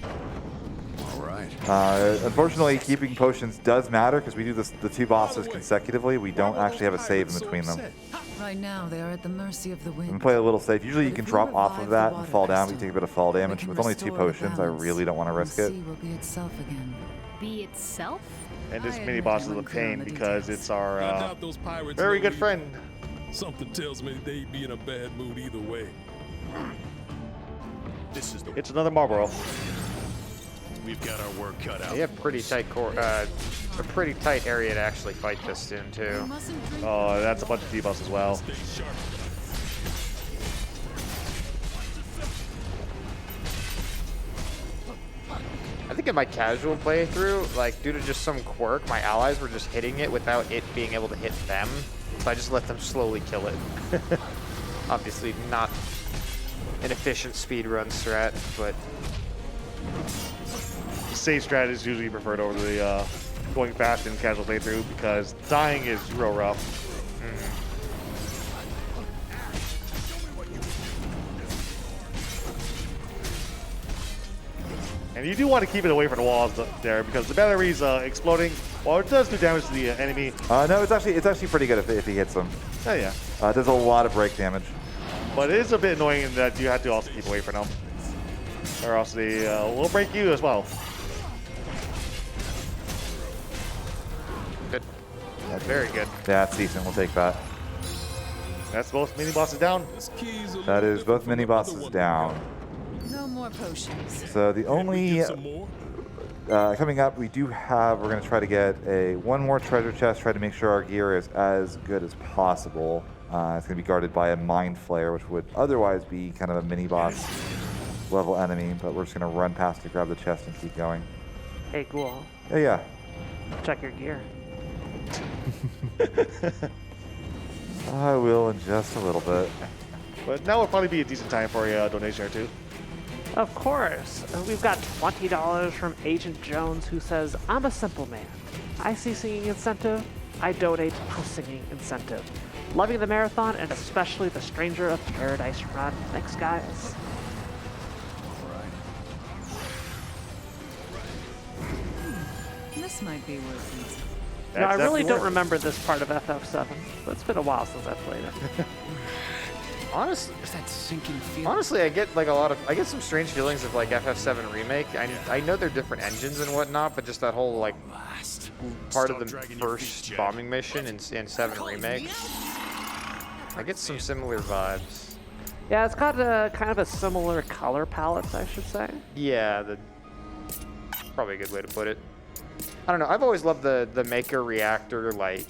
All right. Unfortunately, keeping potions does matter because we do the 2 bosses consecutively. We don't actually have a save in between them. Right now, they are at the mercy of the We wind. play a little safe. Usually you But can if we drop off of revive that the and water fall down, but you crystal, take a bit of fall we damage. can With only 2 restore the potions, I balance, really don't want to and risk the it. sea will be itself again. Be itself? And this I mini admit boss I is a wouldn't clear pain on the because details. it's our I doubt those pirates very know good either. friend. Something tells me they'd be in a bad mood either way. This is the. It's another Marlboro. We've got our work cut out. They have pretty tight a pretty tight area to actually fight this in too. Oh, that's a bunch of debuffs as well. Stay sharp. I think in my casual playthrough, like due to just some quirk, my allies were just hitting it without it being able to hit them. So I just let them slowly kill it. Obviously not an efficient speedrun strat, but Safe strat is usually preferred over the going fast in casual playthrough because dying is real rough. And And you do want to keep it away from the walls there because the battery's exploding. While it does do damage to the enemy. No, it's actually pretty good if he hits them. Oh yeah. It does a lot of break damage. But it is a bit annoying that you have to also keep away from them, or else they will break you as well. Good. That's very good. Yeah, it's decent. We'll take that. That's both mini bosses down. That is both mini bosses down. No more potions. So the only coming up, we're going to try to get one more treasure chest, try to make sure our gear is as good as possible. It's going to be guarded by a mind flayer, which would otherwise be kind of a mini boss level enemy, but we're just going to run past to grab the chest and keep going. Hey, Ghoul. Yeah. Check your gear. I will in just a little bit. But now would probably be a decent time for a donation or two. Of course. We've got $20 from Agent Jones, who says, I'm a simple man. I see singing incentive. I donate to singing incentive. Loving the marathon and especially the Stranger of Paradise run. Thanks, guys. This might be worth it. No, I really don't remember this part of FF7, but it's been a while since I played it. Honestly, that sinking feeling. Honestly, I get some strange feelings of like FF7 remake. I know they're different engines and whatnot, but just that whole like part of the first bombing mission in 7 remake, I get some similar vibes. Yeah, it's got a kind of a similar color palette, I should say. Yeah, probably a good way to put it. I don't know. I've always loved the Maker Reactor like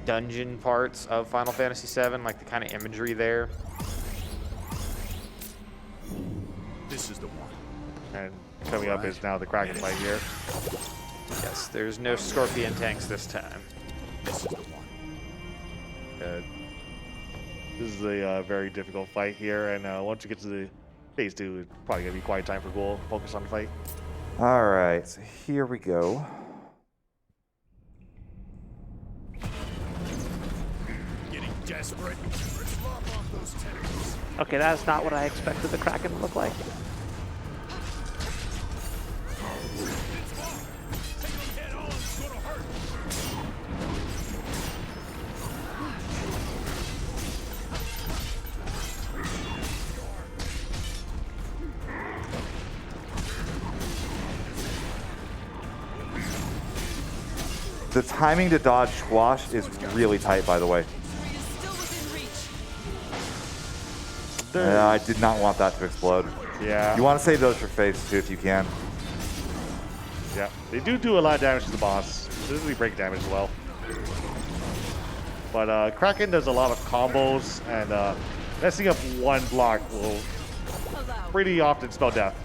dungeon parts of Final Fantasy VII, like the kind of imagery there. This is the one. And coming up is now the Kraken fight here. Yes, there's no Scorpion tanks this time. This is the one. This is a very difficult fight here, and once you get to the phase 2, it's probably gonna be quiet time for Ghoul. Focus on the fight. All right, so here we go. Getting desperate. Let's lop off those tentacles. Okay, that is not what I expected the Kraken to look like. The timing to dodge squash is really tight, by the way. I did not want that to explode. Yeah. You want to save those for phase 2 if you can. Yeah, they do a lot of damage to the boss. This is break damage as well. But Kraken does a lot of combos, and messing up one block will pretty often spell death.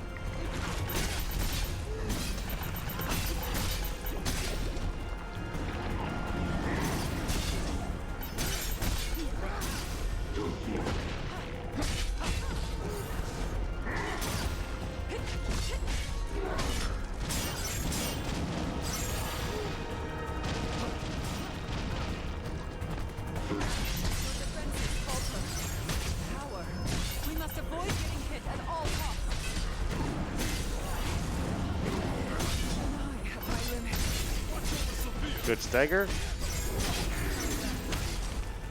Good stagger.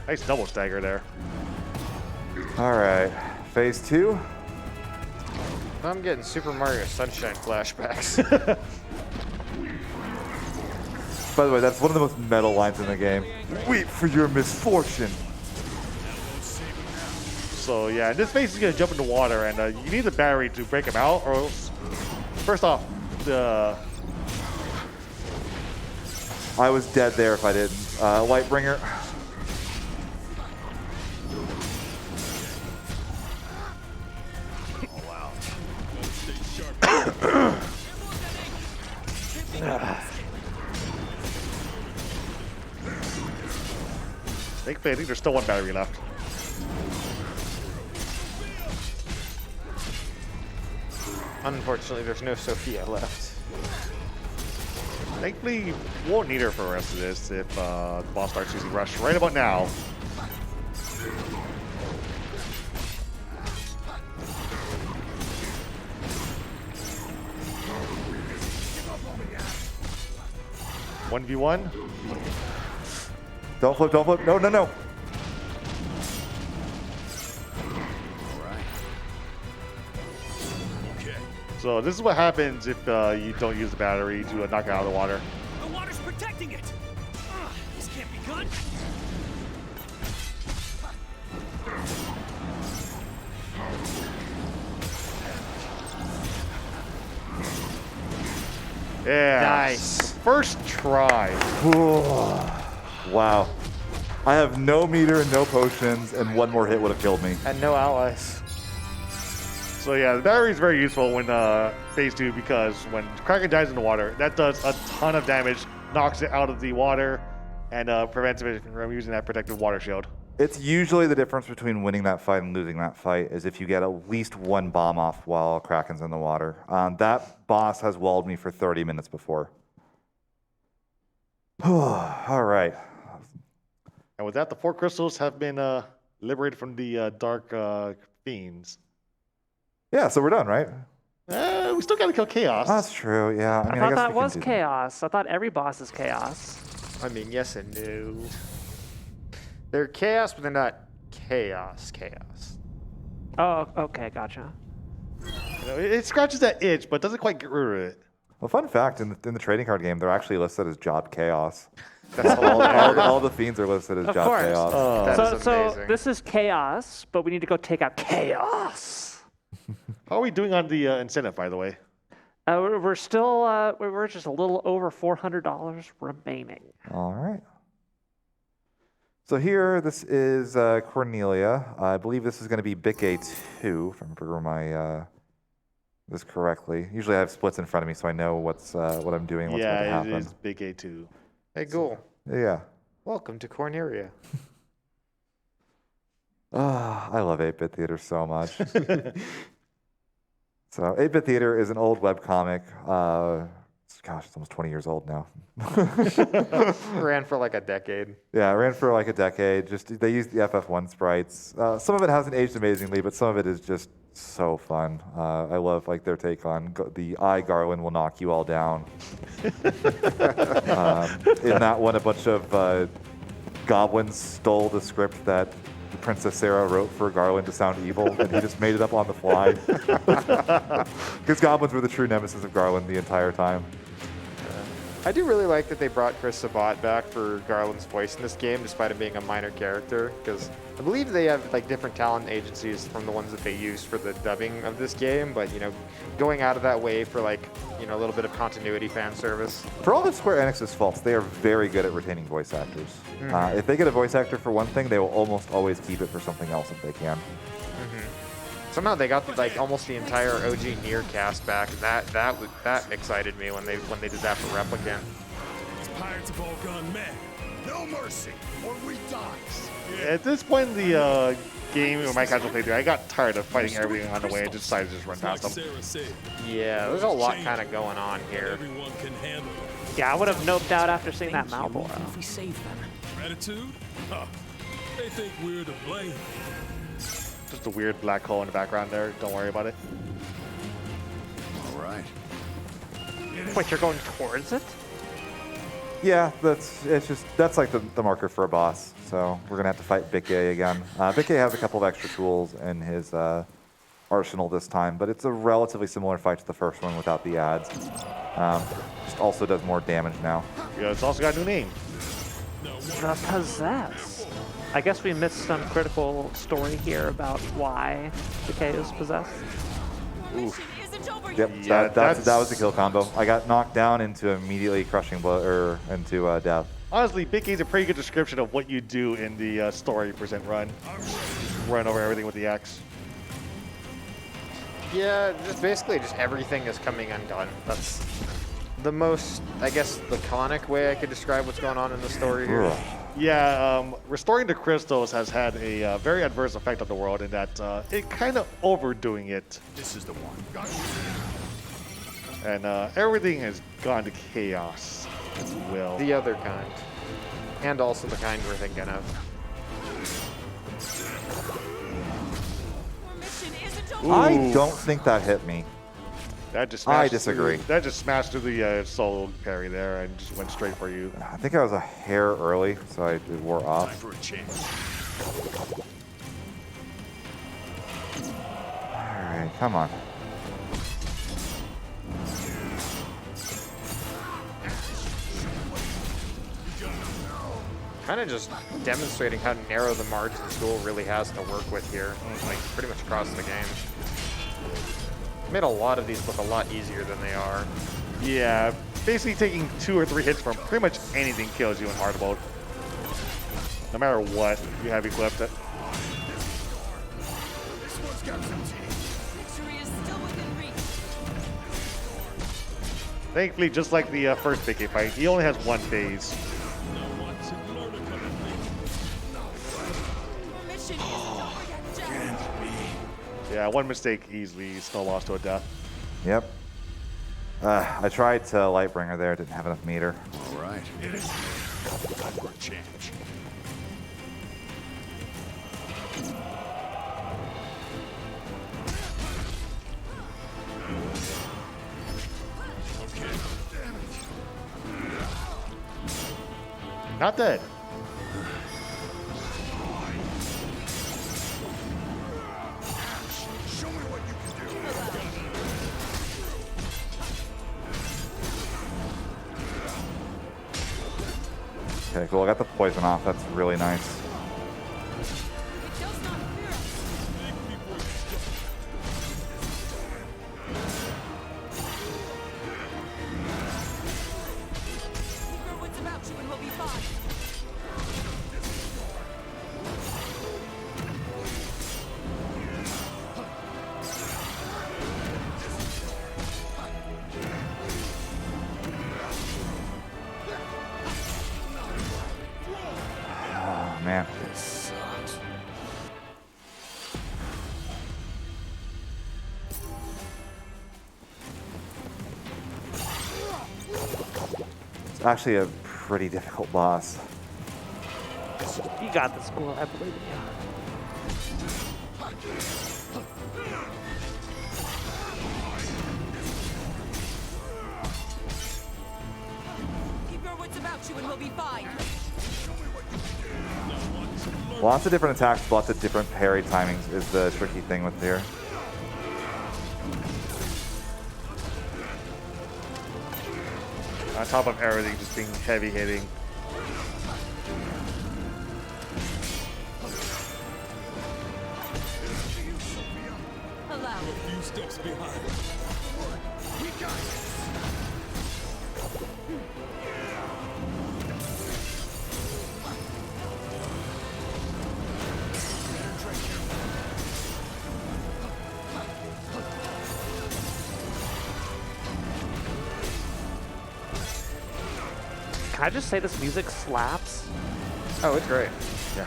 Nice double stagger there. All right, phase 2. I'm getting Super Mario Sunshine flashbacks. By the way, that's one of the most metal lines in the game. Weep for your misfortune. So yeah, in this phase he's gonna jump in the water, and you need the battery to break him out, or else, first off, I was dead there if I didn't. Lightbringer. I think there's still one battery left. Unfortunately, there's no Sophia left. Thankfully, you won't need her for the rest of this if the boss starts using Rush right about now. 1v1. Don't flip, don't flip. No, no, no. So this is what happens if you don't use the battery to knock it out of the water. The water's protecting it. This can't be good. Yeah. Nice. First try. Wow. I have no meter and no potions, and one more hit would have killed me. And no allies. So yeah, the battery is very useful when phase 2 because when Kraken dies in the water, that does a ton of damage, knocks it out of the water, and prevents it from using that protective water shield. It's usually the difference between winning that fight and losing that fight is if you get at least one bomb off while Kraken's in the water. That boss has walled me for 30 minutes before. All right. And with that, the 4 crystals have been liberated from the dark fiends. Yeah, so we're done, right? We still gotta kill Chaos. That's true, yeah. I mean, thought guess that we can was do that. chaos. I thought every boss is chaos. I mean, yes and no. They're chaos, but they're not chaos. Oh, okay, gotcha. You know, it scratches that itch, but doesn't quite get rid of it. Well, fun fact, in the trading card game, they're actually listed as Job Chaos. That's all the fiends are listed as Of Job course. Chaos. That is So amazing. this is chaos, but we need to go take out chaos. How are we doing on the incentive, by the way? We're still we're just a little over $400 remaining. All right. So here, this is Cornelia. I believe this is going to be BitGay 2, if I remember my this correctly. Usually I have splits in front of me, so I know what I'm doing, what's going to Yeah, happen. it is Big A2. Hey, Ghoul. Yeah. Welcome to Cornelia. I love 8-Bit Theater so much. So 8-Bit Theater is an old webcomic. Gosh, it's almost 20 years old now. Ran for like a decade. Yeah, it ran for like a decade. Just they used the FF1 sprites. Some of it hasn't aged amazingly, but some of it is just so fun. I love like their take on the "I Garland will knock you all down." In that one, a bunch of goblins stole the script that Princess Sarah wrote for Garland to sound evil, and he just made it up on the fly. Because goblins were the true nemesis of Garland the entire time. I do really like that they brought Chris Sabat back for Garland's voice in this game, despite him being a minor character, because I believe they have like different talent agencies from the ones that they used for the dubbing of this game, but you know, going out of that way for like, you know, a little bit of continuity fan service. For all of Square Enix's faults, they are very good at retaining voice actors. If they get a voice actor for one thing, they will almost always keep it for something else if they can. Somehow they got like almost the entire OG Nier cast back. That excited me when they did that for Replicant. These pirates have all gone mad. No mercy, or we die. At this point in the game, or my casual playthrough, I got tired of fighting everything on the way and just decided to just run past them. Sarah said, Yeah, there's a lot kind of going on here. everyone can handle it. Yeah, I would have noped out after seeing that Malboro. If we save them. Gratitude? Huh. They think we're to blame. Just a weird black hole in the background there. Don't worry about it. All right. Wait, you're going towards it? Yeah, that's like the marker for a boss. So we're gonna have to fight BitGay again. BitGay has a couple of extra tools in his arsenal this time, but it's a relatively similar fight to the first one without the ads. Just also does more damage now. Yeah, it's also got a new name. The Possess. I guess we missed some critical story here about why Decay is possessed. Yep, Yeah, that was the kill combo. I got knocked down into immediately crushing blow or into death. Honestly, Big A's a pretty good description of what you do in the story percent run. Run over everything with the axe. Yeah, just basically just everything is coming undone. That's the most, I guess, laconic way I could describe what's going on in the story here. Yeah, restoring the crystals has had a very adverse effect on the world in that it kind of overdoing it. This is the one. And everything has gone to chaos as well. The other kind. And also the kind we're thinking of. I don't think that hit me. That just I smashed disagree. That just smashed through the solo parry there and just went straight for you. I think I was a hair early, so it wore Time off. for a change. All right, come on. Kind of just demonstrating how narrow the margins Ghoul really has to work with here, like pretty much across the game. Made a lot of these look a lot easier than they are. Yeah, basically taking 2 or 3 hits from pretty much anything kills you in hard mode. No matter what you have equipped. This one's got some teeth. Victory is still within reach. Thankfully, just like the first BK fight, he only has 1 phase. Your mission isn't over yet, Jack. Yeah, 1 mistake easily snowballs to a death. Yep. I tried to Lightbringer there, didn't have enough meter. All right. It is time for a change. Not dead. Show me what you can do. Okay, cool. I got the poison off. That's really nice. It does not fear us. Keep your wits about you and we'll be fine. Oh, man. It's actually a pretty difficult boss. You got this, Ghoul. I believe in you. Keep your wits about you and we'll be fine. Lots of different attacks, lots of different parry timings is the tricky thing with here. On top of everything, just being heavy hitting. Allow A few steps behind. We got this. Can I just say this music slaps? Oh, it's great. Yeah.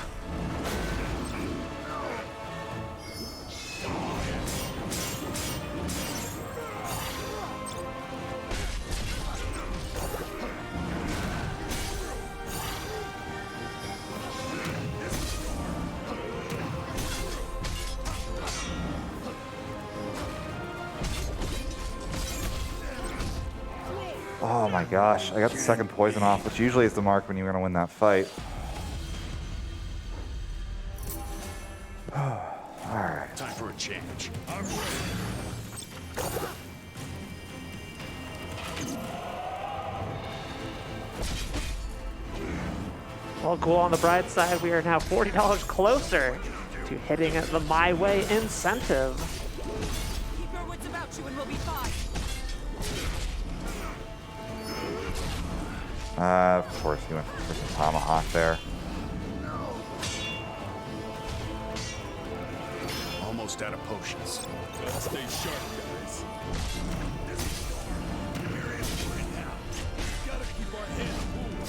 Oh my gosh, I got the second poison off, which usually is the mark when you're going to win that fight. Alright. Time for a change. I'm ready. Well, Ghoul, on the bright side, we are now $40 closer to hitting the My Way incentive. Keep your wits about you and we'll be fine. Of course, he went for some tomahawk there. Almost out of potions. Gotta stay sharp, guys. We're in for it now. Gotta keep our heads moving.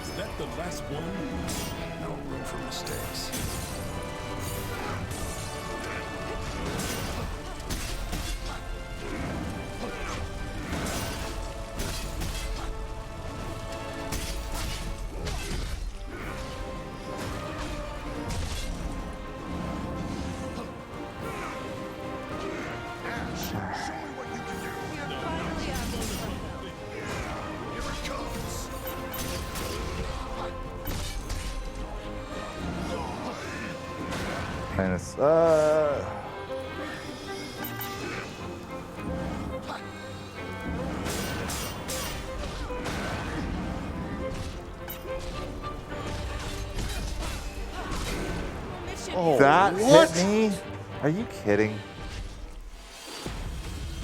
Is that the last one? No room for mistakes. playing this. Oh, that what? hit me? Are you kidding?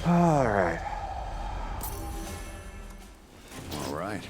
All right. All right.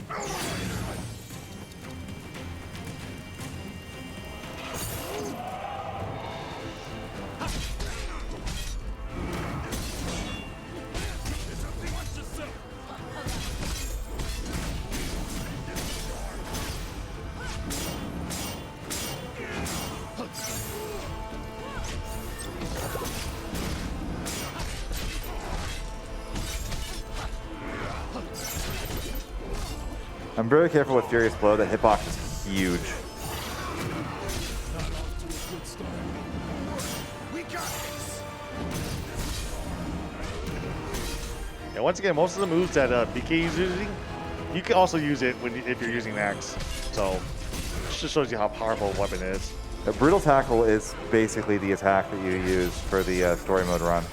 I'm very careful with Furious Blow. The hitbox is huge. Yeah, once again, most of the moves that BK is using, you can also use it if you're using Axe. So it just shows you how powerful a weapon is. A Brutal Tackle is basically the attack that you use for the story mode run.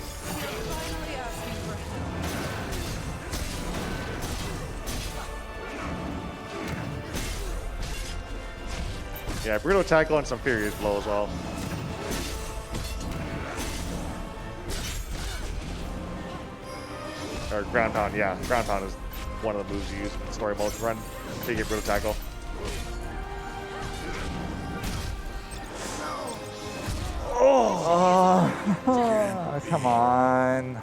Yeah, Brutal Tackle and some Furious Blow as well. Or Ground Pound, yeah. Ground Pound is one of the moves you use in story mode run to get Brutal Tackle. Oh, come on.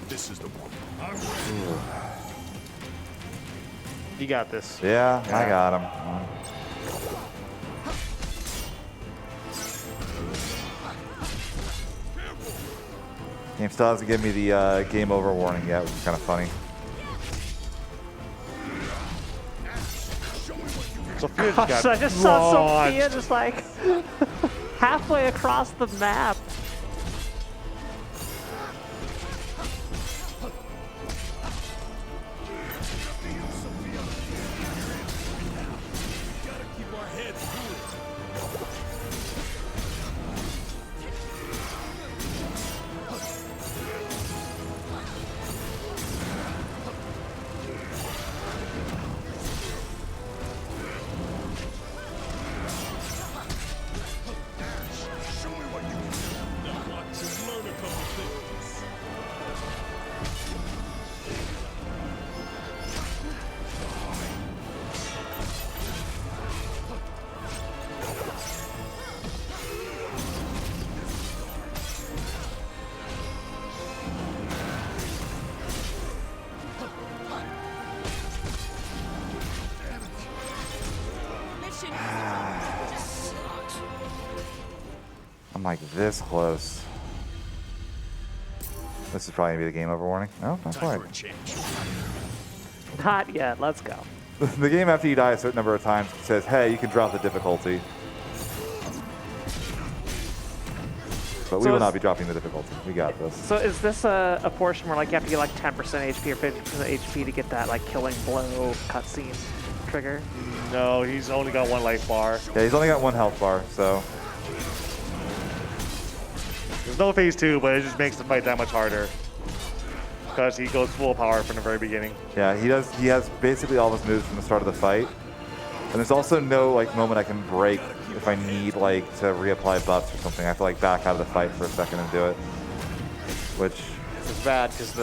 This is the one. You got this. Yeah, I got him. Game still hasn't given me the game over warning yet, which is kind of funny. Sophia just Gosh, got I just saw launched. Sophia just like halfway across the map. I'm like this close. This is probably gonna be the game over warning. No, not quite. Not yet. Let's go. The game after you die a certain number of times says, hey, you can drop the difficulty. But we will not be dropping the difficulty. We got this. So is this a portion where like you have to get like 10% HP or 50% HP to get that like killing blow cutscene trigger? No, he's only got one life bar. Yeah, he's only got one health bar, so. There's no phase 2, but it just makes the fight that much harder. Because he goes full power from the very beginning. Yeah, he does. He has basically all of his moves from the start of the fight. And there's also no like moment I can break if I need like to reapply buffs or something. I have to like back out of the fight for a second and do it. Which is bad because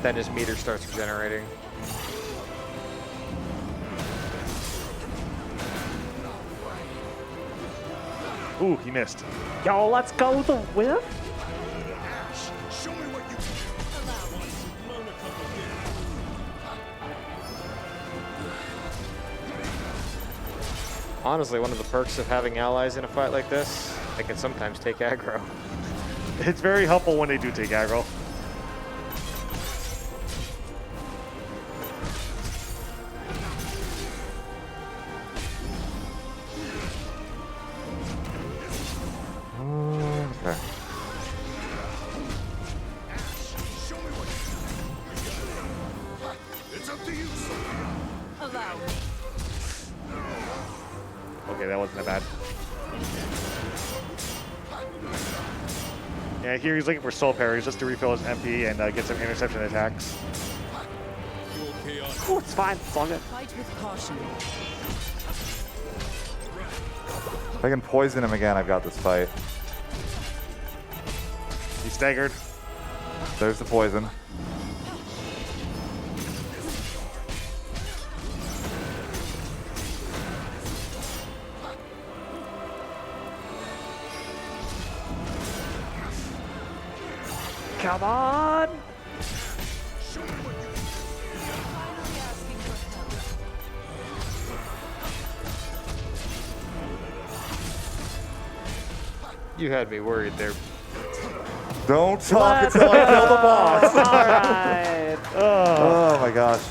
then his meter starts regenerating. Ooh, he missed. Yo, let's go the whiff. Honestly, one of the perks of having allies in a fight like this, they can sometimes take aggro. It's very helpful when they do take aggro. okay. It's up to you, Sophia. Allow me. Okay, that wasn't that bad. Yeah, here he's looking for soul parries just to refill his MP and get some interception attacks. Ooh, it's fine. It's all good. Fight with caution. If I can poison him again, I've got this fight. He's staggered. There's the poison. Come on! You had me worried there. Don't talk until I kill the boss. All right. Oh my gosh.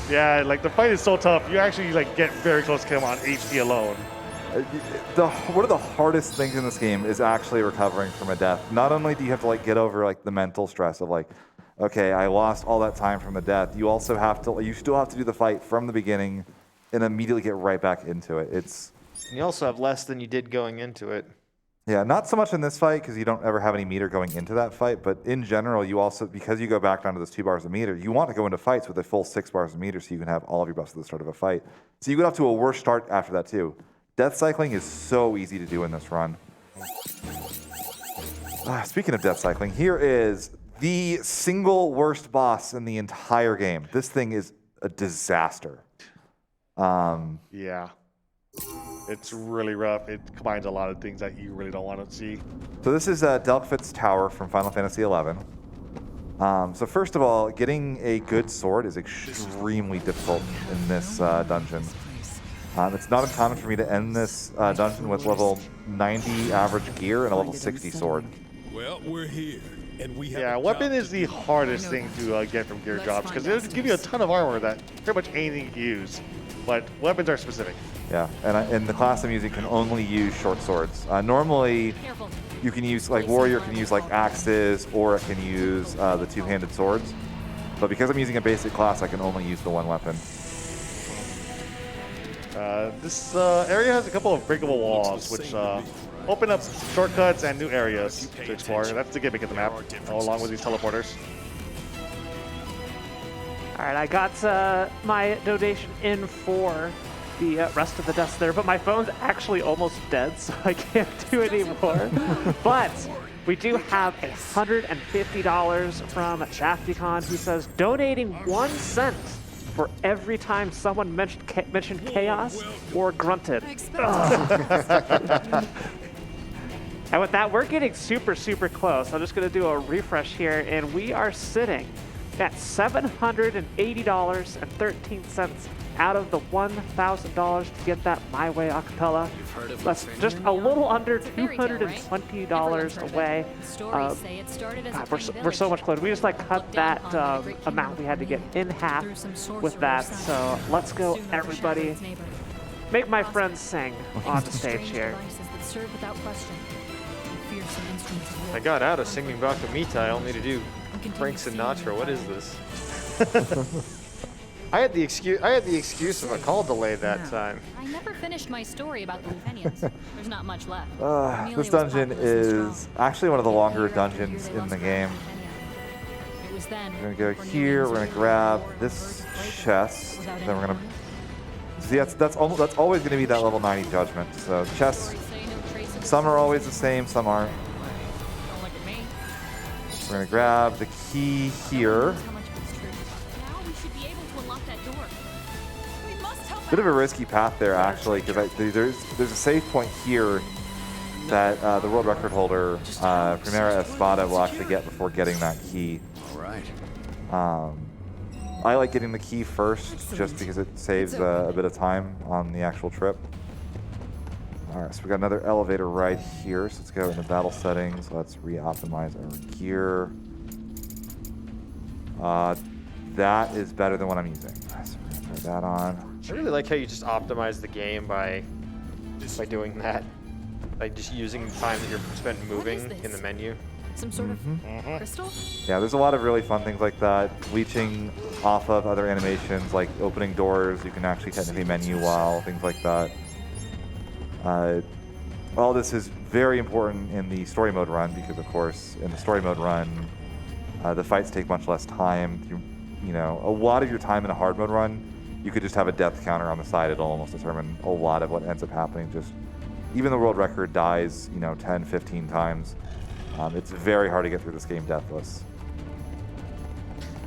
Yeah, like the fight is so tough. You actually like get very close to him on HP alone. One of the hardest things in this game is actually recovering from a death. Not only do you have to like get over like the mental stress of like, okay, I lost all that time from the death. You also have to, you still have to do the fight from the beginning and immediately get right back into it. It's. And you also have less than you did going into it. Yeah, not so much in this fight because you don't ever have any meter going into that fight, but in general, you also, because you go back down to those 2 bars of meter, you want to go into fights with a full 6 bars of meter so you can have all of your buffs at the start of a fight. So you get off to a worse start after that too. Death cycling is so easy to do in this run. Speaking of death cycling, here is the single worst boss in the entire game. This thing is a disaster. Yeah. It's really rough. It combines a lot of things that you really don't want to see. So this is Delphit's Tower from Final Fantasy XI. So first of all, getting a good sword is extremely difficult in this dungeon. It's not uncommon for me to end this dungeon with level 90 average gear and a level 60 sword. Well, we're here, and we have. Yeah, weapon is the hardest thing to get from gear drops because it'll give you a ton of armor that pretty much anything you can use, but weapons are specific. Yeah, and the class I'm using can only use short swords. Normally, you can use, like, Warrior can use, like, axes, or it can use the 2-handed swords. But because I'm using a basic class, I can only use the one weapon. This area has a couple of breakable walls, which open up shortcuts and new areas to explore. That's the gimmick of the map, along with these teleporters. All right, I got my donation in for the rest of the deaths there, but my phone's actually almost dead, so I can't do it anymore. But we do have $150 from Shaftycon, who says, donating 1 cent for every time someone mentioned chaos or grunted. And with that, we're getting super, super close. I'm just going to do a refresh here, and we are sitting at $780.13 out of the $1,000 to get that My Way acapella. That's just a little under $220 away. God, we're so much closer. We just like cut that amount we had to get in half with that. So let's go, everybody. Make my friends sing on the stage here. I got out of singing Bakamita only to do Frank Sinatra. What is this? I had the excuse of a call delay that time. I never finished my story about the Lufenians. There's not much left. This dungeon is actually one of the longer dungeons in the game. We're gonna go here. We're gonna grab this chest. Then we're gonna. See, that's always gonna be that level 90 judgment. So chests, some are always the same, some aren't. We're gonna grab the key here. Bit of a risky path there, actually, because there's a save point here that the world record holder, Primera Espada, will actually get before getting that key. All right. I like getting the key first, just because it saves a bit of time on the actual trip. All right, so we got another elevator right here. So let's go into battle settings. Let's re-optimize our gear. That is better than what I'm using. So we're gonna throw that on. I really like how you just optimize the game by doing that. By just using the time that you're spent moving in the menu. Some sort of crystal? Yeah, there's a lot of really fun things like that. Leeching off of other animations, like opening doors, you can actually technically menu while, things like that. All this is very important in the story mode run because, of course, in the story mode run, the fights take much less time. You know, a lot of your time in a hard mode run, you could just have a death counter on the side. It'll almost determine a lot of what ends up happening. Just even the world record dies, 10, 15 times. It's very hard to get through this game deathless.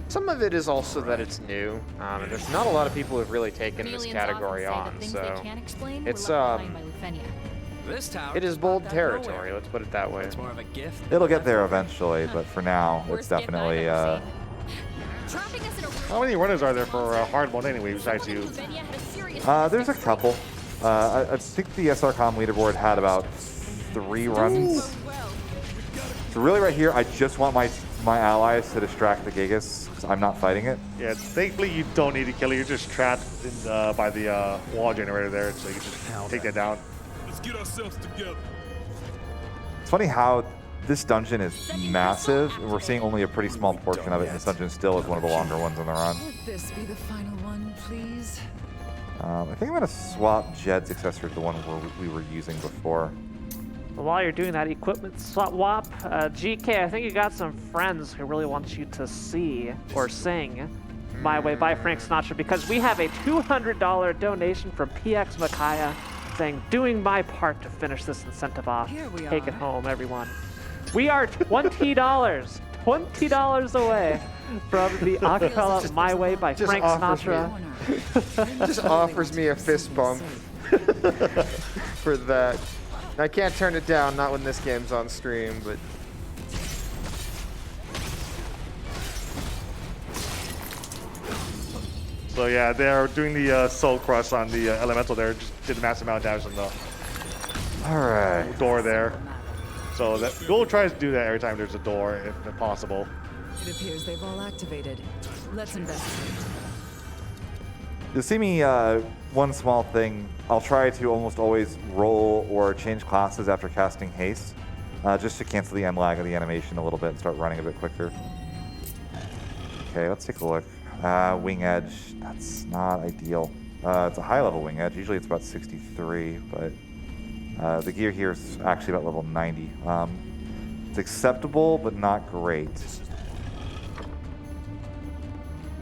Some of it is also that it's new, and there's not a lot of people who've really taken this category on, so it's it is bold territory. Let's put it that way. It's more of a gift. It'll get there eventually, but for now, it's definitely. How many runners are there for hard mode anyway, besides you? There's a couple. I think the SRCom leaderboard had about 3 runs. So really right here, I just want my allies to distract the Gigas, because I'm not fighting it. Yeah, thankfully you don't need to kill it. You're just trapped by the wall generator there, so you can just take that down. Let's get ourselves together. It's funny how this dungeon is massive, and we're seeing only a pretty small portion of it, and this dungeon still is one of the longer ones on the run. Let this be the final one, please. I think I'm going to swap Jed's accessory to the one we were using before. But while you're doing that equipment swap, GK, I think you got some friends who really want you to see or sing My Way by Frank Sinatra, because we have a $200 donation from PX Micaiah saying, doing my part to finish this incentive off. Here we Take it are. home, everyone. We are $20 away from the acapella My Way by Frank Sinatra. Just offers me a fist bump for that. I can't turn it down, not when this game's on stream, but... So yeah, they're doing the Soul Crush on the Elemental there. Just did a massive amount of damage on the door there. So that Ghoul tries to do that every time there's a door, if possible. It appears they've all activated. Let's investigate. You'll see me, one small thing, I'll try to almost always roll or change classes after casting Haste, just to cancel the end lag of the animation a little bit and start running a bit quicker. Okay, let's take a look. Wing Edge, that's not ideal. It's a high level Wing Edge, usually it's about 63, but the gear here is actually about level 90. It's acceptable, but not great.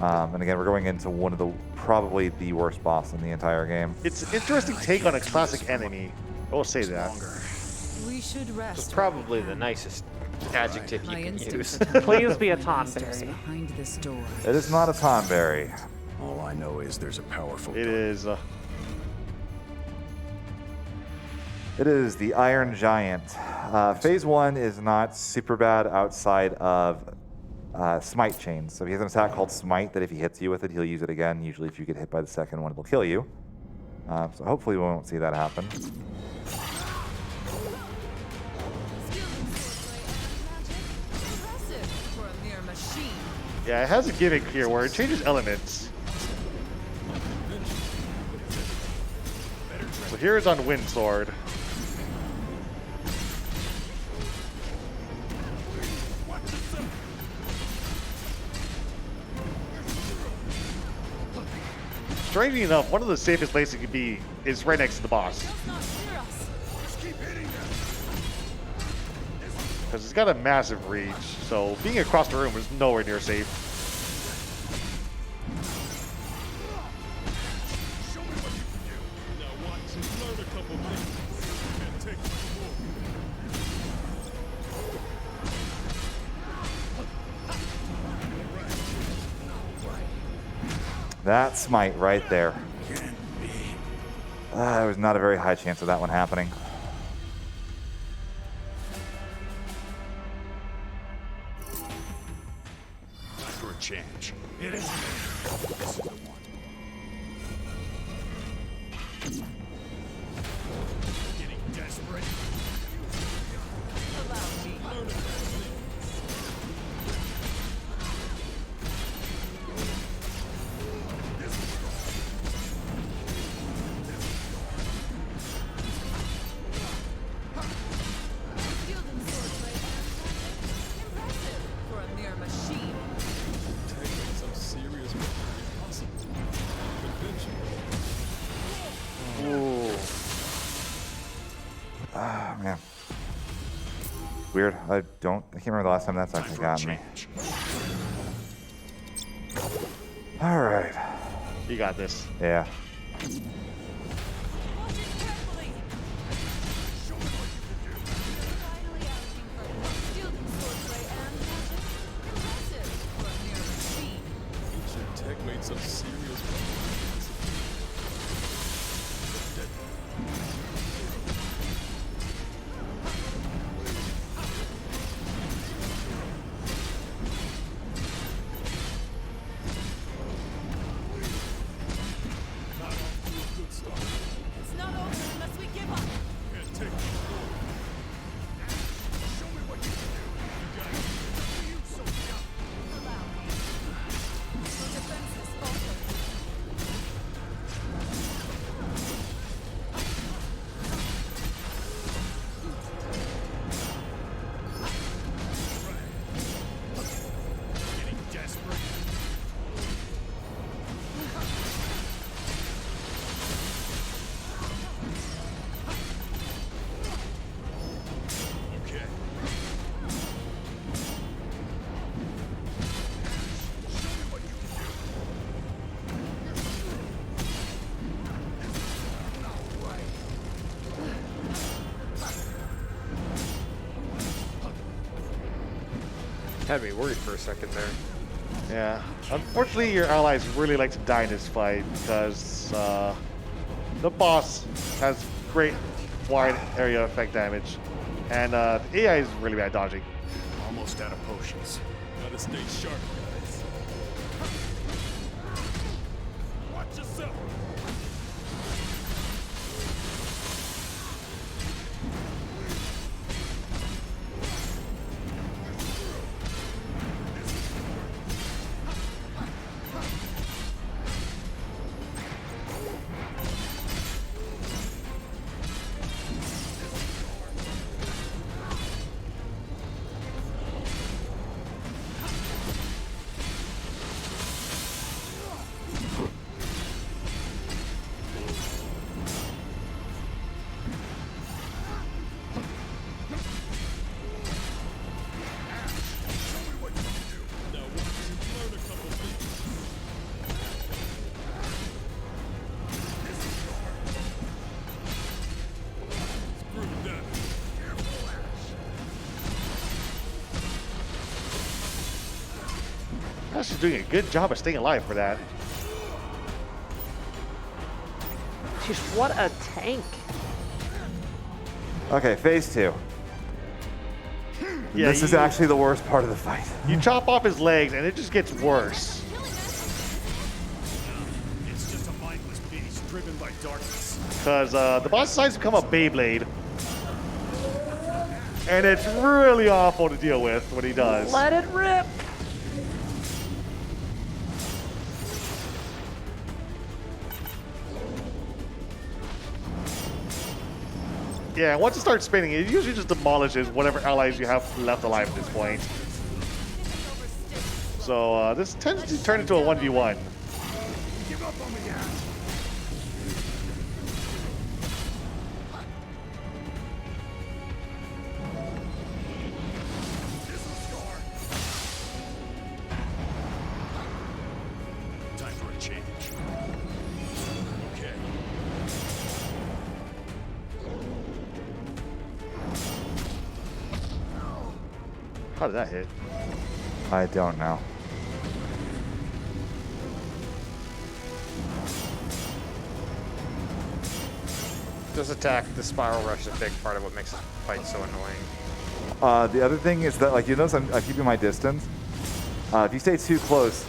And again, we're going into one of the probably the worst boss in the entire game. It's an interesting take on a classic enemy. I will say that. We should rest. It's probably the nicest adjective you can use. Please be a Tonberry. Behind this door. It is not a Tonberry. All I know is there's a powerful. It is. It is the Iron Giant. Phase 1 is not super bad outside of Smite chains. So he has an attack called Smite that if he hits you with it, he'll use it again. Usually if you get hit by the second one, it'll kill you. So hopefully we won't see that happen. Yeah, it has a gimmick here where it changes elements. So here's on Wind Sword. Strangely enough, one of the safest places it could be is right next to the boss. Because it's got a massive reach, so being across the room is nowhere near safe. That Smite right there. There was not a very high chance of that one happening. For a change. It is. This is the one. Getting desperate. Allow me. Learn it. weird. I can't remember the last time that's actually gotten me. All right. You got this. Yeah. Ancient tech made some serious It's not over unless we give up. Can't take it. Show me what you can do. You got it. You so young. Allow me. Your defenses falter. Getting desperate. Okay. Show me what you can do. Had me worried for a second there. Yeah. Unfortunately, your allies really like to die in this fight because the boss has great wide area effect damage, and the AI is really bad dodging. Almost out of potions. Gotta stay sharp, guys. Watch yourself. Now watch you learn a couple things. Screw that. Ash is doing a good job of staying alive for that. Jeez, what a tank. Okay, phase 2. Yeah, This is actually the worst part of the fight. You chop off his legs, and it just gets worse. It's just a mindless beast driven by darkness. Because the boss decides to become a Beyblade. And it's really awful to deal with when he does. Let it rip. Yeah, once it starts spinning, it usually just demolishes whatever allies you have left alive at this point. So this tends to turn into a 1v1. Give up on me, Ash. Time for a change. Okay. How did that hit? I don't know. This attack, the spiral rush is a big part of what makes this fight so annoying. The other thing is that, like, you notice I'm keeping my distance. If you stay too close,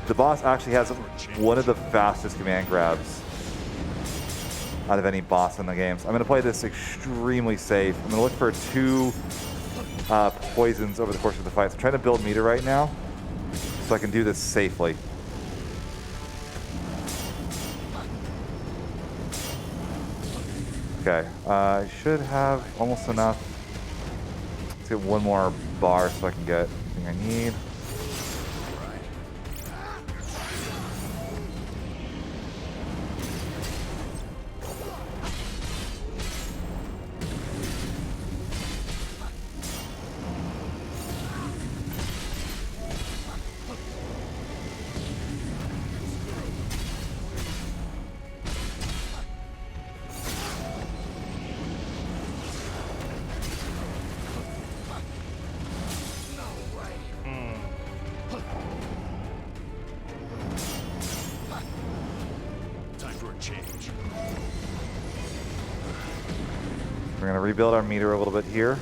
the boss actually has one of the fastest command grabs out of any boss in the game. So I'm going to play this extremely safe. I'm going to look for 2 poisons over the course of the fight. So I'm trying to build meter right now so I can do this safely. Okay, I should have almost enough. Let's get one more bar so I can get everything I need. we're gonna rebuild our meter a little bit here.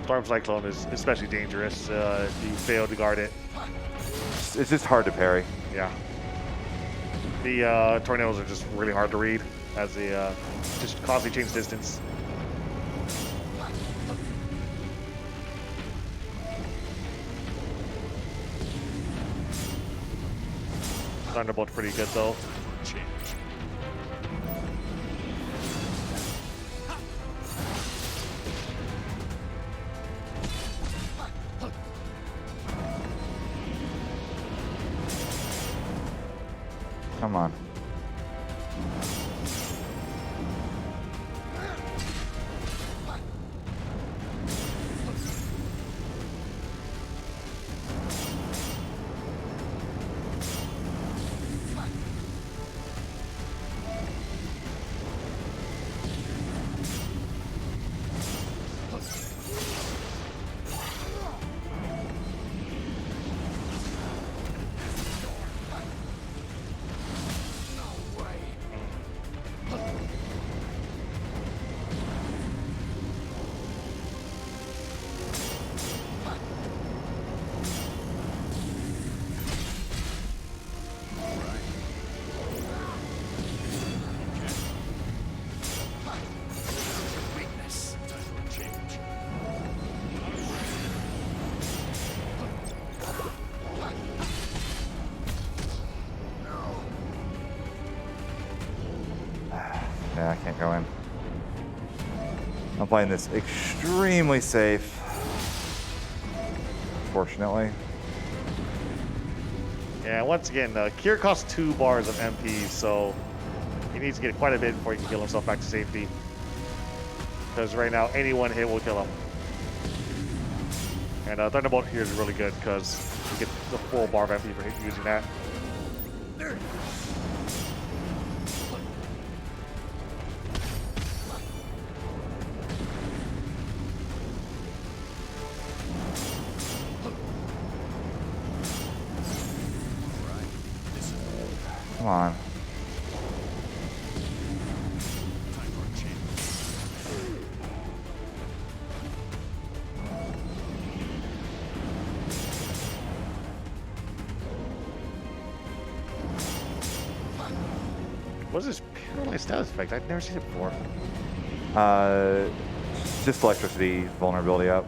Storm Cyclone is especially dangerous if you fail to guard it. It's just hard to parry. Yeah. The tornadoes are just really hard to read as they just constantly change distance. Thunderbolt's pretty good though. Come on. Yeah, I can't go in. I'm playing this extremely safe. Fortunately. Yeah, once again, Kier costs 2 bars of MP, so he needs to get quite a bit before he can heal himself back to safety. Because right now, any one hit will kill him. And Thunderbolt here is really good because you get the full bar of MP for using that. Come on. What is this paralyzed status effect? I've never seen it before. Just electricity vulnerability up.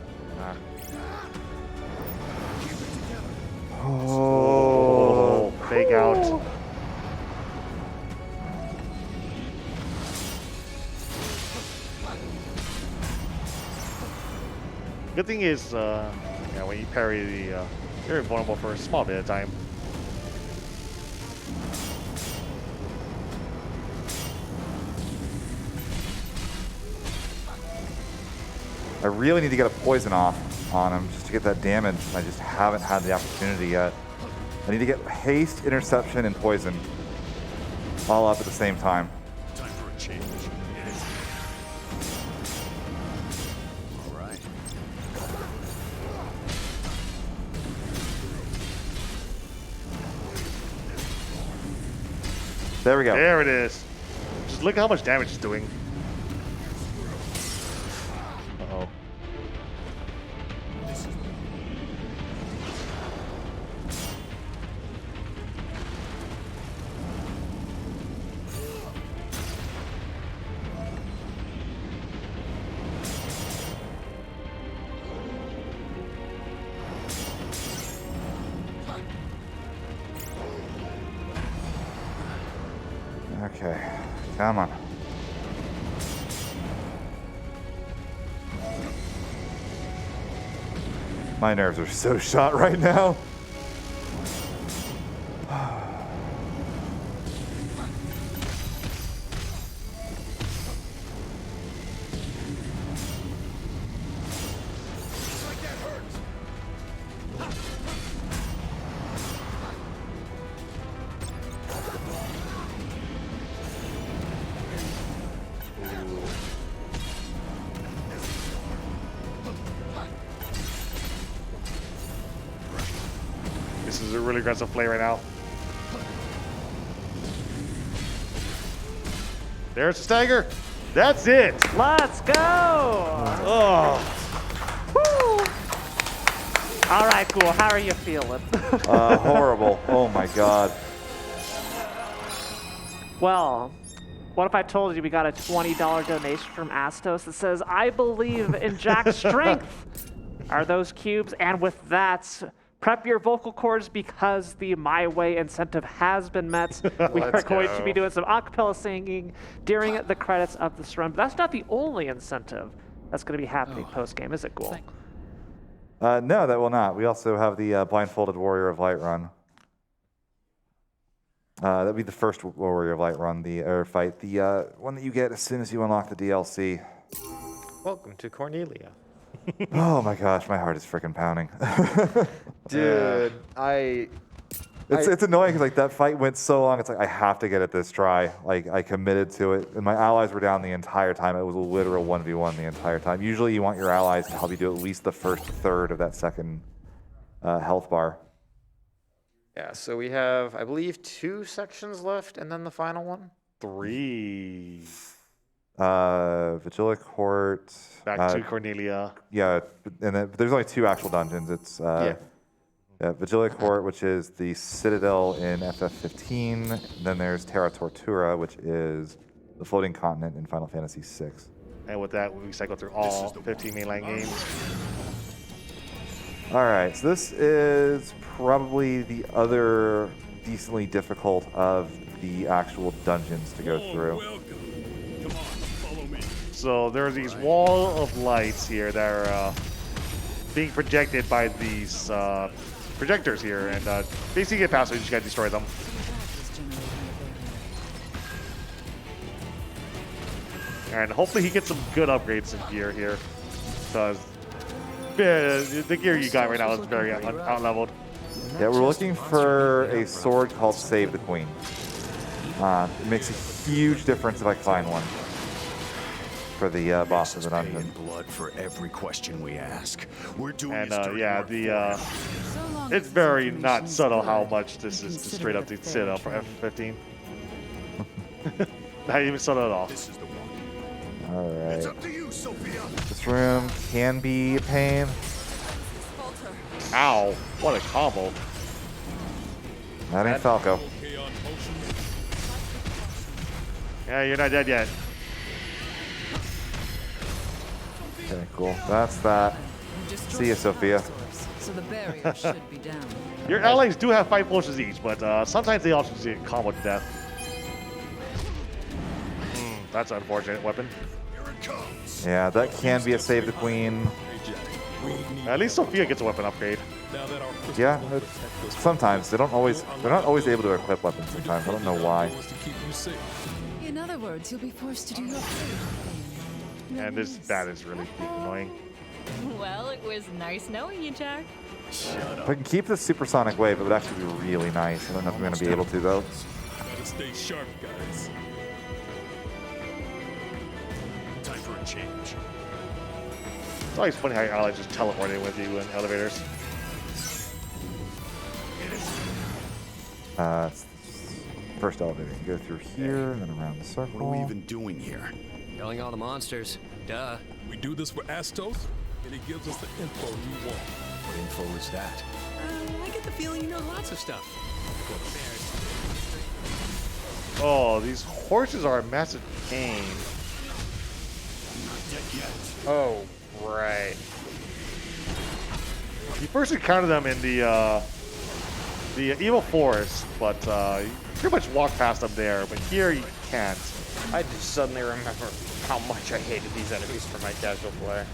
Oh, fake out. Good thing is, yeah, when you parry the, you're vulnerable for a small bit of time. I really need to get a poison off on him just to get that damage. I just haven't had the opportunity yet. I need to get haste, interception, and poison all up at the same time. Time for a change. All right. There we go. There it is. Just look at how much damage it's doing. Uh-oh. Okay, come on. My nerves are so shot right now. This is a really aggressive play right now. There's the stagger. That's it. Let's go. Oh. Woo. All right, Ghoul. How are you feeling? Horrible. Oh my god. Well, what if I told you we got a $20 donation from Astos that says, "I believe in Jack's strength"? Are those cubes? And with that, prep your vocal cords because the My Way incentive has been met. We are going to be doing some acapella singing during the credits of this run. But that's not the only incentive that's going to be happening post-game, is it, Ghoul? No, that will not. We also have the Blindfolded Warrior of Light run. That'll be the first Warrior of Light run, the air fight, the one that you get as soon as you unlock the DLC. Welcome to Cornelia. Oh my gosh, my heart is freaking pounding. Dude, It's annoying because like that fight went so long. It's like I have to get it this try. Like I committed to it, and my allies were down the entire time. It was a literal 1v1 the entire time. Usually, you want your allies to help you do at least the first third of that second health bar. Yeah, so we have, I believe, 2 sections left, and then the final one. 3. Vigila Court. Back to Cornelia. Yeah, and then, but there's only 2 actual dungeons. It's Vigila Court, which is the Citadel in FF15. And then there's Terra Tortura, which is the floating continent in Final Fantasy VI. And with that, we cycle through all 15 mainline games. All right, so this is probably the other decently difficult of the actual dungeons to go through. So there's these wall of lights here that are being projected by these projectors here, and basically get past them, you just gotta destroy them. And hopefully he gets some good upgrades in gear here, because the gear you got right now is very out-leveled. Yeah, we're looking for a sword called Save the Queen. It makes a huge difference if I find one for the boss of the dungeon. Blood for every question we ask. We're doing And it's very not subtle how much this is just straight up the Citadel for F15. Not even subtle at all. All right. It's up to you, Sophia. This room can be a pain. Ow! What a combo. That ain't Falco. Yeah, you're not dead yet. Okay, cool. That's that. See ya, Sophia. So the barrier should be down. Your allies do have 5 potions each, but sometimes they also get combo to death. That's an unfortunate weapon. Yeah, that can be a Save the Queen. At least Sophia gets a weapon upgrade. Yeah, sometimes they're not always able to equip weapons. Sometimes I don't know why. In other words, you'll be forced to do your And that is really annoying. Well, it was nice knowing you, Jack. If I can keep this supersonic wave, it would actually be really nice. I don't know if I'm going to be able to though. Gotta stay sharp, guys. Time for a change. It's always funny how your allies just teleport in with you in elevators. First elevator. You go through here and then around the circle. What are we even doing here? Killing all the monsters. Duh. We do this for Astos, and he gives us the info we want. What info is that? I get the feeling you know lots of stuff. Oh, these horses are a massive pain. Oh, right. You first encounter them in the evil forest, but pretty much walk past them there, but here you can't. I just suddenly remember how much I hated these enemies for my casual play.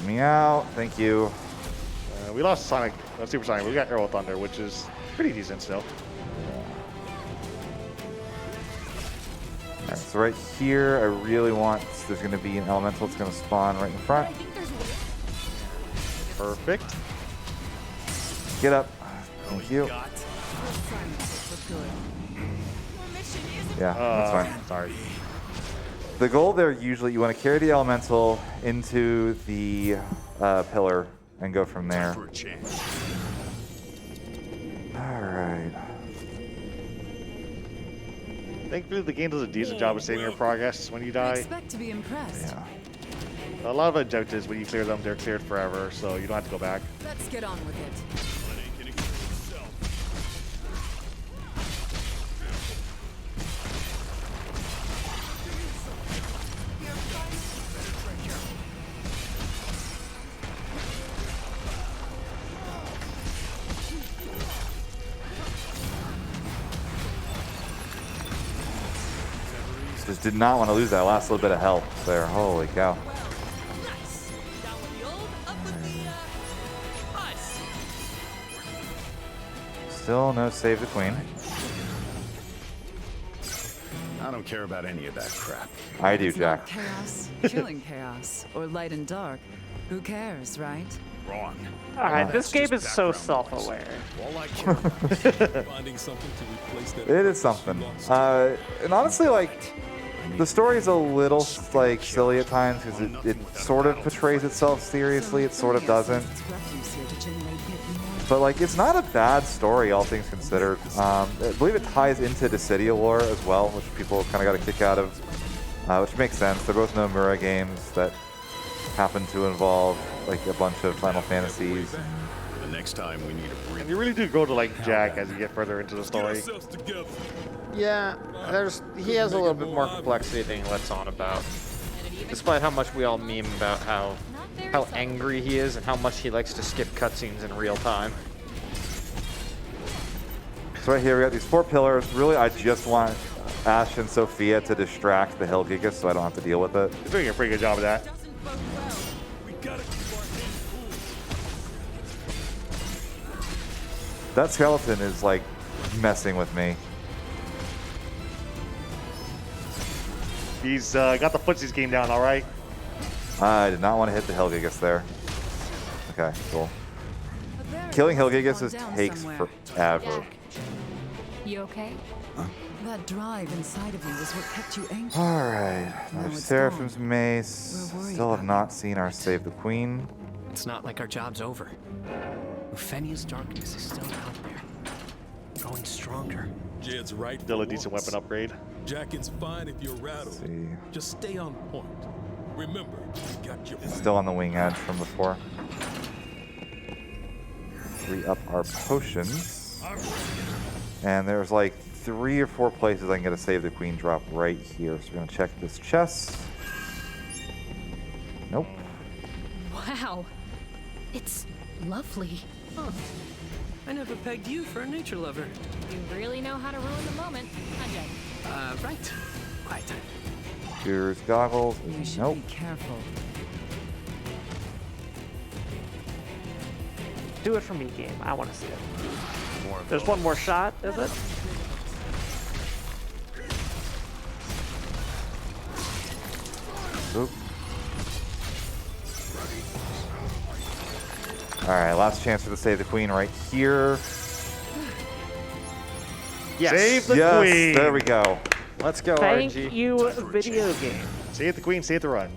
Me out. Thank you. We lost Sonic, Super Sonic. We got Arrow Thunder, which is pretty decent still. Alright, so right here, I really want, there's going to be an elemental that's going to spawn right in front. Perfect. Get up. Thank you. Yeah, that's fine. Sorry. The goal there, usually, you want to carry the elemental into the pillar and go from there. Alright. Thankfully, the game does a decent job of saving your progress when you die. Expect to be impressed. Yeah. A lot of objectives, when you clear them, they're cleared forever, so you don't have to go back. Let's get on with it. Just did not want to lose that last little bit of health there. Holy cow. Still no save the queen. I don't care about any of that crap. I do, It's not Jack. chaos, killing chaos, or light and dark. Who cares, right? Wrong. Alright, this game is so self-aware. All I care about is Finding something to replace that. It is something. And honestly, like, the story is a little, like, silly at times because it sort of portrays itself seriously. It sort of doesn't. But, like, it's not a bad story, all things considered. I believe it ties into Dissidia lore as well, which people kind of got a kick out of, which makes sense. They're both Nomura games that happen to involve, like, a bunch of Final Fantasies. the next time we need a break. And you really do go to like Jack as you get further into the story. Yeah, he has a little bit more complexity than he lets on about. Despite how much we all meme about how angry he is and how much he likes to skip cutscenes in real time. So right here we got these 4 pillars. Really, I just want Ash and Sophia to distract the Hellgigas so I don't have to deal with it. He's doing a pretty good job of that. That skeleton is like messing with me. He's got the footsies game down, all right. I did not want to hit the Hellgigas there. Okay, cool. Killing Hellgigas takes forever. You okay? That drive inside of you is what kept you anxious. Alright, Now there's it's Seraphim's gone. Mace. We're worried Still have about not seen our Save the Queen. It's not like our job's over. Euphenia's darkness is still out there, growing stronger. Jed's right. Still a decent weapon upgrade. Jackins fine if you're rattled. See. Just stay on point. Remember, you got your Still on the wing edge from before. Re-up our potions. And there's like 3 or 4 places I can get a Save the Queen drop right here. So we're gonna check this chest. Nope. Wow. It's lovely. Huh. I never pegged you for a nature lover. You really know how to ruin the moment, huh, Jed? Right. Quiet time. Here's goggles. You should Nope. be careful. Do it for me, game. I want to see it. More of There's those. one more shot, is it? Oop. Alright, last chance for the Save the Queen right here. Yes. Save the Yes, Queen. there we go. Let's go, Thank RNG. you, video game. Save the Queen, save the run.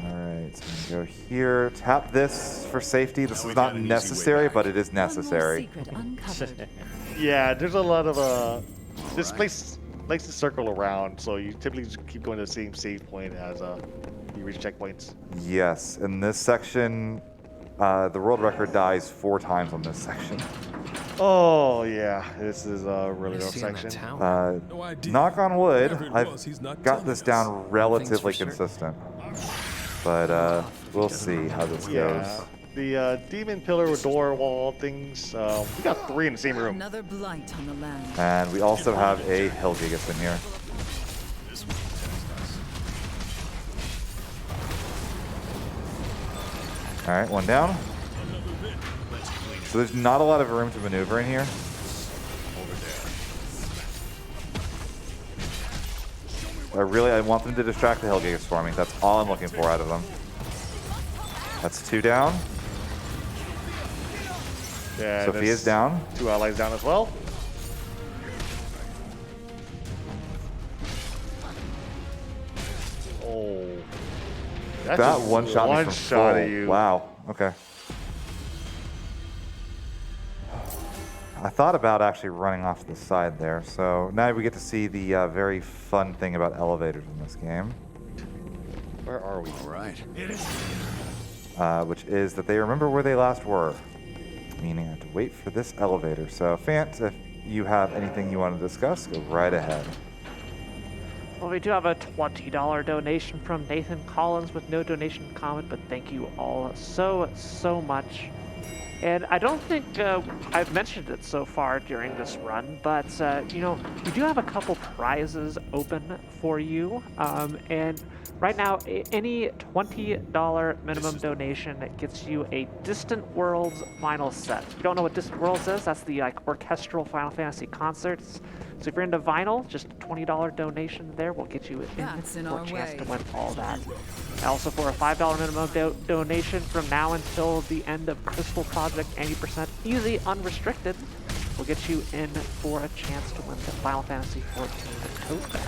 Alright, so I'm gonna go here. Tap this for safety. This Now is we've not had an easy way necessary, back. but it is One more necessary. secret uncovered. Yeah, there's a lot of this place likes to circle around, so you typically just keep going to the same save point as you reach checkpoints. Yes, in this section, the world record dies 4 times on this section. Oh yeah, this is a really rough See on that section. tower? No idea. Knock on wood, Whatever it I've was, he's not got telling this us. down relatively sure. consistent. But we'll see how this Yeah. goes. The demon pillar door wall things. We got 3 in the same room. Another blight on the land. And we also have a Hellgigas in here. All right, one down. So there's not a lot of room to maneuver in here. I want them to distract the Hellgigas for me. That's all I'm looking for out of them. That's 2 down. Yeah, Sophia's down. 2 allies down as well. Oh. That one shot me from shot full. at you. Wow. Okay. I thought about actually running off the side there. So now we get to see the very fun thing about elevators in this game. Where are we? All right. Which is that they remember where they last were. Meaning I have to wait for this elevator. So Fant, if you have anything you want to discuss, go right ahead. Well, we do have a $20 donation from Nathan Collins with no donation comment, but thank you all so much. And I don't think I've mentioned it so far during this run, but you know, we do have a couple prizes open for you. And right now, any $20 minimum donation gets you a Distant Worlds vinyl set. If you don't know what Distant Worlds is, that's the orchestral Final Fantasy concerts. So if you're into vinyl, just a $20 donation there will get you in for a chance to win all that. And also for a $5 minimum donation from now until the end of Crystal Project 80% easy unrestricted will get you in for a chance to win the Final Fantasy 14 tote bag.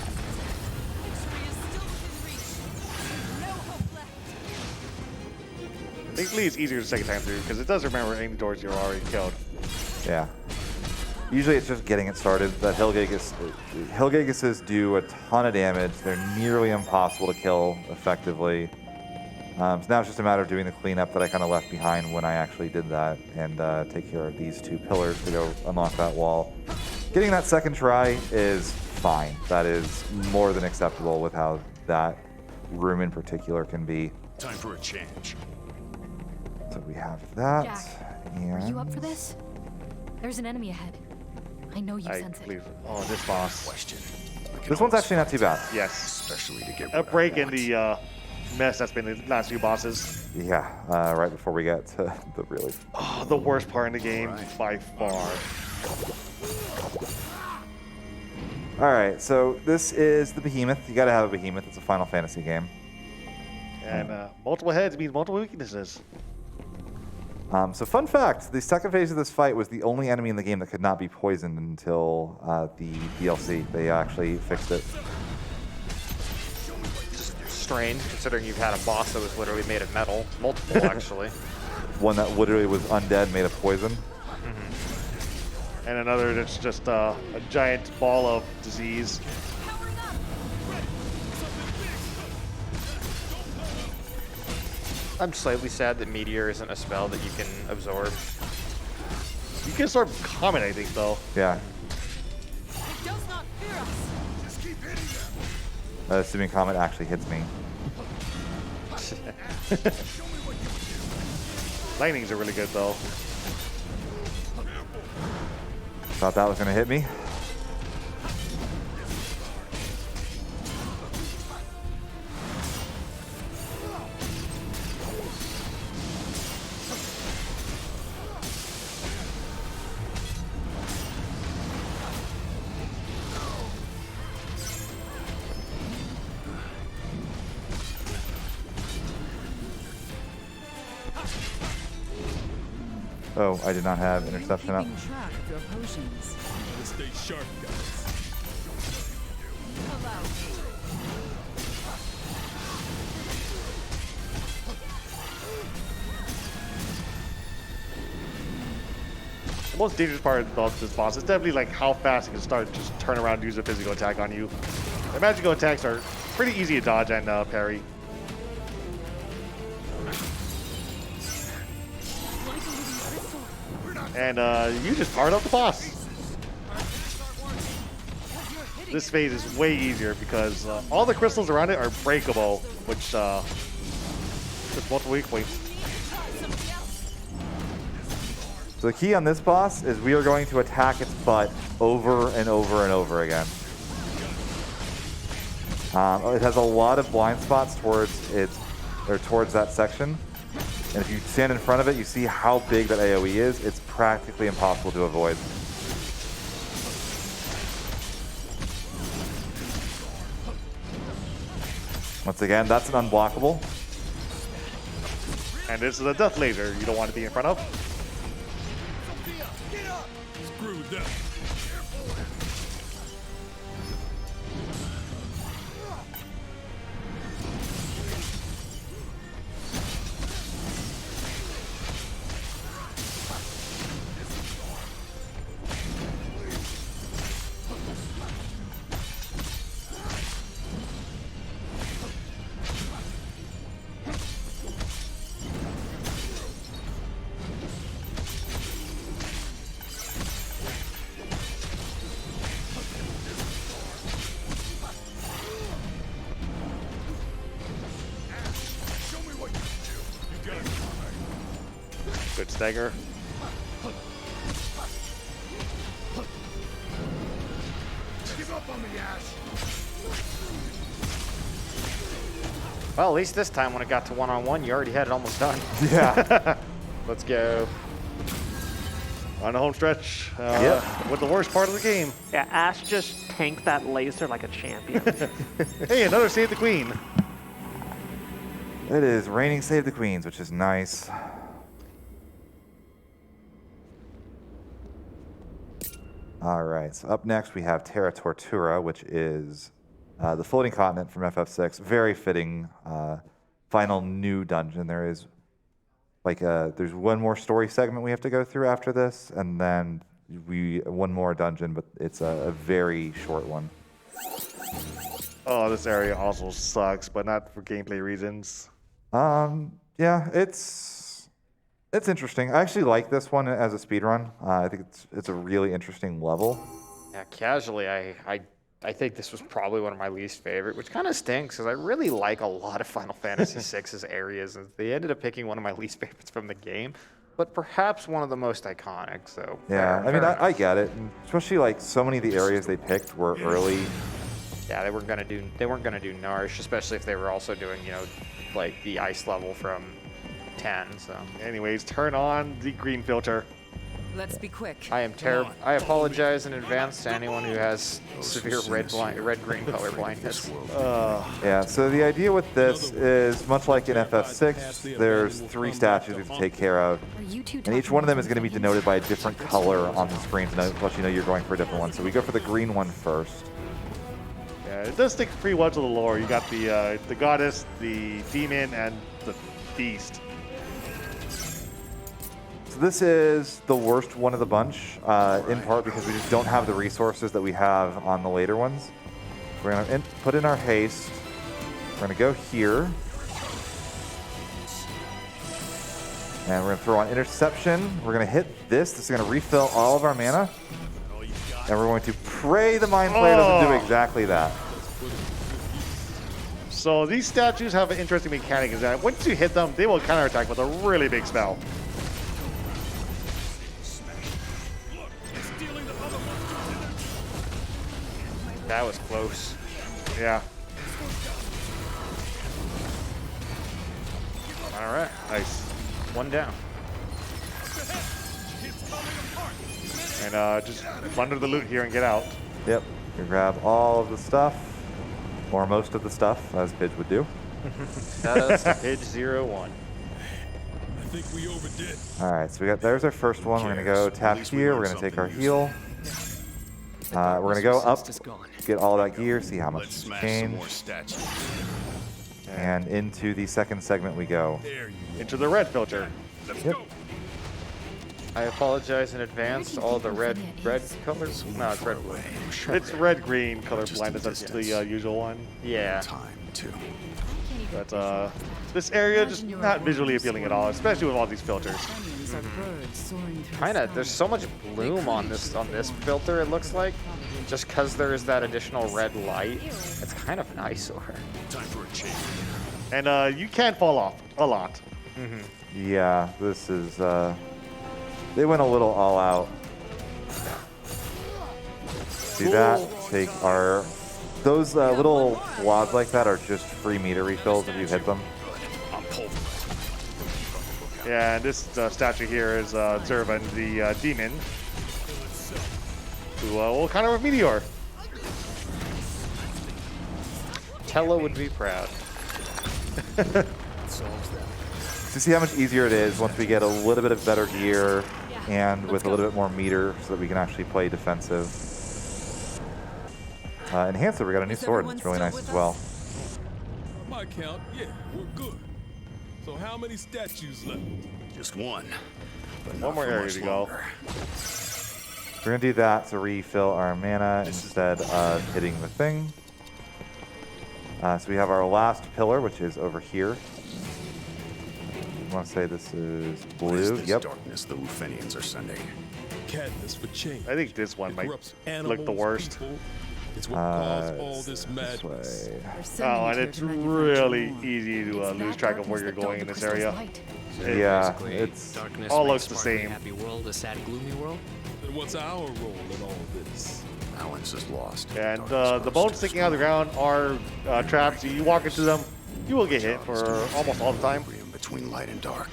Thankfully, it's easier the second time through because it does remember any doors you're already killed. Yeah. Usually it's just getting it started. That Hellgigases do a ton of damage. They're nearly impossible to kill effectively. So now it's just a matter of doing the cleanup that I kind of left behind when I actually did that and take care of these 2 pillars to go unlock that wall. Getting that second try is fine. That is more than acceptable with how that room in particular can be. Time for a change. So we have that. Jack, and are you up for this? There's an enemy ahead. I know you sense it. Oh, this boss. Question. This one's actually not too bad. Yes. Especially to get a break in the mess that's been the last few bosses. Yeah, right before we get to the really... the worst part in the game by far. All right, so this is the Behemoth. You gotta have a Behemoth. It's a Final Fantasy game. And multiple heads means multiple weaknesses. So fun fact, the second phase of this fight was the only enemy in the game that could not be poisoned until the DLC. They actually fixed it. Just strange, considering you've had a boss that was literally made of metal. Multiple, actually. One that literally was undead, made of poison. And another that's just a giant ball of disease. I'm slightly sad that Meteor isn't a spell that you can absorb. You can absorb Comet, I think, though. Yeah. It does not fear us. Just keep hitting them. Assuming Comet actually hits me. Lightnings are really good, though. Thought that was gonna hit me. Oh, I did not have interception up. Keeping track of your potions. Stay sharp, guys. The most dangerous part about this boss is definitely like how fast it can start just turn around and use a physical attack on you. The magical attacks are pretty easy to dodge and parry. And you just powered up the boss. This phase is way easier because all the crystals around it are breakable, which with multiple weak points. So the key on this boss is we are going to attack its butt over and over and over again. It has a lot of blind spots towards that section. And if you stand in front of it, you see how big that AoE is. It's practically impossible to avoid. Once again, that's an unblockable. And this is a death laser you don't want to be in front of. Screw that. Good stagger. Give up on me, Ash. Well, at least this time when it got to one-on-one, you already had it almost done. Yeah. Let's go. On the home stretch. Yep. With the worst part of the game. Yeah, Ash just tanked that laser like a champion. Hey, another Save the Queen. It is raining Save the Queens, which is nice. All right, so up next we have Terra Tortura, which is the floating continent from FF6. Very fitting final new dungeon. There is there's one more story segment we have to go through after this, and then one more dungeon, but it's a very short one. Oh, this area also sucks, but not for gameplay reasons. Yeah, it's interesting. I actually like this one as a speedrun. I think it's a really interesting level. Yeah, casually, I think this was probably one of my least favorite, which kind of stinks because I really like a lot of Final Fantasy VI's areas, and they ended up picking one of my least favorites from the game, but perhaps one of the most iconic. So yeah, I mean, I get it, and especially like so many of the areas they picked were early. Yeah, they weren't gonna do Narsh, especially if they were also doing like the ice level from 10. So, anyways, turn on the green filter. Let's be quick. I am terrible. I apologize in advance to anyone who has severe red-green color blindness. Yeah, so the idea with this is much like in FF6, there's 3 statues we have to take care of, and each one of them is going to be denoted by a different color on the screen to let you know you're going for a different one. So we go for the green one first. Yeah, it does stick pretty well to the lore. You got the goddess, the demon, and the beast. So this is the worst one of the bunch, in part because we just don't have the resources that we have on the later ones. We're going to put in our haste. We're going to go here. And we're going to throw on interception. We're going to hit this. This is going to refill all of our mana. And we're going to pray the Mind Flayer doesn't do exactly that. So these statues have an interesting mechanic, is that once you hit them, they will counterattack with a really big spell. That was close. Yeah. All right. Nice. One down. And just plunder the loot here and get out. Yep. You grab all of the stuff, or most of the stuff, as Pidge would do. That's Pidge 01. I think we overdid. All right, so there's our first one. We're going to go tap here. We're going to take our heal. We're going to go up, get all that gear, see how much it's changed. And into the second segment we go. Into the red filter. Yep. I apologize in advance to all the red colors. No, it's red. It's red-green color blindness. That's the usual one. Yeah. But this area just not visually appealing at all, especially with all these filters. Kinda. There's so much bloom on this filter. It looks like, just because there is that additional red light. It's kind of an eyesore. Time for a change. And you can fall off a lot. Yeah, this is They went a little all out. Do that. Take our... Those little wads like that are just free meter refills if you hit them. Yeah, and this statue here is Zervan, the demon, who will counter with Meteor. Tella would be proud. To see how much easier it is once we get a little bit of better gear and with a little bit more meter so that we can actually play defensive. Enhancer, we got a new sword. It's really nice as well. On my count, yeah, we're good. So how many statues left? Just one. But One more area to go. We're going to do that to refill our mana instead of hitting the thing. So we have our last pillar, which is over here. I want to say this is blue. This Yep. darkness the Lufenians are sending. Catalyst for change. I think this one It might corrupts look the worst. people. It's what caused all this madness. Oh, and it's really easy to lose track of where you're going in this area. Yeah, Basically, it's darkness all makes looks the sparkly same. Happy world a sad, gloomy world. Then what's our role in all this? Balance is lost. And the bones sticking out of the ground are traps. You walk into them, you will get hit for almost all the time. Between light and dark.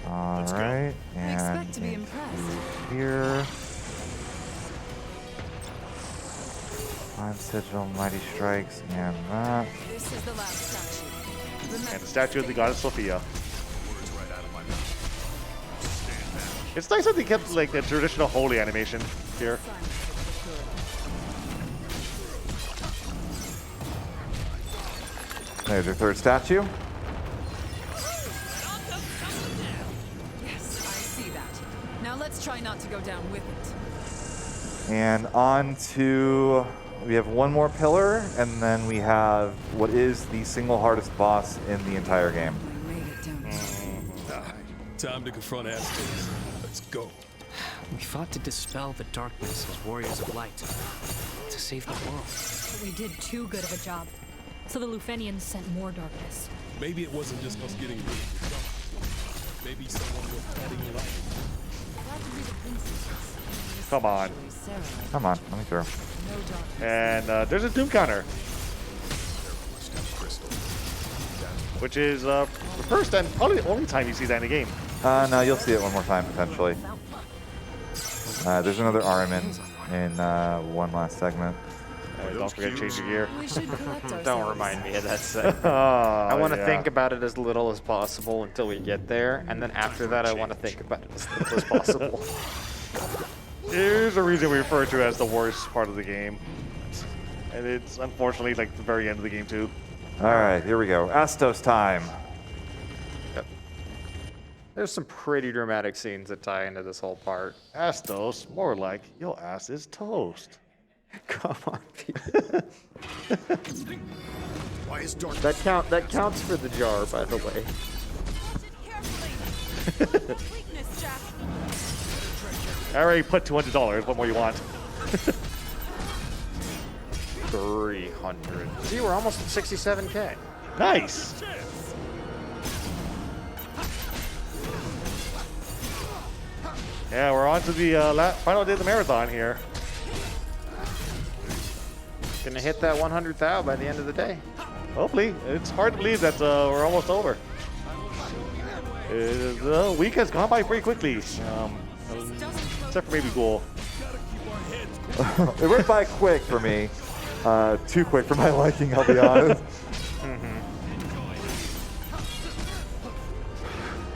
all right. I And expect to be impressed. here. 5 sigil, mighty strikes, and that. This is the last statue. And the statue of the goddess Sophia. It's nice that they kept like the traditional holy animation here. There's your third statue. Yes, I see that. Now let's try not to go down with it. And on to, we have one more pillar, and then we have what is the single hardest boss in the entire game. I made it down. Time to confront Aztecs. Let's go. We fought to dispel the darkness as warriors of light, to save the world. But we did too good of a job. So the Lufenians sent more darkness. Maybe it wasn't just us getting rid of the darkness. Maybe someone was adding light. Come on. Come on, let me through. And there's a Doom counter. Which is the first and probably the only time you see that in the game. No, you'll see it one more time, potentially. There's another Armin in one last segment. Don't forget to change your gear. We should collect ourselves. Don't remind me of that segment. Oh, I want to yeah. think about it as little as possible until we get there, and then after that, I want to think about it as little as possible. Here's a reason we refer to it as the worst part of the game. And it's unfortunately like the very end of the game too. All right, here we go. Astos time. Yep. There's some pretty dramatic scenes that tie into this whole part. Astos, more like your ass is toast. Come on, Peter. Why is dark? That counts for the jar, by the way. Weakness, Jack. I already put $200. What more you want? 300. See, we're almost at 67K. Nice. Yeah, we're on to the final day of the marathon here. Gonna hit that 100,000 by the end of the day. Hopefully. It's hard to believe that we're almost over. The week has gone by pretty quickly. Except for maybe Ghoul. It went by quick for me. Too quick for my liking, I'll be honest.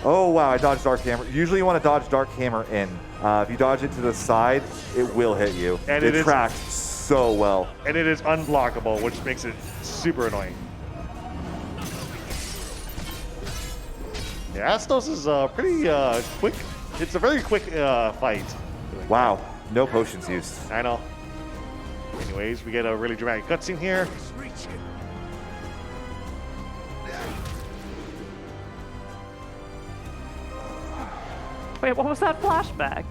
Oh wow, I dodged Dark Hammer. Usually you want to dodge Dark Hammer in. If you dodge it to the side, it will hit you. And it it is- tracks so well. And it is unblockable, which makes it super annoying. Yeah, Astos is pretty quick. It's a very quick fight. Wow, no potions used. I know. Anyways, we get a really dramatic cutscene here. Wait, what was that flashback?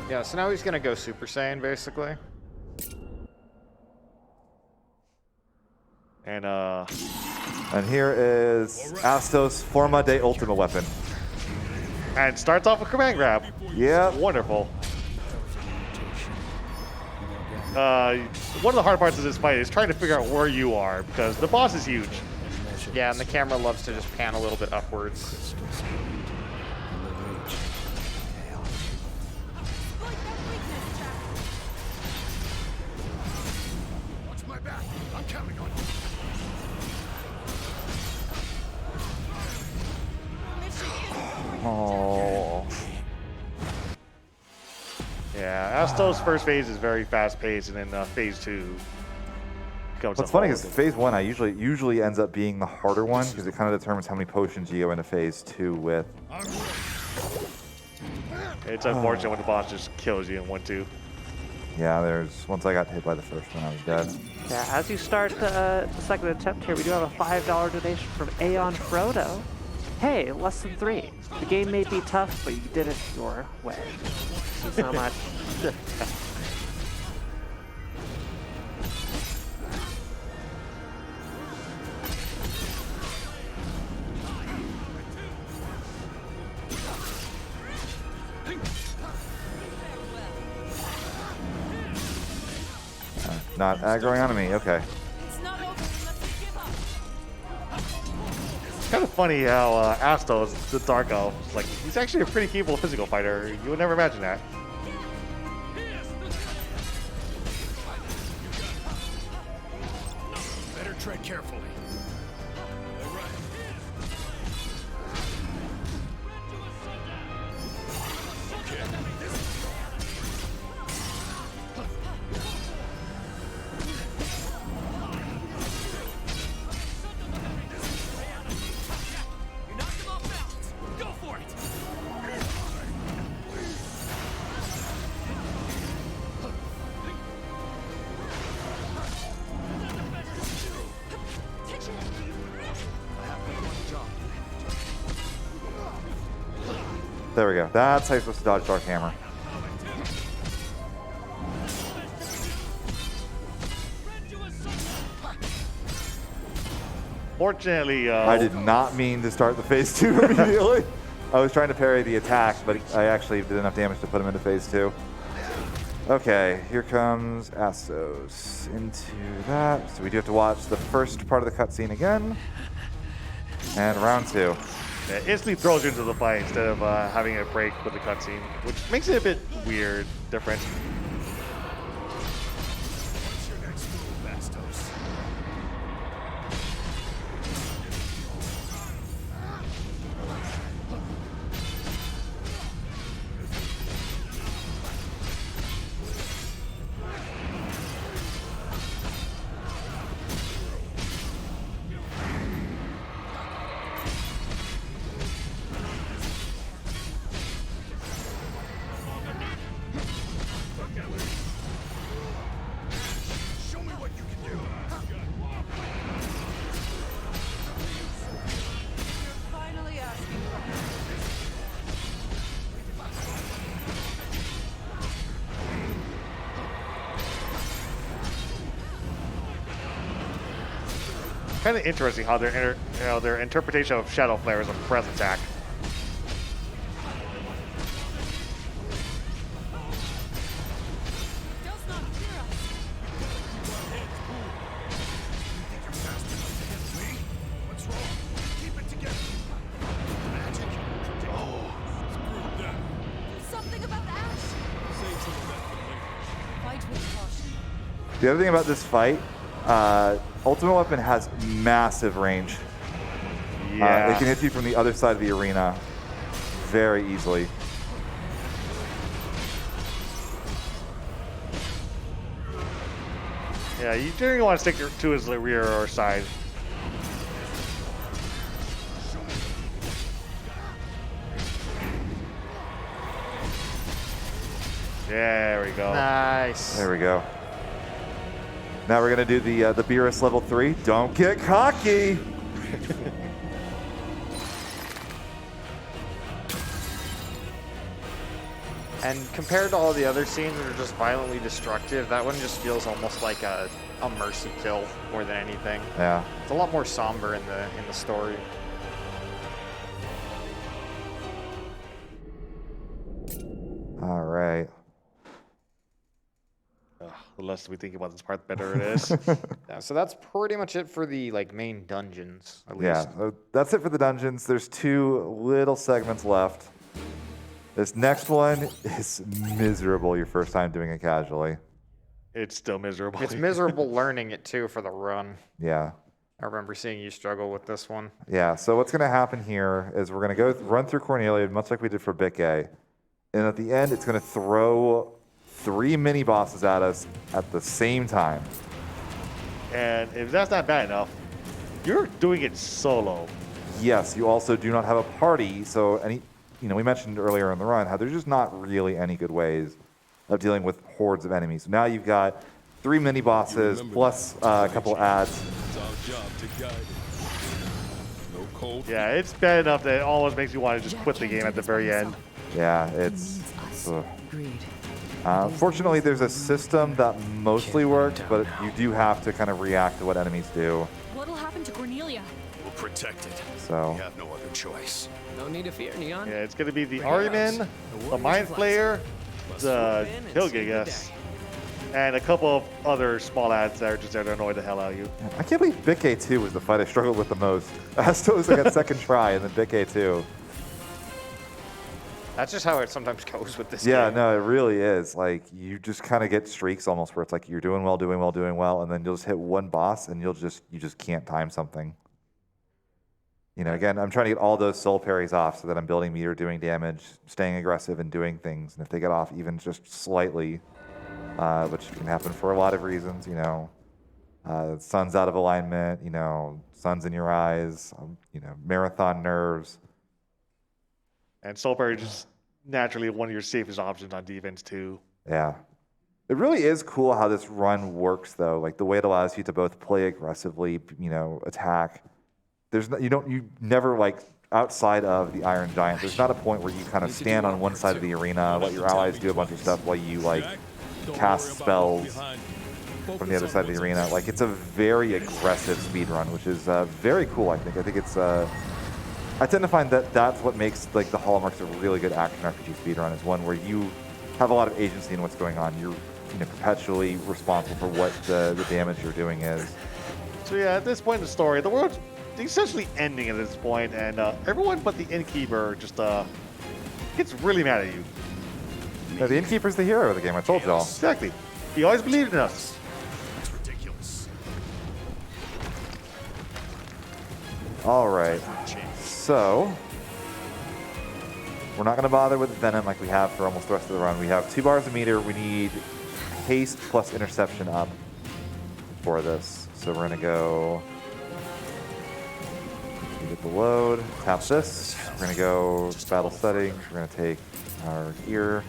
Yeah, so now he's gonna go Super Saiyan, basically. And here is Astos Forma de Ultima Weapon. And starts off with command grab. Yeah. Wonderful. One of the hard parts of this fight is trying to figure out where you are because the boss is huge. Yeah, and the camera loves to just pan a little bit upwards. Watch my back. I'm counting on you. Oh. Yeah, Astos' first phase is very fast paced, and then phase 2 comes What's up funny all is of it. phase 1 I usually ends up being the harder one because it kind of determines how many potions you go into phase 2 with. It's unfortunate when the boss just kills you in 1-2. Yeah, once I got hit by the first one, I was dead. Yeah, as you start the second attempt here, we do have a $5 donation from Aeon Frodo. Hey, less than 3. The game may be tough, but you did it your way. Thank you so much. Not aggroing onto me. Okay. It's kind of funny how Astos, the Dark Elf, he's actually a pretty capable physical fighter. You would never imagine that. Better tread carefully. All right. You knocked him off balance. Go for it. There we go. That's how you're supposed to dodge Dark Hammer. Fortunately, I did not mean to start the phase 2 immediately. I was trying to parry the attack, but I actually did enough damage to put him into phase 2. Okay, here comes Astos into that. So we do have to watch the first part of the cutscene again. And round 2. it instantly throws you into the fight instead of having a break with the cutscene, which makes it a bit weird, different. What's your next move, Astos? Show me what you can do. Finally asking for help. Kind of interesting how their interpretation of Shadow Flare is a press attack. Does not fear us. Think you're fast enough to hit me? What's wrong? Keep it together. Magic. Oh, screw that. Do something about Ash. Save some of that for later. Fight with caution. The other thing about this fight, Ultimate Weapon has massive range. Yeah. It can hit you from the other side of the arena very easily. Yeah, you do want to stick to his rear or side. There we go. Nice. There we go. Now we're going to do the Beerus level 3. Don't get cocky. And compared to all the other scenes that are just violently destructive, that one just feels almost like a a mercy kill more than anything. Yeah. It's a lot more somber in the story. All right. The less we think about this part, the better it is. Yeah, so that's pretty much it for the like main dungeons, at least. Yeah, so that's it for the dungeons. There's 2 little segments left. This next one is miserable your first time doing it casually. It's still miserable. It's miserable learning it too for the run. Yeah. I remember seeing you struggle with this one. Yeah, so what's going to happen here is we're going to go run through Cornelia, much like we did for Bit Gay. And at the end, it's going to throw 3 mini bosses at us at the same time. And if that's not bad enough, you're doing it solo. Yes, you also do not have a party, so we mentioned earlier in the run how there's just not really any good ways of dealing with hordes of enemies. So now you've got 3 mini bosses plus a couple adds. It's our job to guide it. No cold. Yeah, it's bad enough that it almost makes you want to just quit the game at the very end. Yeah, it's. Fortunately, there's a system that mostly works, but you do have to kind of react to what enemies do. What'll happen to Cornelia? We'll protect it. So. We have no other choice. No need to fear, Neon. Yeah, it's going to be the Ariman, the Mind Flayer, the Hillgigas, and a couple of other small ads that are just there to annoy the hell out of you. I can't believe Bit Gay 2 was the fight I struggled with the most. Astos like a second try, and then Bit Gay 2. That's just how it sometimes goes with this game. Yeah, no, it really is. Like, you just kind of get streaks almost where it's like you're doing well, and then you'll just hit one boss, and you just can't time something. Again, I'm trying to get all those soul parries off so that I'm building meter, doing damage, staying aggressive, and doing things. And if they get off even just slightly, which can happen for a lot of reasons, sun's out of alignment, sun's in your eyes, marathon nerves. And soul parry is just naturally one of your safest options on defense too. Yeah. It really is cool how this run works, though. Like, the way it allows you to both play aggressively, attack. You never, like, outside of the Iron Giant, there's not a point where you kind of stand on one side of the arena, let your allies do a bunch of stuff while you, like, cast spells from the other side of the arena. Like, it's a very aggressive speed run, which is very cool, I think. I think it's... I tend to find that that's what makes, like, the hallmarks of a really good action RPG speedrun, is one where you have a lot of agency in what's going on. You're perpetually responsible for what the damage you're doing is. So yeah, at this point in the story, the world's essentially ending at this point, and everyone but the Innkeeper just gets really mad at you. Yeah, the Innkeeper's the hero of the game, I told y'all. Exactly. He always believed in us. It's ridiculous. All right. So, we're not going to bother with Venom like we have for almost the rest of the run. We have 2 bars of meter. We need haste plus interception up for this. So we're going to go, get the load, tap this. We're going to go battle settings. We're going to take our gear,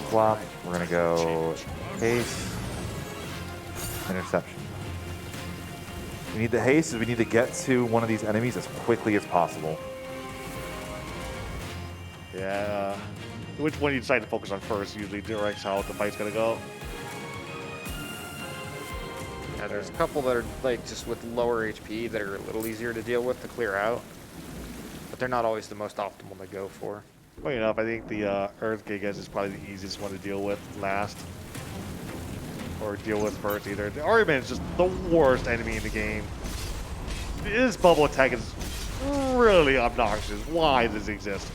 swap. We're going to go haste, interception. We need the haste, is we need to get to one of these enemies as quickly as possible. Yeah. Which one you decide to focus on first usually directs how the fight's gonna go. Yeah, there's a couple that are like just with lower HP that are a little easier to deal with to clear out, but they're not always the most optimal to go for. Funny enough, I think the Earth Gigas is probably the easiest one to deal with last. Or deal with first either. The Ariman is just the worst enemy in the game. This bubble attack is really obnoxious. Why does it exist?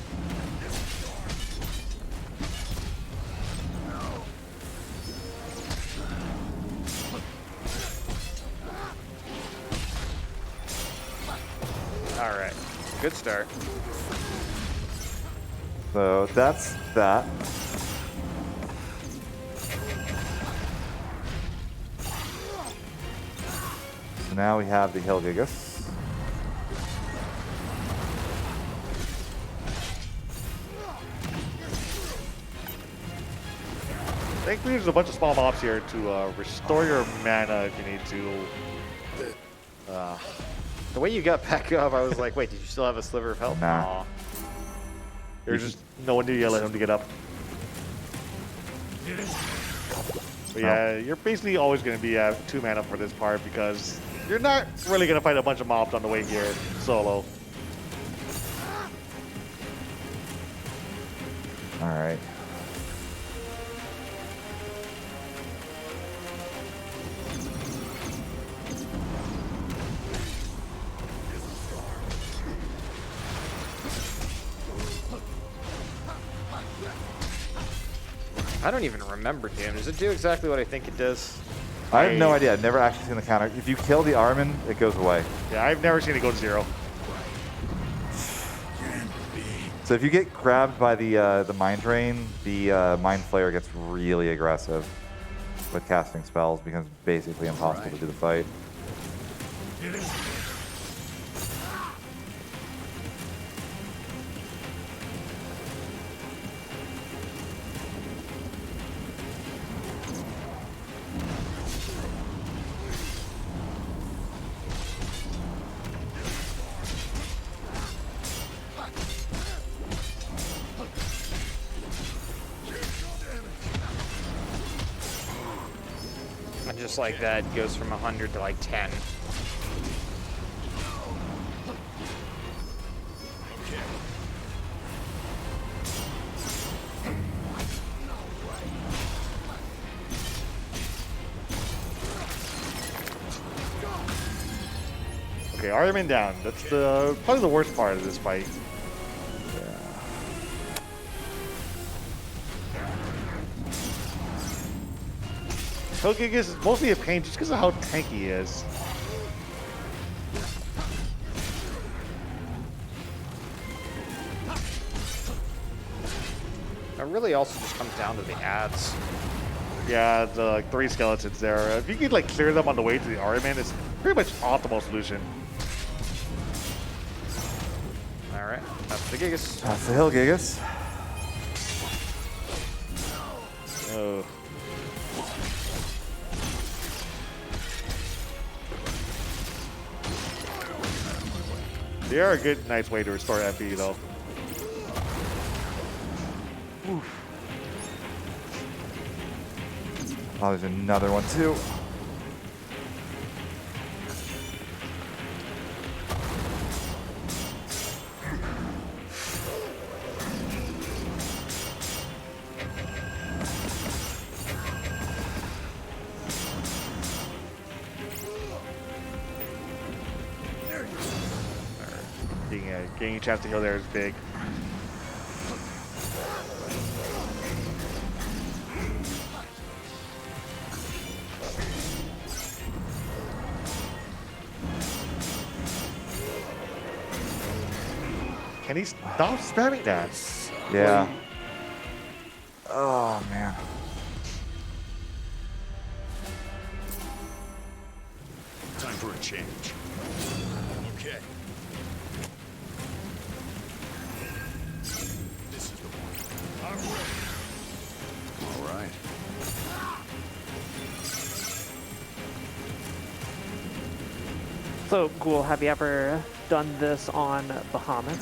All right, good start. So that's that. So now we have the Hillgigas. Thankfully, there's a bunch of small mobs here to restore your mana if you need to. The way you got back up, I was like, wait, did you still have a sliver of health? Nah. Aw. There's just no one to yell at him to get up. But yeah, you're basically always going to be 2 mana for this part because you're not really going to fight a bunch of mobs on the way here solo. All right. I don't even remember, damn. Does it do exactly what I think it does? I have no idea. I've never actually seen the counter. If you kill the Armin, it goes away. Yeah, I've never seen it go to 0. So if you get grabbed by the Mind Drain, the Mind Flayer gets really aggressive with casting spells. It becomes basically impossible to do the fight. And just like that, it goes from 100 to like 10. Okay, Armin down. That's probably the worst part of this fight. Hellgigas is mostly a pain just because of how tanky he is. It really also just comes down to the ads. Yeah, the like 3 skeletons there. If you could like clear them on the way to the Armin, it's pretty much optimal solution. All right, that's the Gigas. That's the Hill Gigas. Oh. They are a good, nice way to restore MP though. Oof. Oh, there's another one too. Getting a chance to heal there is big. Can he stop spamming that? Yeah. Oh, man. Time for a change. Okay. This is the one. I'm ready. All right. So, Ghoul, have you ever done this on Bahamut?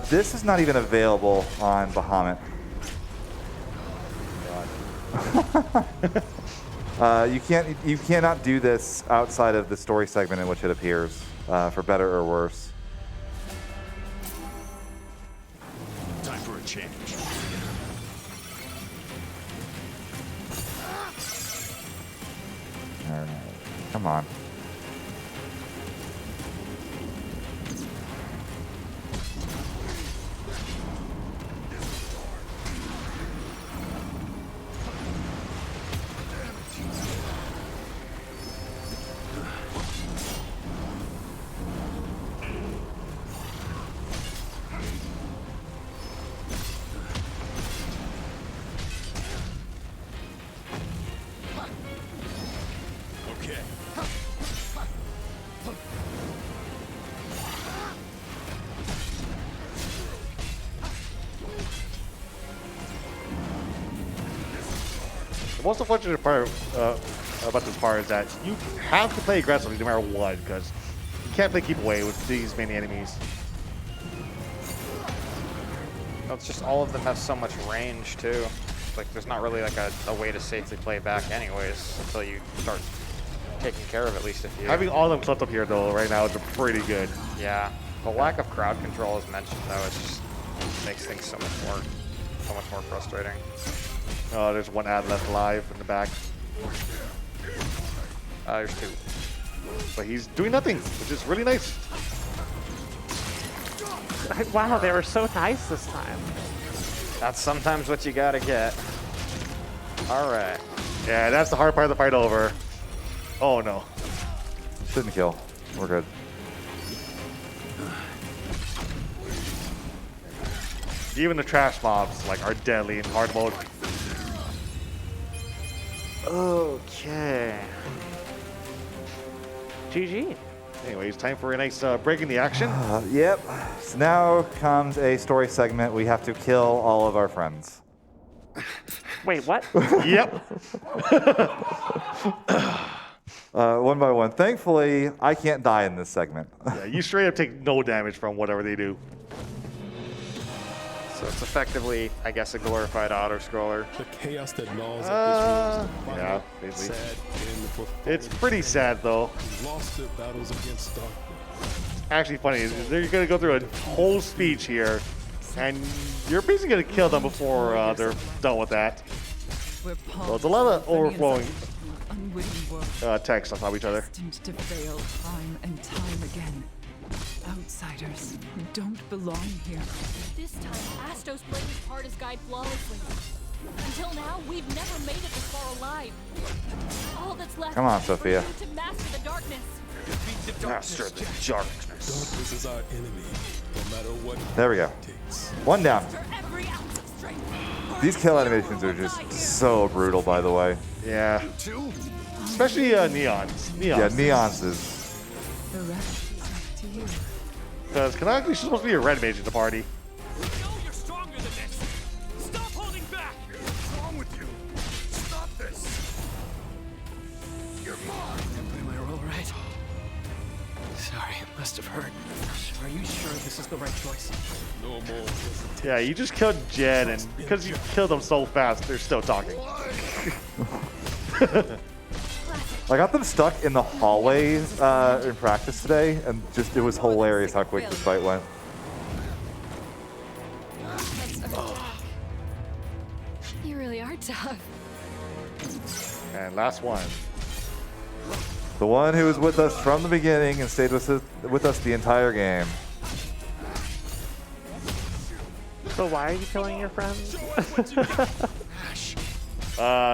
This is not even available on Bahamut. You cannot do this outside of the story segment in which it appears, for better or worse. Time for a change. All right, come on. Okay. The most unfortunate part about this part is that you have to play aggressively no matter what, because you can't play keep away with these many enemies. It's just all of them have so much range too. like there's not really like a way to safely play back anyways until you start taking care of at least a few. Having all of them clipped up here though right now is pretty good. Yeah, the lack of crowd control as mentioned though, it just makes things so much more frustrating. Oh, there's one ad left alive in the back. There's two. But he's doing nothing, which is really nice. Wow, they were so nice this time. That's sometimes what you gotta get. All right. Yeah, that's the hard part of the fight over. Oh no. Shouldn't kill. We're good. Even the trash mobs like are deadly in hard mode. Okay. GG. Anyways, time for a nice break in the action. Yep. So now comes a story segment. We have to kill all of our friends. Wait, what? Yep. One by one. Thankfully, I can't die in this segment. Yeah, you straight up take no damage from whatever they do. So it's effectively, I guess, a glorified auto-scroller. The chaos that gnaws at this world. Yeah, basically. Sad in the It's pretty sad though. lost their battles against darkness. Actually funny, they're gonna go through a whole speech here, and you're basically gonna kill them before they're done with that. We're So it's a lot of overflowing unwitting world, text on top of each other. destined to fail time and time again. Outsiders who don't belong here. This time, Astos played his part as guide flawlessly. Until now, we've never made it this far alive. All that's left Come on, is for Sophia. you to master the darkness. Master the darkness. Darkness is our enemy, no matter what There we go. it takes. One down. For every ounce of strength. These kill animations are just so brutal, by the way. Yeah. Especially Neon's. Yeah, Neon's is... The rest is up to you. Because canonically she's supposed to be a red mage in the party. You know you're stronger than this. Stop holding back. What's wrong with you? Stop this. You're mine. Am I all right? Sorry, it must have hurt. Are you sure this is the right choice? No more hesitation. Yeah, you just killed Jed, and because you killed them so fast, they're still talking. I got them stuck in the hallways in practice today, and just it was hilarious how quick this fight went. You really are tough. And last one. The one who was with us from the beginning and stayed with us the entire game. So why are you killing your friends?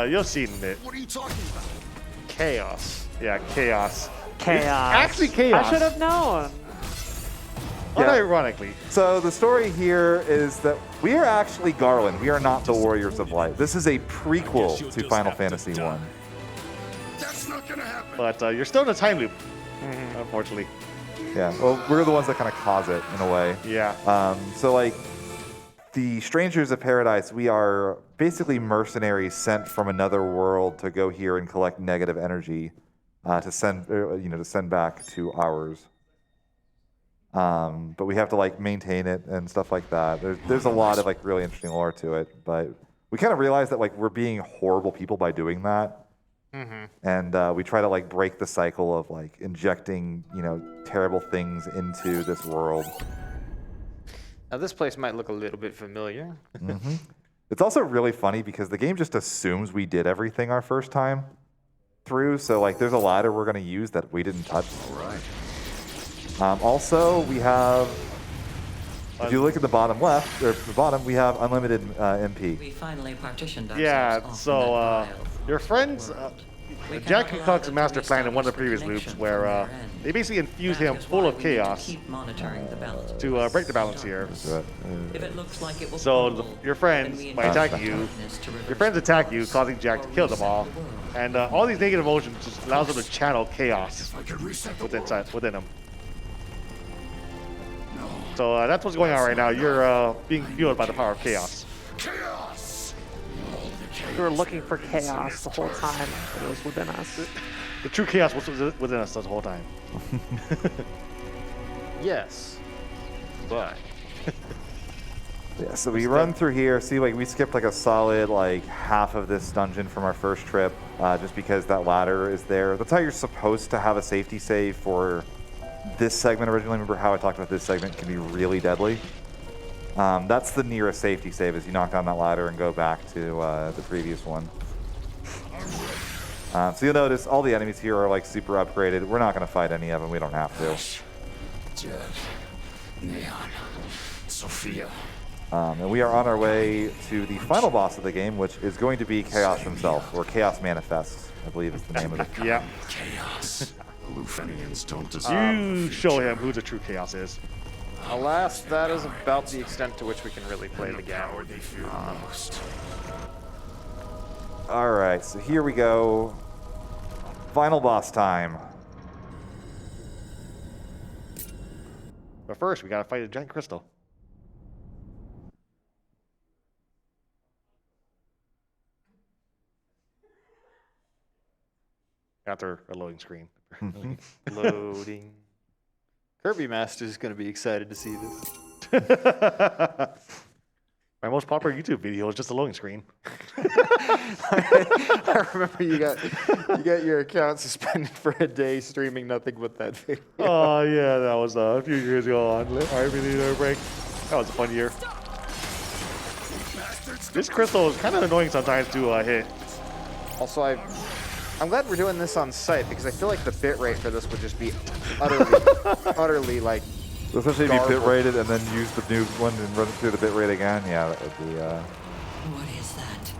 You'll see in a bit. What are you talking about? Chaos. Yeah, chaos. Chaos. It's actually chaos. I should have known. Unironically. So the story here is that we are actually Garland. We are not the Warriors of Light. This is a prequel to Final Fantasy 1. That's not gonna happen. But you're still in a time loop, unfortunately. Yeah, well, we're the ones that kind of cause it in a way. Yeah. So like the Strangers of Paradise, we are basically mercenaries sent from another world to go here and collect negative energy to send back to ours. But we have to like maintain it and stuff like that. There's a lot of like really interesting lore to it, but we kind of realize that like we're being horrible people by doing that. And we try to like break the cycle of like injecting, terrible things into this world. Now this place might look a little bit familiar. It's also really funny because the game just assumes we did everything our first time through. So like there's a ladder we're going to use that we didn't touch. All right. Also, we have, if you look at the bottom left, or the bottom, we have unlimited MP. We finally partitioned Yeah, so your friends, Jack concocts a master plan in one of the previous loops where they basically infuse him full of chaos to break the balance here. So your friends, by attacking you, your friends attack you, causing Jack to kill them all. And all these negative emotions just allows them to channel chaos within them. So that's what's going on right now. You're being fueled by the power of chaos. Chaos. We were looking for chaos the whole time. It was within us. The true chaos was within us the whole time. Yes, but Yeah, so we run through here. See, like we skipped like a solid like half of this dungeon from our first trip, just because that ladder is there. That's how you're supposed to have a safety save for this segment originally. Remember how I talked about this segment can be really deadly? That's the nearest safety save, is you knock down that ladder and go back to the previous one. So you'll notice all the enemies here are like super upgraded. We're not going to fight any of them. We don't have to. Jeff, Neon, Sophia. And we are on our way to the final boss of the game, which is going to be Chaos himself, or Chaos Manifests, I believe is the name of it. Yeah. Chaos. Lufenians don't deserve. You show him who the true Chaos is. Alas, that is about the extent to which we can really play the game. All right, so here we go. Final boss time. But first, we gotta fight a giant crystal. After a loading screen. Loading. Kirby Master's gonna be excited to see this. My most popular YouTube video is just a loading screen. I remember you got your account suspended for a day streaming nothing but that video. Oh yeah, that was a few years ago on RV Break. That was a fun year. This crystal is kind of annoying sometimes to hit. Also, I'm glad we're doing this on site because I feel like the bit rate for this would just be utterly like. Especially if you bit rated and then use the new one and run it through the bit rate again. Yeah, that would be. What is that?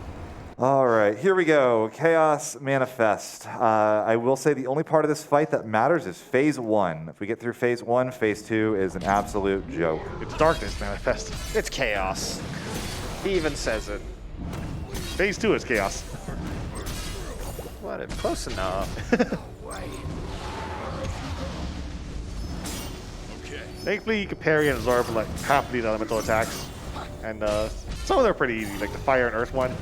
All right, here we go. Chaos Manifest. I will say the only part of this fight that matters is phase 1. If we get through phase 1, phase 2 is an absolute joke. It's darkness manifest. It's chaos. He even says it. Phase 2 is chaos. What? Close enough. Thankfully, you can parry and absorb like half of these elemental attacks, and some of them are pretty easy, like the fire and earth one.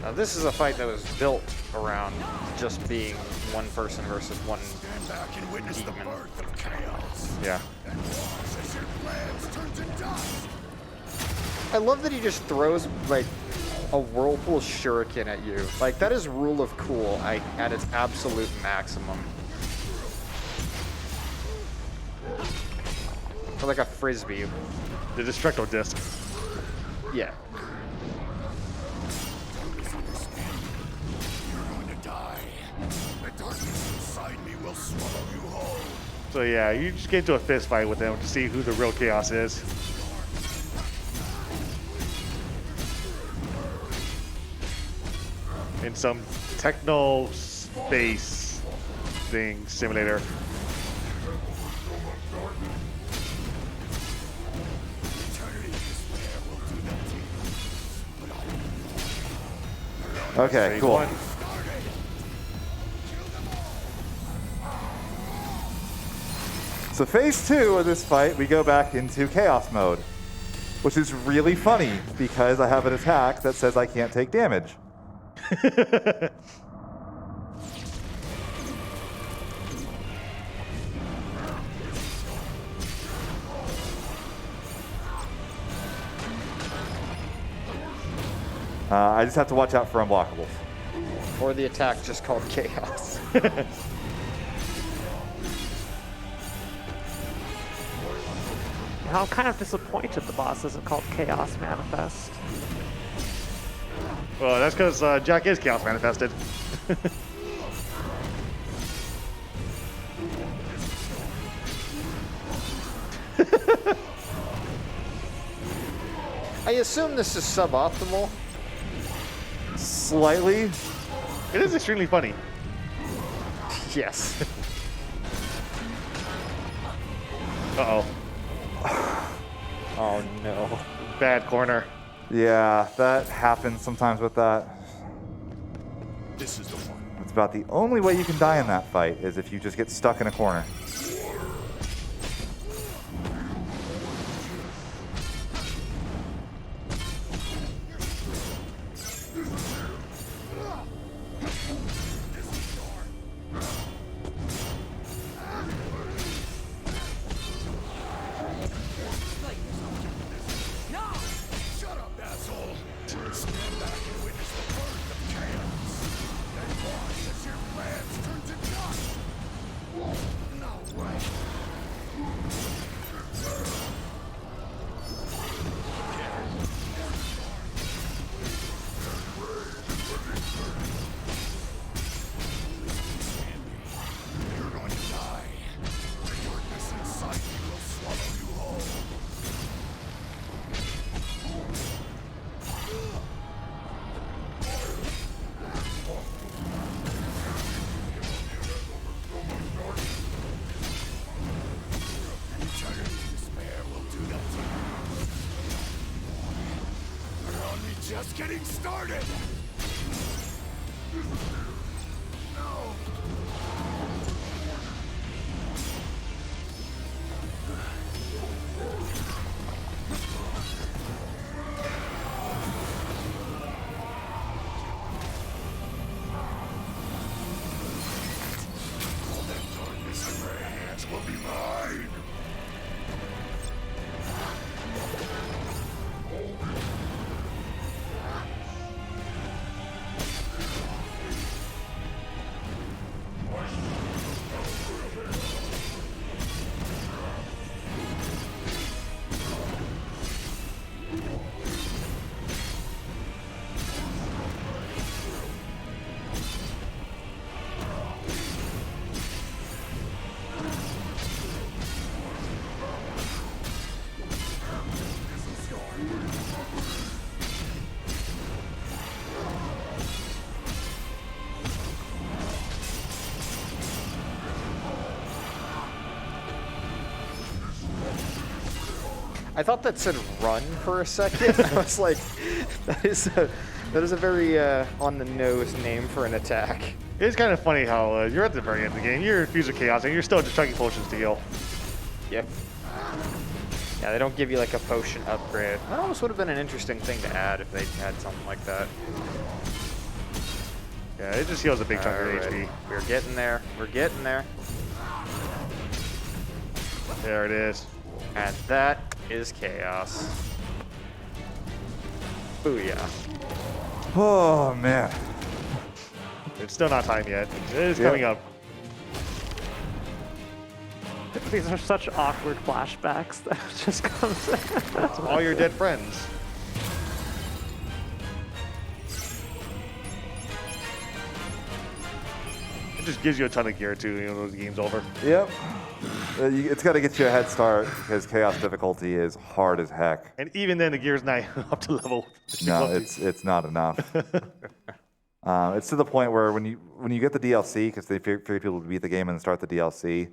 Now, this is a fight that was built around just being one person versus one demon. Yeah. I love that he just throws like a whirlpool shuriken at you. Like that is rule of cool at its absolute maximum. Or like a frisbee. The destructo disc. Yeah. You're going to die. The darkness inside me will swallow you whole. So yeah, you just get into a fist fight with him to see who the real chaos is. In some techno space thing simulator. Okay, Phase cool. 1. So phase 2 of this fight, we go back into chaos mode, which is really funny because I have an attack that says I can't take damage. I just have to watch out for unblockables. Or the attack just called chaos. I'm kind of disappointed the boss isn't called Chaos Manifest. Well, that's because Jack is chaos manifested. I assume this is suboptimal. Slightly. It is extremely funny. Yes. Uh-oh. Oh no. Bad corner. Yeah, that happens sometimes with that. This is the one. It's about the only way you can die in that fight is if you just get stuck in a corner. just getting started. No. All that darkness in my hands will be mine. I thought that said run for a second. I was like, that is a very on the nose name for an attack. It's kind of funny how you're at the very end of the game. You're infused with chaos, and you're still just chugging potions to heal. Yep. Yeah, they don't give you like a potion upgrade. That almost would have been an interesting thing to add if they had something like that. Yeah, it just heals a big chunk of Alright. HP. We're getting there. We're getting there. There it is. And that is chaos. Booyah. Oh, man. It's still not time yet. It is coming up. These are such awkward flashbacks that just comes in. All your dead friends. It just gives you a ton of gear too, you know, when the game's over. Yep. It's got to get you a head start because chaos difficulty is hard as heck. And even then, the gear's not up to level. No, it's not enough. It's to the point where when you get the DLC, because they figure people to beat the game and start the DLC,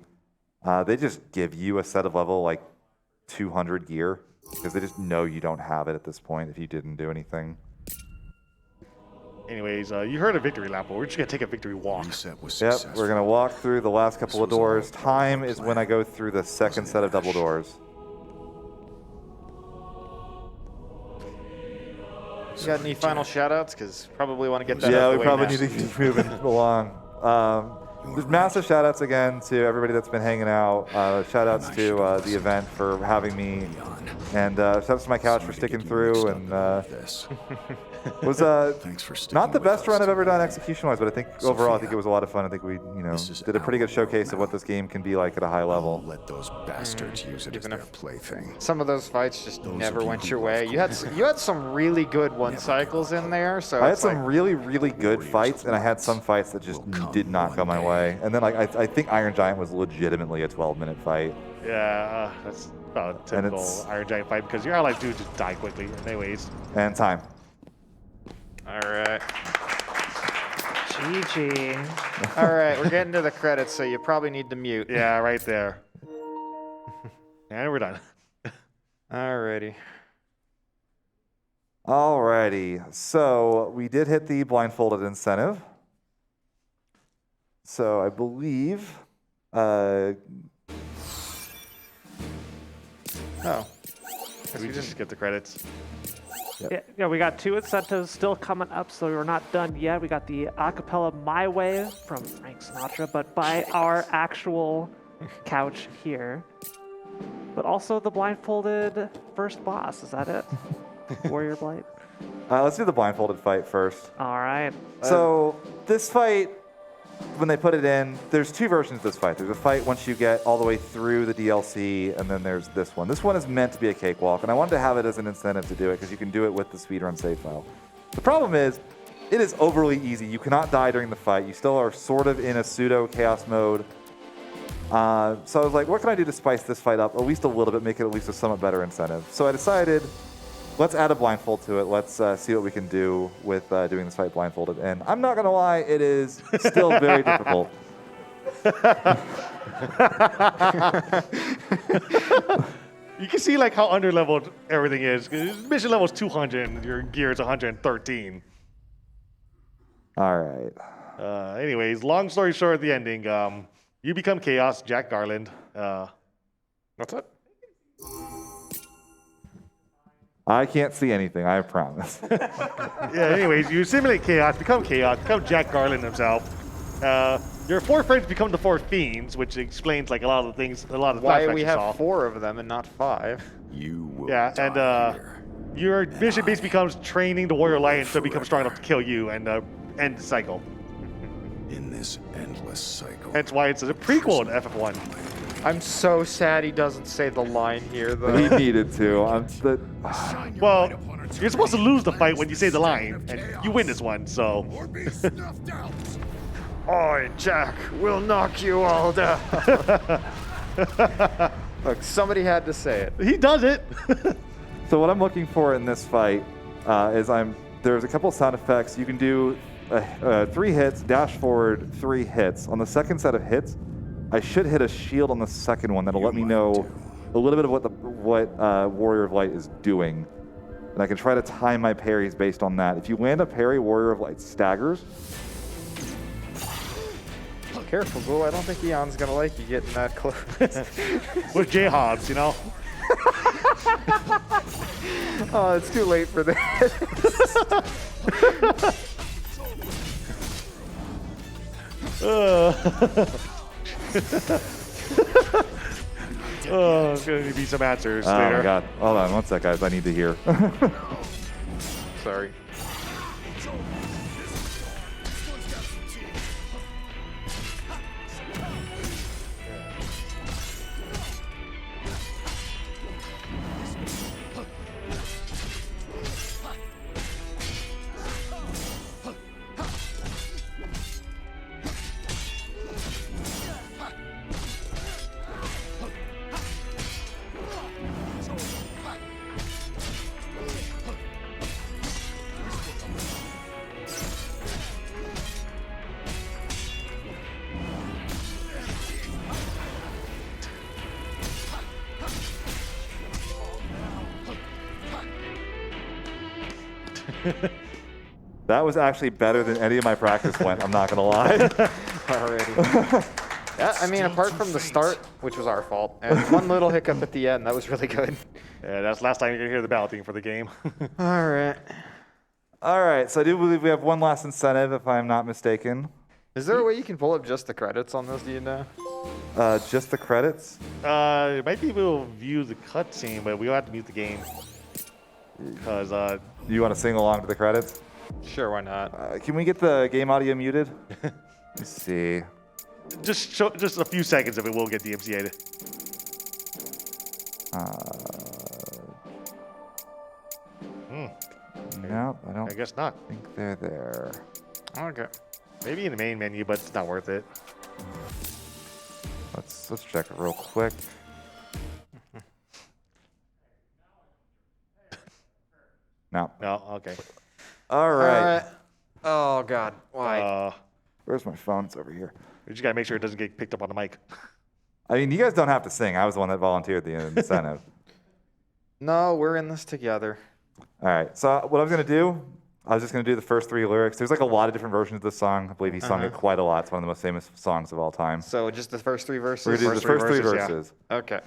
they just give you a set of level like 200 gear because they just know you don't have it at this point if you didn't do anything. Anyways, you heard a victory lap, but we're just gonna take a victory walk. Yep, we're gonna walk through the last couple of doors. Time is when I go through the second set of double doors. You got any final shoutouts? Because probably want to get that Yeah, out we the way probably now. need to keep moving along. There's massive shout-outs again to everybody that's been hanging out. Shout-outs to the event for having me. And shout-outs to my couch for sticking through. And was not the best run I've ever done execution-wise, but I think overall I think it was a lot of fun. I think we did a pretty good showcase of what this game can be like at a high level. Let those bastards use it as their plaything. Some of those fights just never went your way. You had some really good one cycles in there. So I had it's some like, really good fights, and I had some fights that just did not go my way. And then I think Iron Giant was legitimately a 12-minute fight. Yeah, that's about a typical Iron Giant fight because your allies do just die quickly. Anyways. And time. All right. GG. All right, we're getting to the credits, so you probably need to mute. Yeah, right there. And we're done. Alrighty. Alrighty. So we did hit the blindfolded incentive. So I believe. We just skip the credits. Yep. Yeah, we got 2 incentives still coming up, so we're not done yet. We got the acapella My Way from Frank Sinatra, but by our actual couch here. But also the blindfolded first boss. Is that it? Warrior Blight? Let's do the blindfolded fight first. All right. So this fight, when they put it in, there's 2 versions of this fight. There's a fight once you get all the way through the DLC, and then there's this one. This one is meant to be a cakewalk, and I wanted to have it as an incentive to do it because you can do it with the speedrun save file. The problem is, it is overly easy. You cannot die during the fight. You still are sort of in a pseudo chaos mode. So I was like, what can I do to spice this fight up at least a little bit, make it at least a somewhat better incentive? So I decided, let's add a blindfold to it. Let's see what we can do with doing this fight blindfolded. And I'm not going to lie, it is still very difficult. You can see like how underleveled everything is. Mission level is 200 and your gear is 113. All right. Anyways, long story short, the ending. You become Chaos, Jack Garland. That's it. I can't see anything, I promise. Yeah, anyways, you simulate Chaos, become Jack Garland himself. Your 4 friends become the 4 fiends, which explains like a lot of the things, a lot of the Why flashbacks we you have saw. 4 of them and not 5? You will Yeah, die and your mission base becomes training the Warrior Lion to become strong enough to kill you and end the cycle. in this endless cycle. Hence why it's a prequel to FF1. I'm so sad he doesn't say the line here, though. He needed to. Well, you're supposed to lose the fight when you say the line, and you win this one, so. I, Jack, will knock you all down. Look, somebody had to say it. He does it. So what I'm looking for in this fight is there's a couple sound effects. You can do 3 hits, dash forward, 3 hits. On the second set of hits, I should hit a shield on the second one that'll let me know a little bit of what Warrior of Light is doing. And I can try to time my parries based on that. If you land a parry, Warrior of Light staggers. Careful, Ghoul. I don't think Eon's gonna like you getting that close. With J-Hobbs, you know? Oh, it's too late for this. Oh, there's gonna be some answers Oh later. my god. Hold on one sec, guys. I need to hear. Sorry. That was actually better than any of my practice went, I'm not gonna lie. Already. Yeah, I mean, apart from the start, which was our fault, and one little hiccup at the end, that was really good. Yeah, that's the last time you're gonna hear the battle theme for the game. All right. All right, so I do believe we have one last incentive, if I'm not mistaken. Is there a way you can pull up just the credits on this, do you know? Just the credits? It might be able to view the cutscene, but we'll have to mute the game. Because, You want to sing along to the credits? Sure, why not? Can we get the game audio muted? Let's see. just a few seconds of it will get DMCA'd. No, I don't. I guess not. Think they're there. Okay. Maybe in the main menu, but it's not worth it. Let's check it real quick. No. No, okay. All right. Oh God, why? Where's my phone? It's over here. We just gotta make sure it doesn't get picked up on the mic. I mean, you guys don't have to sing. I was the one that volunteered the incentive. No, we're in this together. All right. So what I was gonna do, I was just gonna do the first 3 lyrics. There's like a lot of different versions of this song. I believe he sung it quite a lot. It's one of the most famous songs of all time. So just the first 3 verses? We're gonna do the first 3 verses, verses. yeah. Okay.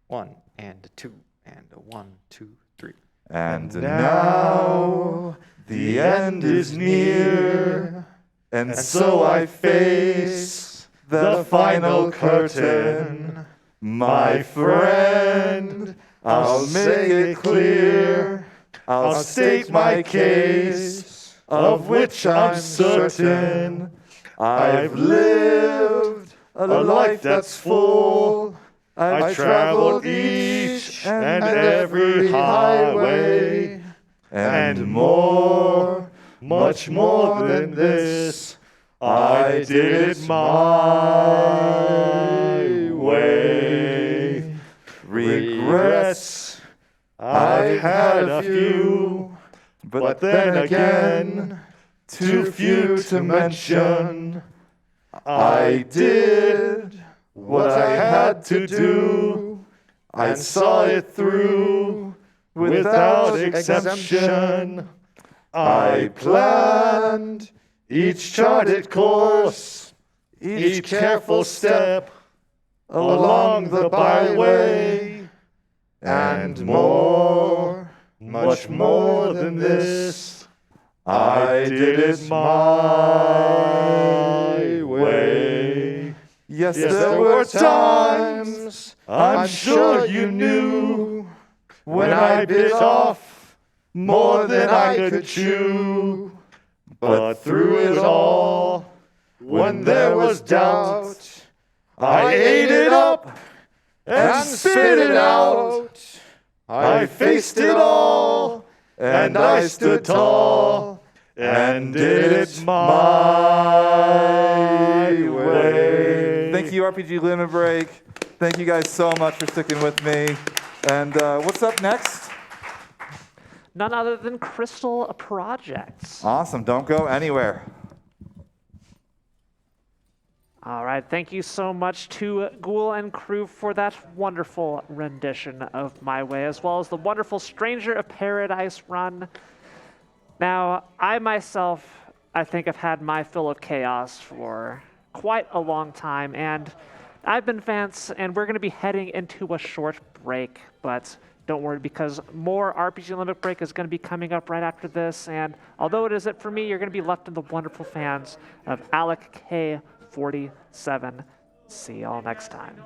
1 and 2 and 1, 2, 3. And now the end is near, and so I face the final curtain. My friend, I'll make it clear. I'll state my case, of which I'm certain. I've lived a life that's full. I've traveled each and every highway, and more, much more than this, I did it my way. Regrets, I've had a few, but then again, too few to mention. I did what I had to do, I saw it through without exemption. I planned each charted course, each careful step along the byway, and more, much more than this, I did it my way. Yes, There were times, I'm sure you knew, when I bit off more than I could chew. But through it all, when there was doubt, I ate it up and spit it out. I faced it all, and I stood tall, and did it my way. Thank you, RPG Limit Break. Thank you guys so much for sticking with me. And what's up next? None other than Crystal Projects. Awesome. Don't go anywhere. All right, thank you so much to Ghoul and crew for that wonderful rendition of My Way, as well as the wonderful Stranger of Paradise run. Now, I myself, I think I've had my fill of chaos for quite a long time, and I've been fans, and we're going to be heading into a short break, but don't worry, because more RPG Limit Break is going to be coming up right after this, and although it is it for me, you're going to be left in the wonderful fans of Alec K47. See y'all next time.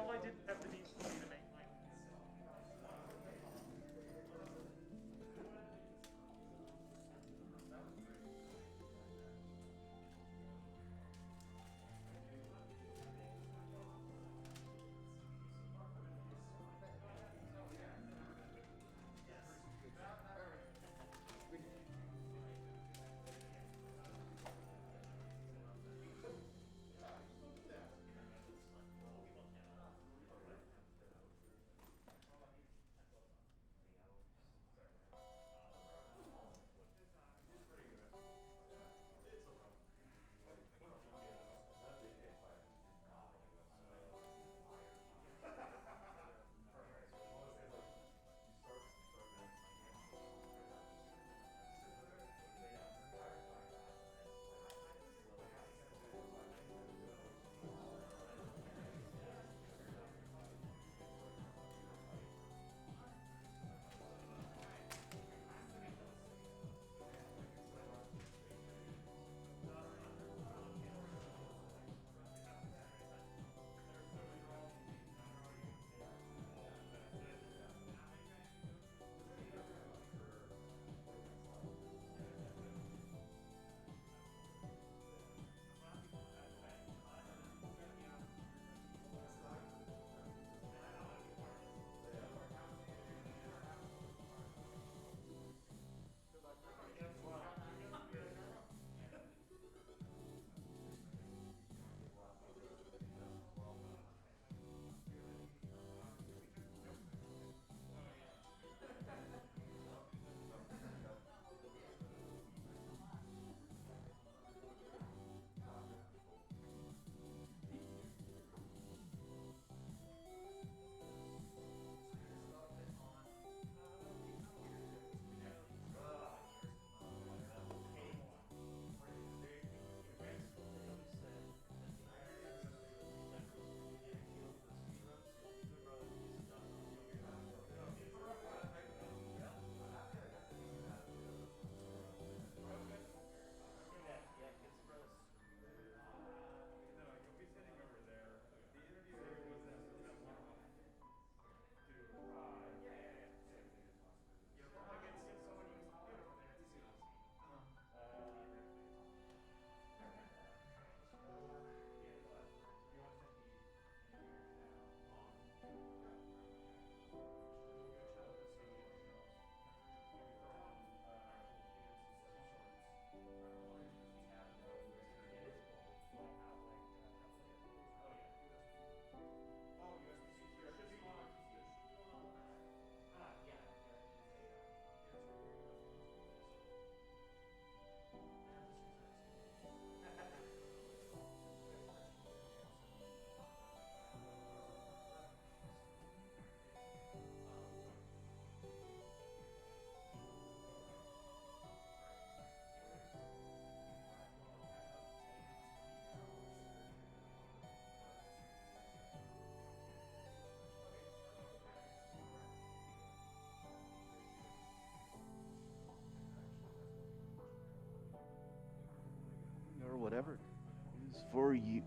for you.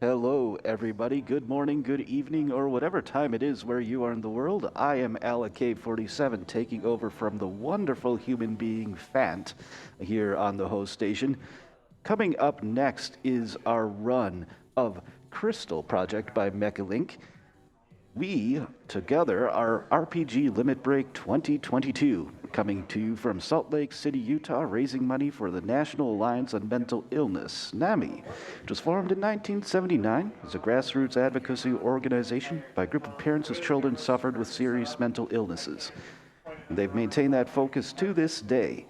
Hello, everybody. Good morning, good evening, or whatever time it is where you are in the world. I am Alec47, taking over from the wonderful human being Fant here on the host station. Coming up next is our run of Crystal Project by Mechalink. We, together, are RPG Limit Break 2022, coming to you from Salt Lake City, Utah, raising money for the National Alliance on Mental Illness, NAMI. It was formed in 1979 as a grassroots advocacy organization by a group of parents whose children suffered with serious mental illnesses. They've maintained that focus to this day.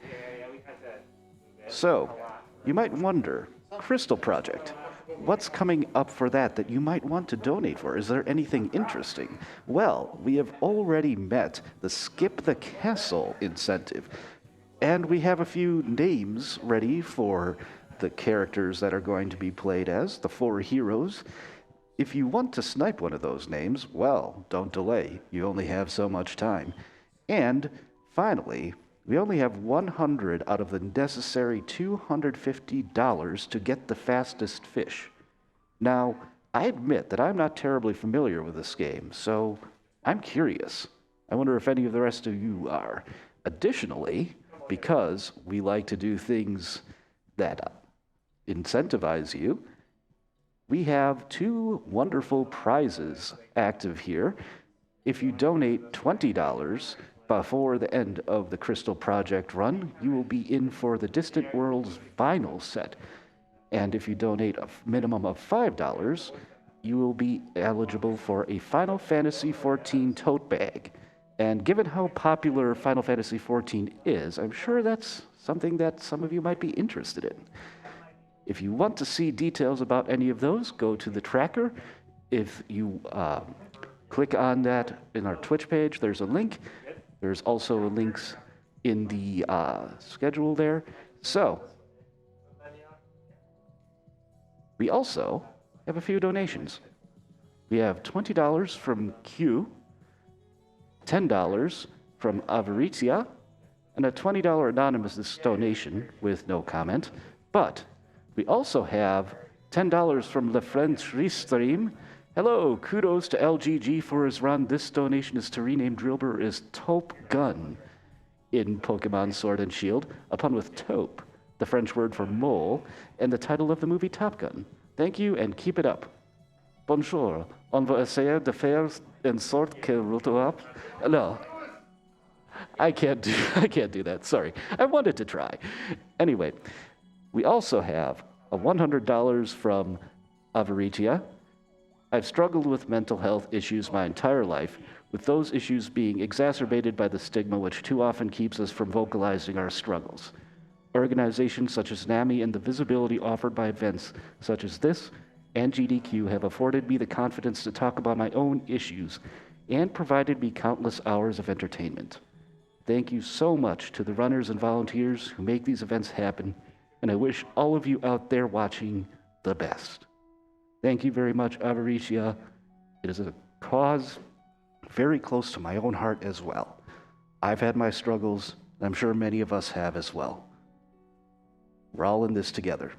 So, you might wonder, Crystal Project, what's coming up for that you might want to donate for? Is there anything interesting? Well, we have already met the Skip the Castle incentive, and we have a few names ready for the characters that are going to be played as, the 4 heroes. If you want to snipe one of those names, well, don't delay. You only have so much time. And finally, we only have 100 out of the necessary $250 to get the fastest fish. Now, I admit that I'm not terribly familiar with this game, so I'm curious. I wonder if any of the rest of you are. Additionally, because we like to do things that incentivize you, we have 2 wonderful prizes active here. If you donate $20, before the end of the Crystal Project run, you will be in for the Distant Worlds vinyl set. And if you donate a minimum of $5, you will be eligible for a Final Fantasy XIV tote bag. And given how popular Final Fantasy XIV is, I'm sure that's something that some of you might be interested in. If you want to see details about any of those, go to the tracker. If you click on that in our Twitch page, there's a link. There's also links in the schedule there. So, we also have a few donations. We have $20 from Q, $10 from Avaritia, and a $20 anonymous donation with no comment. But we also have $10 from Le French Restream. Hello, kudos to LGG for his run. This donation is to rename Drillbur as Taupe Gun in Pokemon Sword and Shield, upon with taupe, the French word for mole, and the title of the movie Top Gun. Thank you and keep it up. Bonjour, on va essayer de faire en sorte que route. No, I can't do that. Sorry, I wanted to try. Anyway, we also have a $100 from Avaritia. I've struggled with mental health issues my entire life, with those issues being exacerbated by the stigma which too often keeps us from vocalizing our struggles. Organizations such as NAMI and the visibility offered by events such as this and GDQ have afforded me the confidence to talk about my own issues and provided me countless hours of entertainment. Thank you so much to the runners and volunteers who make these events happen, and I wish all of you out there watching the best. Thank you very much, Avaritia. It is a cause very close to my own heart as well. I've had my struggles, and I'm sure many of us have as well. We're all in this together.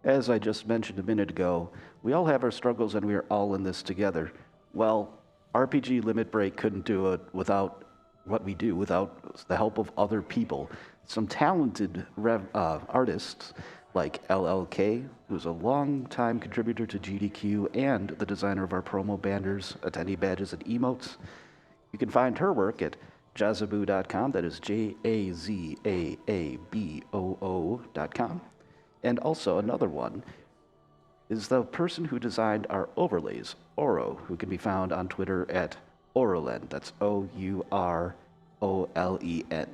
As I just mentioned a minute ago, we all have our struggles and we are all in this together. Well, RPG Limit Break couldn't do it without what we do, without the help of other people. Some talented artists like LLK, who's a long-time contributor to GDQ and the designer of our promo banners, attendee badges, and emotes. You can find her work at jazaboo.com, that is JAZAABOO.com. And also another one is the person who designed our overlays, Oro, who can be found on Twitter at Orolen. That's Ourolen.